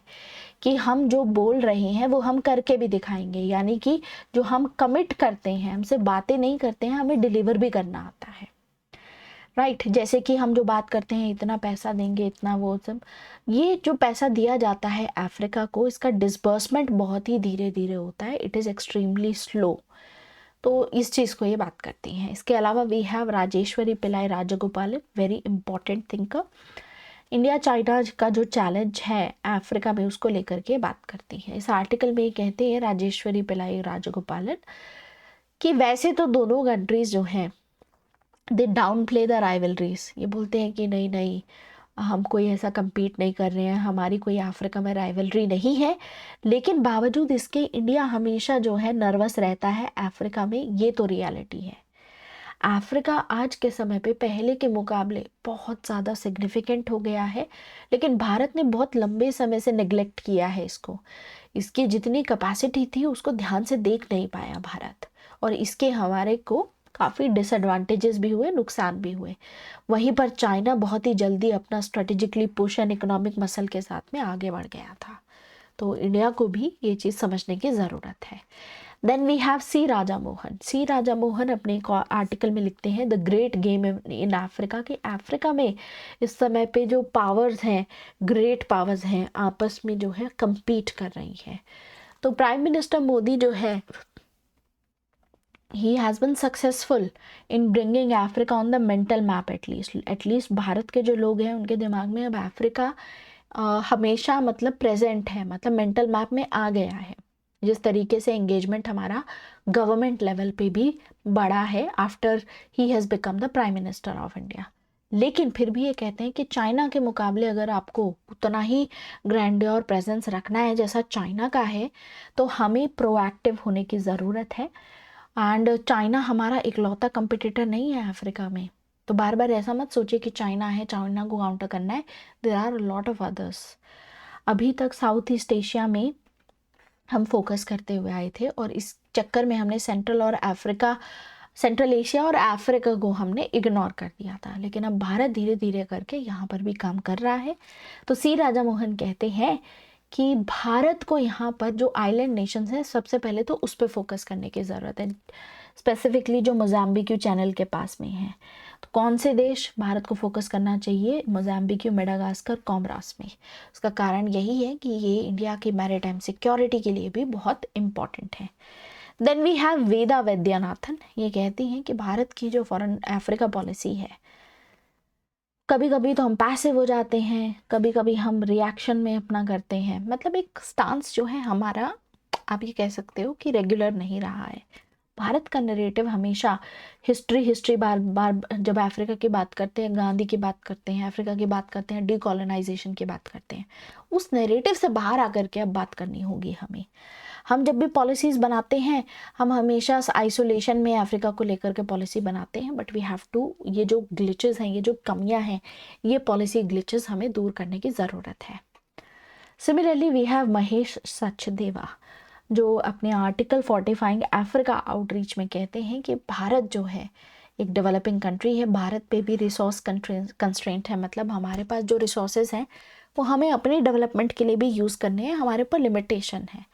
कि हम जो बोल रहे हैं वो हम करके भी दिखाएंगे, यानी कि जो हम कमिट करते हैं, हमसे बातें नहीं करते हैं, हमें डिलीवर भी करना आता है, राइट। जैसे कि हम जो बात करते हैं इतना पैसा देंगे, इतना वो सब, ये जो पैसा दिया जाता है अफ्रीका को, इसका डिसबर्समेंट बहुत ही धीरे धीरे होता है, इट इज़ एक्सट्रीमली स्लो। तो इस चीज़ को ये बात करती हैं। इसके अलावा we have Rajeshwari Pillai Rajagopalan, very important thinker. India China का जो चैलेंज है अफ्रीका में उसको लेकर के बात करती है। इस आर्टिकल में ये कहते हैं राजेश्वरी पिल्लाई राजगोपालन कि वैसे तो दोनों कंट्रीज़ जो हैं दे डाउन प्ले द राइवलरीज, ये बोलते हैं कि नहीं नहीं हम कोई ऐसा compete नहीं कर रहे हैं, हमारी कोई अफ्रीका में राइवलरी नहीं है, लेकिन बावजूद इसके इंडिया हमेशा जो है नर्वस रहता है अफ्रीका में, ये तो रियलिटी है। अफ्रीका आज के समय पे पहले के मुकाबले बहुत ज़्यादा सिग्निफिकेंट हो गया है, लेकिन भारत ने बहुत लंबे समय से नेग्लेक्ट किया है इसको। इसकी जितनी कैपेसिटी थी उसको ध्यान से देख नहीं पाया भारत, और इसके हमारे को काफ़ी डिसएडवांटेजेस भी हुए, नुकसान भी हुए। वहीं पर चाइना बहुत ही जल्दी अपना strategically push and economic muscle के साथ में आगे बढ़ गया था। तो इंडिया को भी ये चीज़ समझने की ज़रूरत है। देन वी हैव सी राजा मोहन। सी राजा मोहन अपने एक आर्टिकल में लिखते हैं the great game in Africa, कि अफ्रीका में इस समय पे जो पावर्स हैं, ग्रेट पावर्स हैं, आपस में जो है compete कर रही हैं। तो प्राइम मिनिस्टर मोदी जो है, he has been successful in bringing Africa on the mental map at least Bharat के जो लोग हैं उनके दिमाग में अब अफ्रीका हमेशा मतलब प्रेजेंट है, मतलब मेंटल मैप में आ गया है। जिस तरीके से एंगेजमेंट हमारा गवर्नमेंट लेवल पे भी बढ़ा है after he has become the prime minister of India. लेकिन फिर भी ये कहते हैं कि चाइना के मुकाबले अगर आपको उतना ही ग्रैंड्योर प्रेजेंस रखना है जैसा चाइना का है, तो हमें प्रोएक्टिव होने की ज़रूरत है। एंड चाइना हमारा इकलौता कंपटीटर नहीं है अफ्रीका में। तो बार बार ऐसा मत सोचिए कि चाइना है, चाइना को काउंटर करना है। There are lot of others. अभी तक साउथ ईस्ट एशिया में हम फोकस करते हुए आए थे, और इस चक्कर में हमने सेंट्रल एशिया और अफ्रीका को हमने इग्नोर कर दिया था। लेकिन अब भारत धीरे धीरे करके यहाँ पर भी काम कर रहा है। तो सी राजा मोहन कहते हैं कि भारत को यहाँ पर जो आइलैंड नेशंस हैं, सबसे पहले तो उस पर फोकस करने की ज़रूरत है, स्पेसिफिकली जो मोजाम्बिक चैनल के पास में है। तो कौन से देश भारत को फोकस करना चाहिए? मोजाम्बिक, मेडागास्कर, कोमोरोस में। उसका कारण यही है कि ये इंडिया की मैरीटाइम सिक्योरिटी के लिए भी बहुत इम्पॉर्टेंट है। देन वी हैव वेदा वैद्यनाथन। ये कहती हैं कि भारत की जो फॉरेन अफ्रीका पॉलिसी है, कभी कभी तो हम पैसिव हो जाते हैं, कभी कभी हम रिएक्शन में अपना करते हैं। मतलब एक स्टांस जो है हमारा, आप ये कह सकते हो कि रेगुलर नहीं रहा है। भारत का नरेटिव हमेशा हिस्ट्री बार बार जब अफ्रीका की बात करते हैं, गांधी की बात करते हैं, अफ्रीका की बात करते हैं, डीकोलोनाइजेशन की बात करते हैं, उस नरेटिव से बाहर आकर के अब बात करनी होगी हमें। हम जब भी पॉलिसीज़ बनाते हैं, हम हमेशा आइसोलेशन में अफ्रीका को लेकर के पॉलिसी बनाते हैं, बट वी हैव टू, ये जो ग्लिचेस हैं, ये जो कमियां हैं, ये पॉलिसी ग्लिचेस हमें दूर करने की ज़रूरत है। Similarly we have Mahesh Sachdeva, जो अपने आर्टिकल फोर्टिफाइंग अफ्रीका आउटरीच में कहते हैं कि भारत जो है एक डेवलपिंग कंट्री है, भारत पे भी रिसोर्स कंस्ट्रेंट है। मतलब हमारे पास जो रिसोर्सेज हैं वो हमें अपने डेवलपमेंट के लिए भी यूज़ करने हैं, हमारे पर लिमिटेशन है।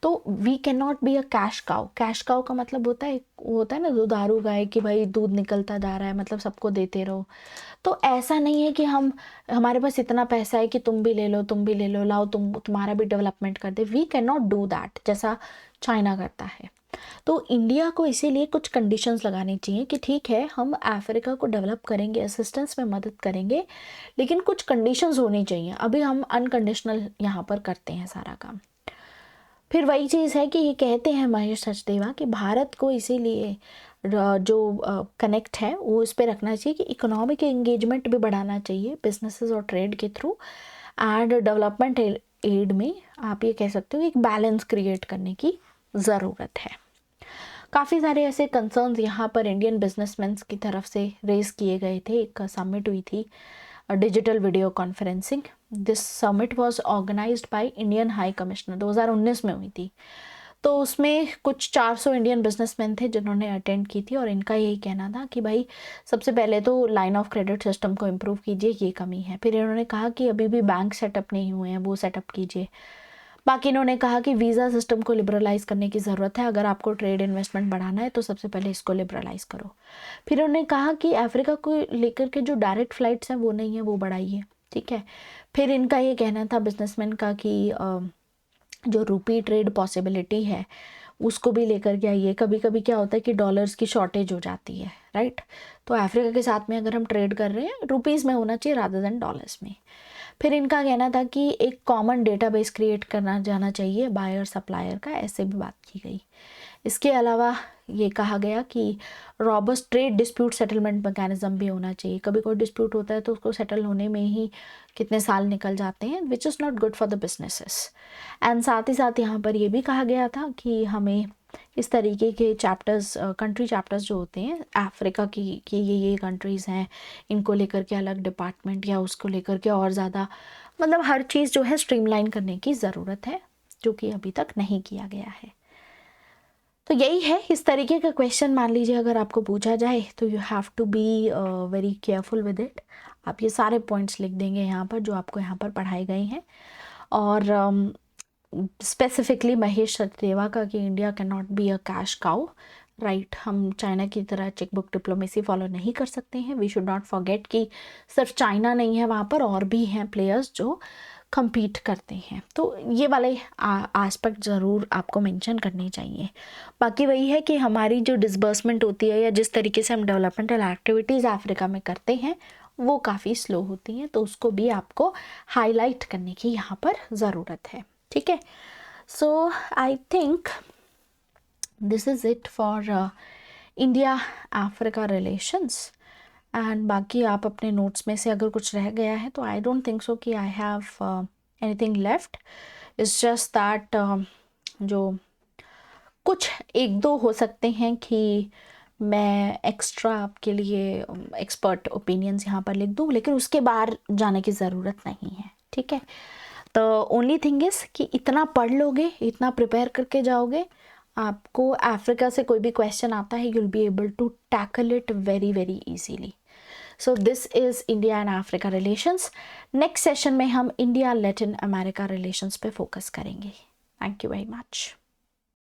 तो we can not be a cash cow. Cash cow का मतलब होता है, वो होता है ना दुधारू गाय, कि भाई दूध निकलता जा रहा है, मतलब सबको देते रहो। तो ऐसा नहीं है कि हमारे पास इतना पैसा है कि तुम भी ले लो, तुम भी ले लो, लाओ तुम्हारा भी डेवलपमेंट कर दे। We can not do that जैसा चाइना करता है। तो इंडिया को इसीलिए कुछ कंडीशंस लगानी चाहिए कि ठीक है, हम अफ्रीका को डेवलप करेंगे, असिस्टेंस में मदद करेंगे, लेकिन कुछ कंडीशंस होनी चाहिए। अभी हम अनकंडीशनल यहाँ पर करते हैं सारा काम। फिर वही चीज़ है कि ये कहते हैं महेश सचदेवा कि भारत को इसीलिए जो कनेक्ट है वो इस पर रखना चाहिए कि इकोनॉमिक एंगेजमेंट भी बढ़ाना चाहिए बिजनेसेस और ट्रेड के थ्रू, एंड डेवलपमेंट एड में आप ये कह सकते हो एक बैलेंस क्रिएट करने की ज़रूरत है। काफ़ी सारे ऐसे कंसर्न्स यहाँ पर इंडियन बिजनेसमैन की तरफ से रेज किए गए थे। एक समिट हुई थी, digital video conferencing. This summit was organised by Indian high commissioner, 2019 में हुई थी। तो उसमें कुछ 400 इंडियन बिजनेसमैन थे जिन्होंने अटेंड की थी, और इनका यही कहना था कि भाई सबसे पहले तो लाइन ऑफ क्रेडिट सिस्टम को इम्प्रूव कीजिए, ये कमी है। फिर इन्होंने कहा कि अभी भी बैंक सेटअप नहीं हुए हैं, वो सेटअप कीजिए। बाकी इन्होंने कहा कि वीज़ा सिस्टम को लिबरलाइज़ करने की ज़रूरत है, अगर आपको ट्रेड इन्वेस्टमेंट बढ़ाना है तो सबसे पहले इसको लिबरलाइज़ करो। फिर उन्होंने कहा कि अफ्रीका को लेकर के जो डायरेक्ट फ़्लाइट्स हैं वो नहीं है, वो बढ़ाइए, ठीक है। फिर इनका ये कहना था बिजनेसमैन का कि जो रुपी ट्रेड पॉसिबिलिटी है उसको भी लेकर के आइए। कभी कभी क्या होता है कि डॉलर्स की शॉर्टेज हो जाती है, राइट। तो अफ्रीका के साथ में अगर हम ट्रेड कर रहे हैं, रुपीज़ में होना चाहिए रादर देन डॉलर्स में। फिर इनका कहना था कि एक कॉमन डेटाबेस क्रिएट करना जाना चाहिए बायर सप्लायर का, ऐसे भी बात की गई। इसके अलावा ये कहा गया कि robust trade dispute settlement mechanism भी होना चाहिए। कभी कोई डिस्प्यूट होता है तो उसको सेटल होने में ही कितने साल निकल जाते हैं, which is not good for the businesses. And साथ ही साथ यहाँ पर ये भी कहा गया था कि हमें इस तरीके के चैप्टर्स, कंट्री चैप्टर्स जो होते हैं अफ्रीका की कि ये कंट्रीज़ हैं, इनको लेकर के अलग डिपार्टमेंट या उसको लेकर के और ज़्यादा, मतलब हर चीज़ जो है स्ट्रीमलाइन करने की ज़रूरत है, जो कि अभी तक नहीं किया गया है। तो यही है, इस तरीके का क्वेश्चन मान लीजिए अगर आपको पूछा जाए तो you have to be very careful with it. आप ये सारे पॉइंट्स लिख देंगे यहाँ पर जो आपको यहाँ पर पढ़ाए गए हैं। और स्पेसिफिकली महेश सचदेवा का कि India can not be a cash cow, right. हम चाइना की तरह चेक बुक डिप्लोमेसी फॉलो नहीं कर सकते हैं। वी शुड नॉट फॉरगेट कि सिर्फ चाइना नहीं है वहाँ पर, और भी हैं प्लेयर्स जो compete करते हैं। तो ये वाले एस्पेक्ट ज़रूर आपको मेंशन करने चाहिए। बाकी वही है कि हमारी जो डिसबर्समेंट होती है या जिस तरीके से हम डेवलपमेंटल एक्टिविटीज़ अफ्रीका में करते हैं वो काफ़ी स्लो होती हैं, तो उसको भी आपको हाईलाइट करने की यहाँ पर ज़रूरत है। ठीक है, so I think this is it for India Africa relations. And बाकी आप अपने नोट्स में से अगर कुछ रह गया है तो आई डोंट थिंक सो कि I have anything left. It's just that जो कुछ एक दो हो सकते हैं कि मैं एक्स्ट्रा आपके लिए एक्सपर्ट ओपिनियंस यहाँ पर लिख दूँ, लेकिन उसके बाहर जाने की ज़रूरत नहीं है। ठीक है, तो ओनली थिंग इज़ कि इतना पढ़ लोगे, इतना प्रिपेयर करके जाओगे, आपको अफ्रीका से कोई भी क्वेश्चन आता है, you'll be able to tackle it very very easily. So this is India and Africa relations. Next session में हम इंडिया लैटिन अमेरिका रिलेशंस पे फोकस करेंगे। Thank you very much.